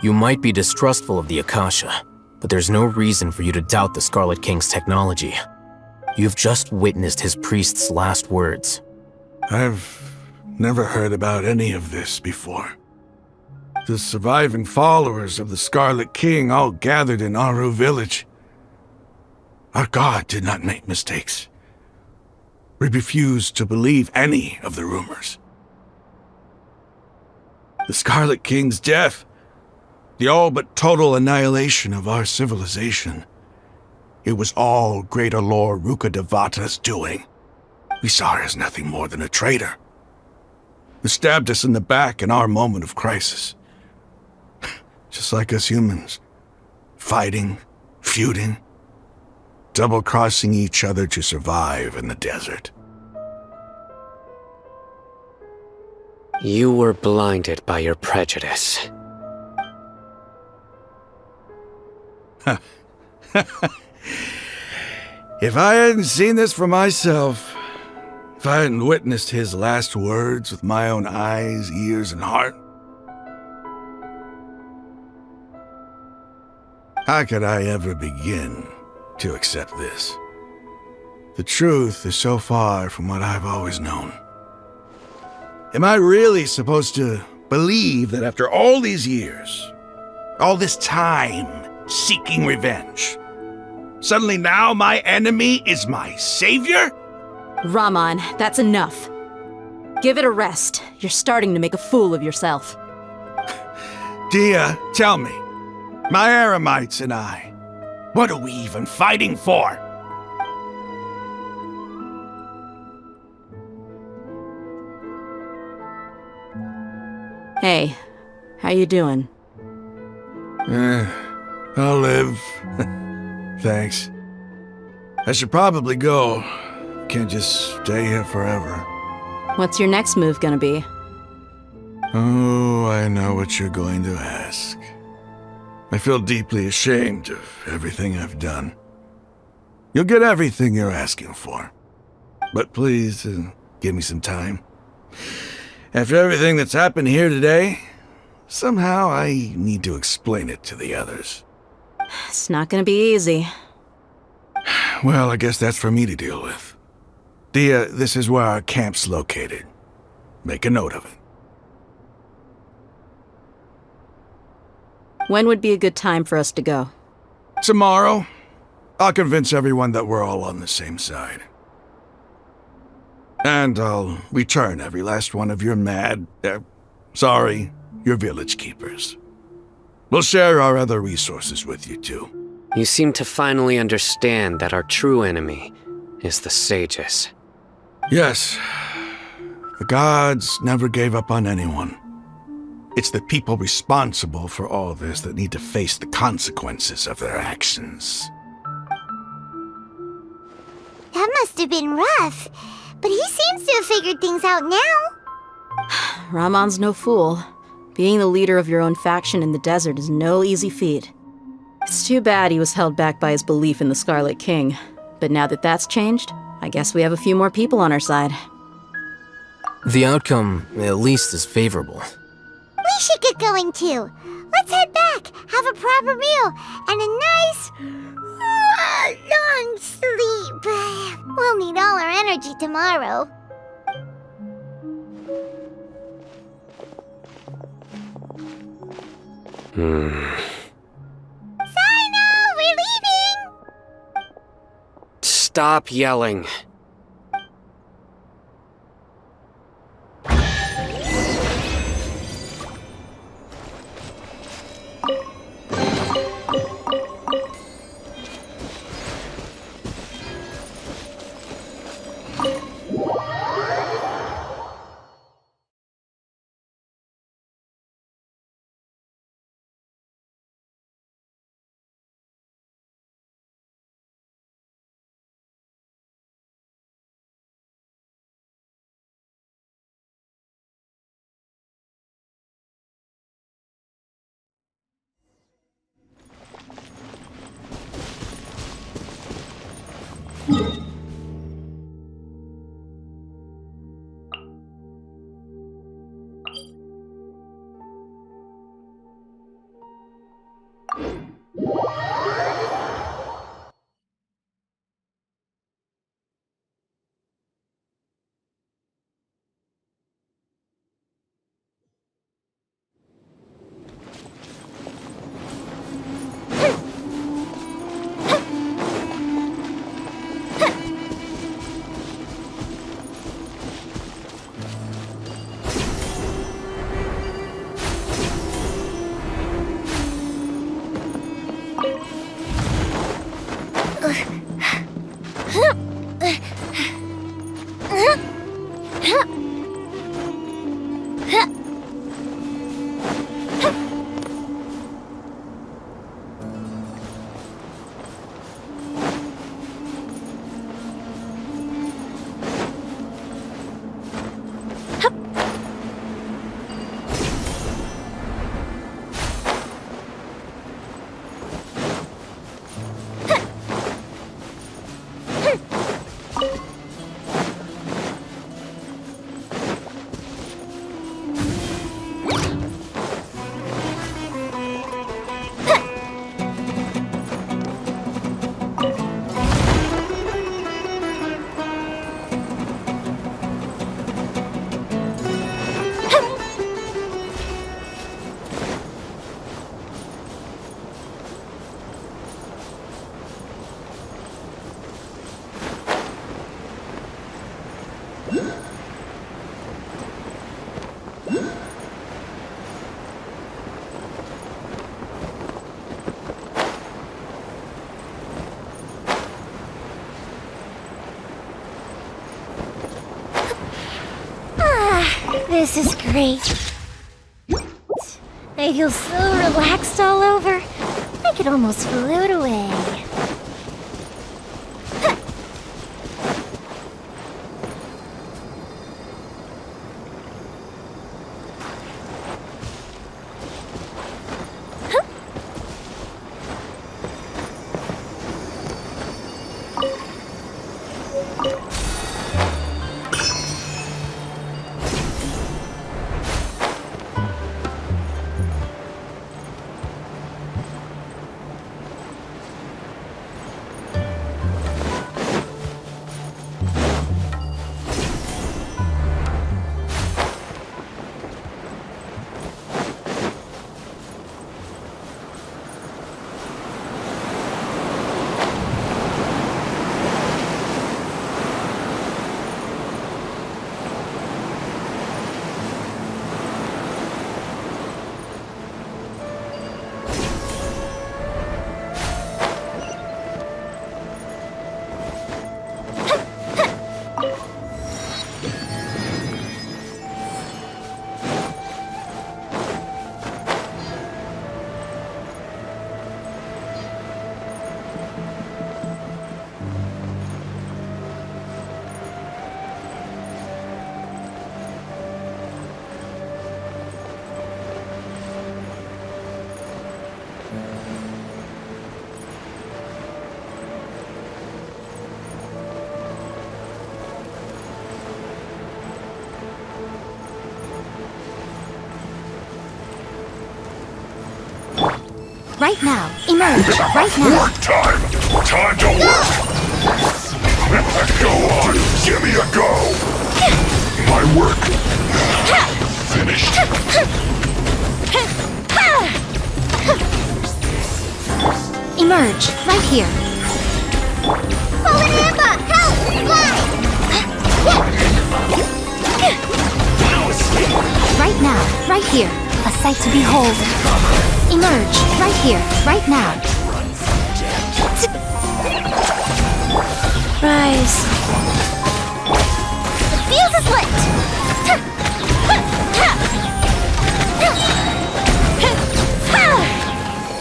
You might be distrustful of the Akasha, but there's no reason for you to doubt the Scarlet King's technology. You've just witnessed his priest's last words. I've never heard about any of this before. The surviving followers of the Scarlet King all gathered in Aru village. Our god did not make mistakes. We refused to believe any of the rumors. The Scarlet King's death, the all but total annihilation of our civilization, it was all Greater Lord Rukkhadevata's doing. We saw her as nothing more than a traitor, who stabbed us in the back in our moment of crisis. just like us humans. Fighting, feuding, double-crossing each other to survive in the desert. You were blinded by your prejudice. If I hadn't seen this for myself, if I hadn't witnessed his last words with my own eyes, ears, and heart, how could I ever begin to accept this? The truth is so far from what I've always known. Am I really supposed to believe that after all these years, all this time seeking revenge, suddenly now my enemy is my savior? Raman, that's enough. Give it a rest. You're starting to make a fool of yourself. Dia, tell me, my Eremites and I, what are we even fighting for? Hey, how you doing? I'll live. Thanks. I should probably go. Can't just stay here forever. What's your next move gonna be? Oh, I know what you're going to ask. I feel deeply ashamed of everything I've done. You'll get everything you're asking for. But please, give me some time. After everything that's happened here today, somehow I need to explain it to the others. It's not gonna be easy. Well, I guess that's for me to deal with. Dia, this is where our camp's located. Make a note of it. When would be a good time for us to go? Tomorrow. I'll convince everyone that we're all on the same side. And I'll return every last one of your your village keepers. We'll share our other resources with you too. You seem to finally understand that our true enemy is the sages. Yes. The gods never gave up on anyone. It's the people responsible for all this that need to face the consequences of their actions. That must have been rough, but he seems to have figured things out now. Raman's no fool. Being the leader of your own faction in the desert is no easy feat. It's too bad he was held back by his belief in the Scarlet King. But now that that's changed, I guess we have a few more people on our side. The outcome, at least, is favorable. We should get going too. Let's head back, have a proper meal, and a nice, long sleep. We'll need all our energy tomorrow. Sino, we're leaving! Stop yelling. This is great. I feel so relaxed all over. I could almost float away. Right now. Emerge. Right now. Work time! Time to work! Go on! Give me a go! My work finished. Emerge. Right here. Fallen Amber! Help! Fly! Right now. Right here. A sight to behold. Emerge. Right here. Right now. Rise. The fuse is lit!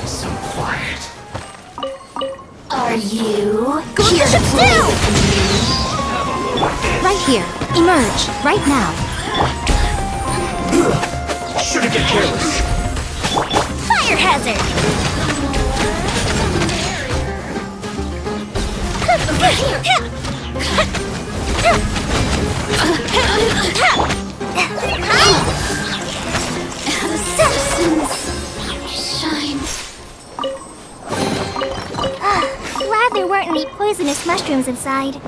So quiet. Are you Here to play with me? Right here. Emerge. Right now. Shouldn't get careless. Fire hazard! Glad there weren't any poisonous mushrooms inside.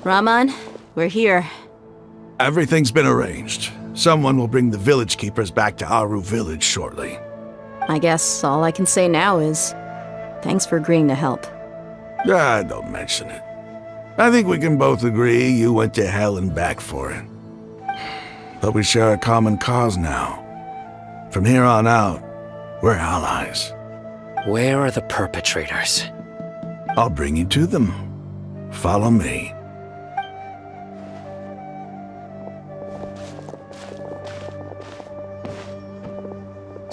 Raman, we're here. Everything's been arranged. Someone will bring the village keepers back to Aru village shortly. I guess all I can say now is thanks for agreeing to help. Don't mention it. I think we can both agree you went to hell and back for it. But we share a common cause now. From here on out, we're allies. Where are the perpetrators? I'll bring you to them. Follow me.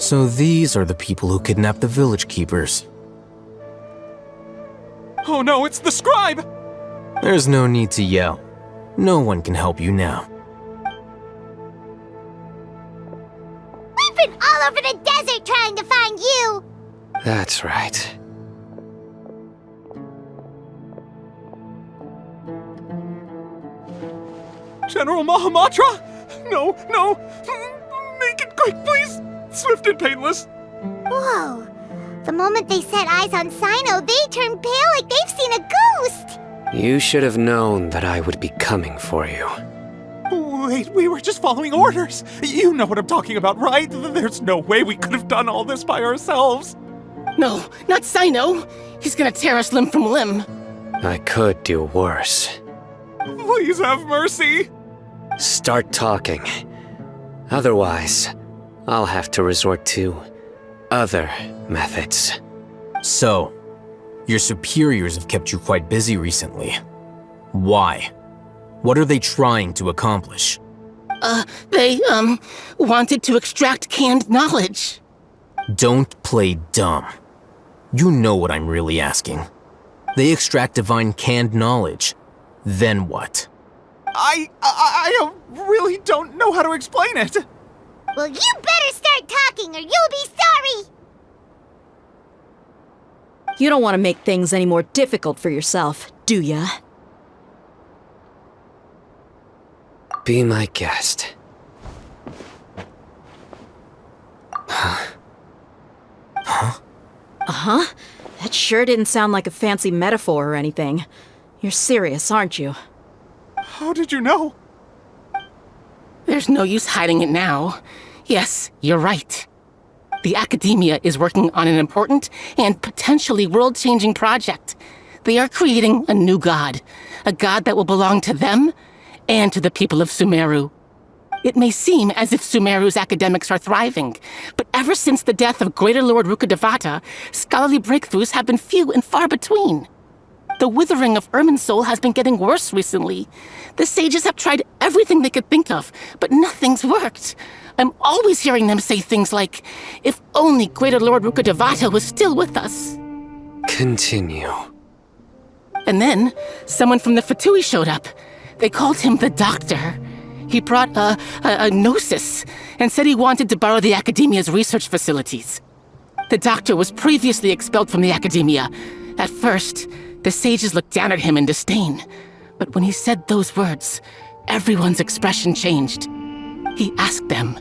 So these are the people who kidnapped the village keepers. Oh no, it's the scribe! There's no need to yell. No one can help you now. We've been all over the desert trying to find you! That's right. General Mahamatra? No, no! Make it quick, please! Swift and painless! Whoa. The moment they set eyes on Sino, they turn pale like they've seen a ghost! You should have known that I would be coming for you. Wait, we were just following orders! You know what I'm talking about, right? There's no way we could have done all this by ourselves! No, not Sino! He's gonna tear us limb from limb! I could do worse. Please have mercy! Start talking. Otherwise, I'll have to resort to other methods. So, your superiors have kept you quite busy recently. Why? What are they trying to accomplish? They wanted to extract canned knowledge. Don't play dumb. You know what I'm really asking. They extract divine canned knowledge. Then what? I really don't know how to explain it. Well, you better start talking or you'll be sorry! You don't want to make things any more difficult for yourself, do ya? Be my guest. Uh-huh. That sure didn't sound like a fancy metaphor or anything. You're serious, aren't you? How did you know? There's no use hiding it now. Yes, you're right. The Academia is working on an important and potentially world-changing project. They are creating a new god. A god that will belong to them and to the people of Sumeru. It may seem as if Sumeru's academics are thriving, but ever since the death of Greater Lord Rukkhadevata, scholarly breakthroughs have been few and far between. The withering of Irminsul has been getting worse recently. The sages have tried everything they could think of, but nothing's worked. I'm always hearing them say things like, if only Greater Lord Rukkhadevata was still with us. Continue. And then, someone from the Fatui showed up. They called him the Doctor. He brought a gnosis and said he wanted to borrow the Academia's research facilities. The Doctor was previously expelled from the Academia. At first, the sages looked down at him in disdain. But when he said those words, everyone's expression changed. He asked them,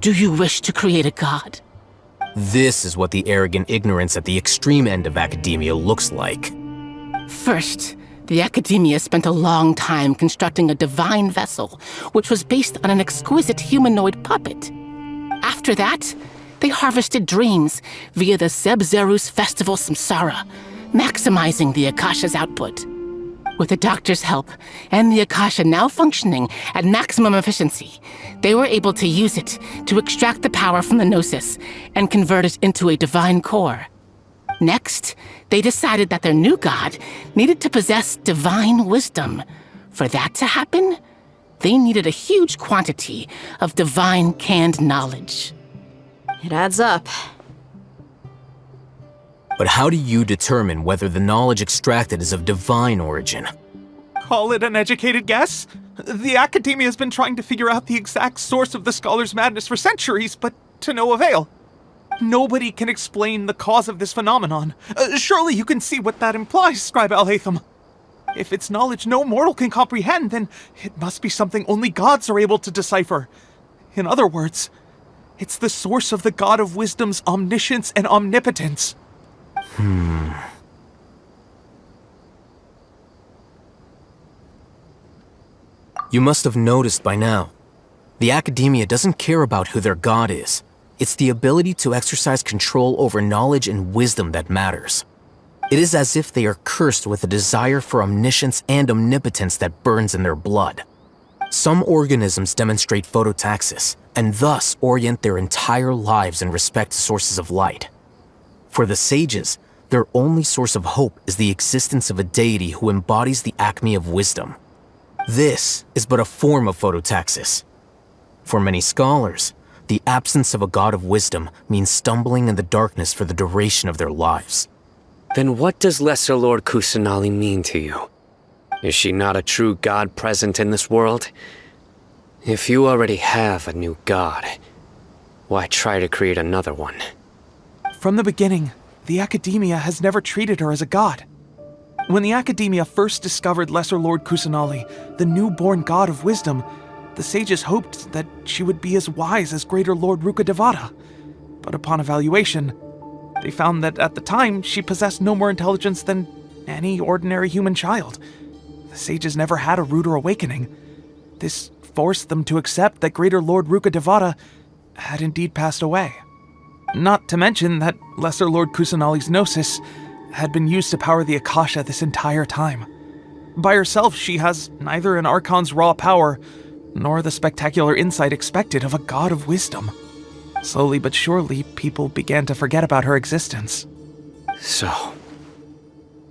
"Do you wish to create a god?" This is what the arrogant ignorance at the extreme end of academia looks like. First, the Academia spent a long time constructing a divine vessel, which was based on an exquisite humanoid puppet. After that, they harvested dreams via the Zeb-Zerus Festival Samsara, maximizing the Akasha's output. With the Doctor's help, and the Akasha now functioning at maximum efficiency, they were able to use it to extract the power from the Gnosis and convert it into a divine core. Next, they decided that their new god needed to possess divine wisdom. For that to happen, they needed a huge quantity of divine canned knowledge. It adds up. But how do you determine whether the knowledge extracted is of divine origin? Call it an educated guess? The Academia has been trying to figure out the exact source of the Scholar's madness for centuries, but to no avail. Nobody can explain the cause of this phenomenon. Surely you can see what that implies, Scribe Alhaitham. If it's knowledge no mortal can comprehend, then it must be something only gods are able to decipher. In other words, it's the source of the God of Wisdom's omniscience and omnipotence. You must have noticed by now. The Academia doesn't care about who their god is. It's the ability to exercise control over knowledge and wisdom that matters. It is as if they are cursed with a desire for omniscience and omnipotence that burns in their blood. Some organisms demonstrate phototaxis, and thus orient their entire lives in respect to sources of light. For the sages, their only source of hope is the existence of a deity who embodies the acme of wisdom. This is but a form of phototaxis. For many scholars, the absence of a god of wisdom means stumbling in the darkness for the duration of their lives. Then what does Lesser Lord Kusanali mean to you? Is she not a true god present in this world? If you already have a new god, why try to create another one? From the beginning, the Academia has never treated her as a god. When the Academia first discovered Lesser Lord Kusanali, the newborn god of wisdom, The sages hoped that she would be as wise as Greater Lord Rukkhadevata, but upon evaluation, they found that at the time she possessed no more intelligence than any ordinary human child. The sages never had a ruder awakening. This forced them to accept that Greater Lord Rukkhadevata had indeed passed away. Not to mention that Lesser Lord Kusanali's gnosis had been used to power the Akasha this entire time. By herself, she has neither an Archon's raw power, nor the spectacular insight expected of a god of wisdom. Slowly but surely, people began to forget about her existence. So,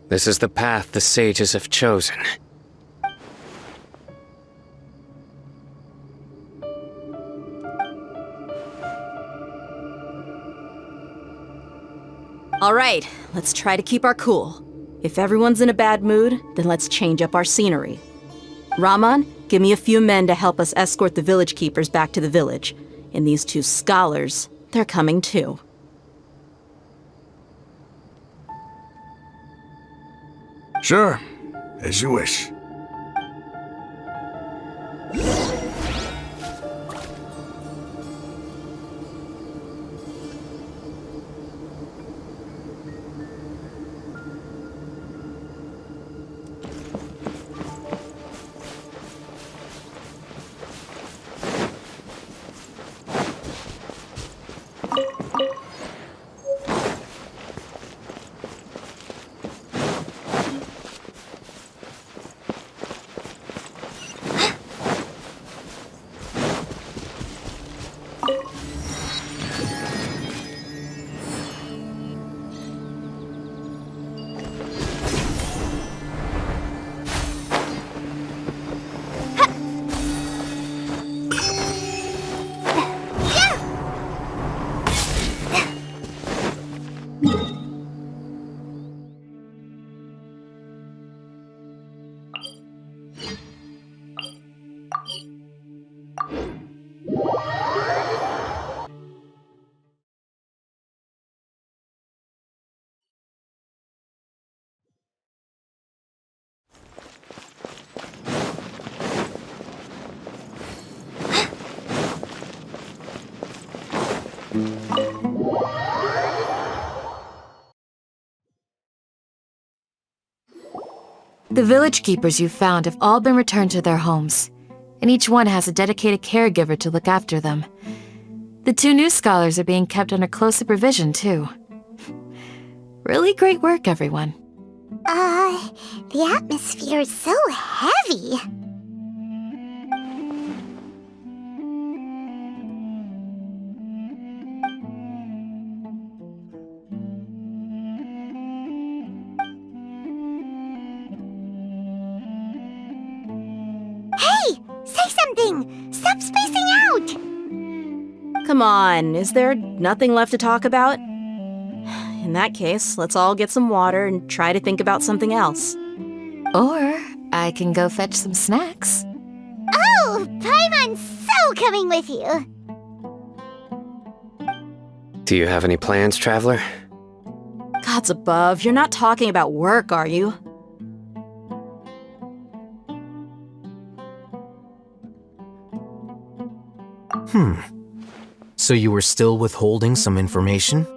this is the path the sages have chosen. All right, let's try to keep our cool. If everyone's in a bad mood, then let's change up our scenery. Raman, give me a few men to help us escort the village keepers back to the village. And these 2 scholars, they're coming too. Sure, as you wish. The village keepers you've found have all been returned to their homes, and each one has a dedicated caregiver to look after them. The 2 new scholars are being kept under close supervision, too. Really great work, everyone. The atmosphere is so heavy. Hey! Say something! Stop spacing out! Come on, is there nothing left to talk about? In that case, let's all get some water and try to think about something else. Or I can go fetch some snacks. Oh! Paimon's so coming with you! Do you have any plans, traveler? Gods above, you're not talking about work, are you? So you were still withholding some information?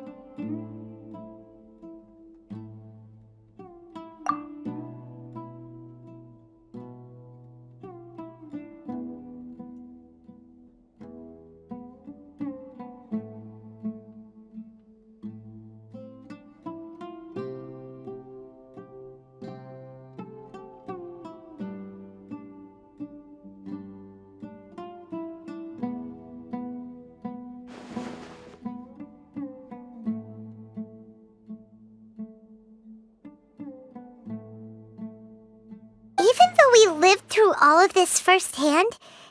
Even though we lived through all of this firsthand,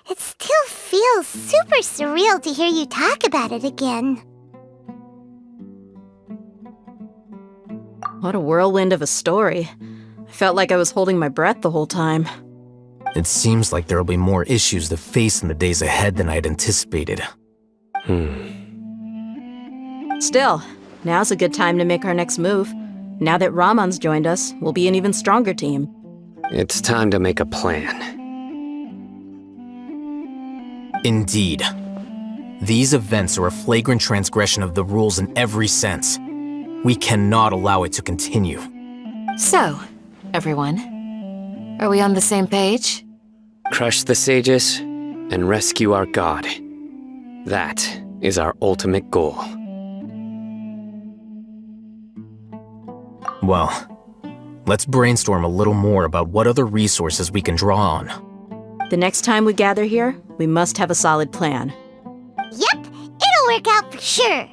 it still feels super surreal to hear you talk about it again. What a whirlwind of a story. I felt like I was holding my breath the whole time. It seems like there'll be more issues to face in the days ahead than I'd anticipated. Still, now's a good time to make our next move. Now that Raman's joined us, we'll be an even stronger team. It's time to make a plan. Indeed. These events are a flagrant transgression of the rules in every sense. We cannot allow it to continue. So, everyone, are we on the same page? Crush the sages and rescue our god. That is our ultimate goal. Well, let's brainstorm a little more about what other resources we can draw on. The next time we gather here, we must have a solid plan. Yep, it'll work out for sure.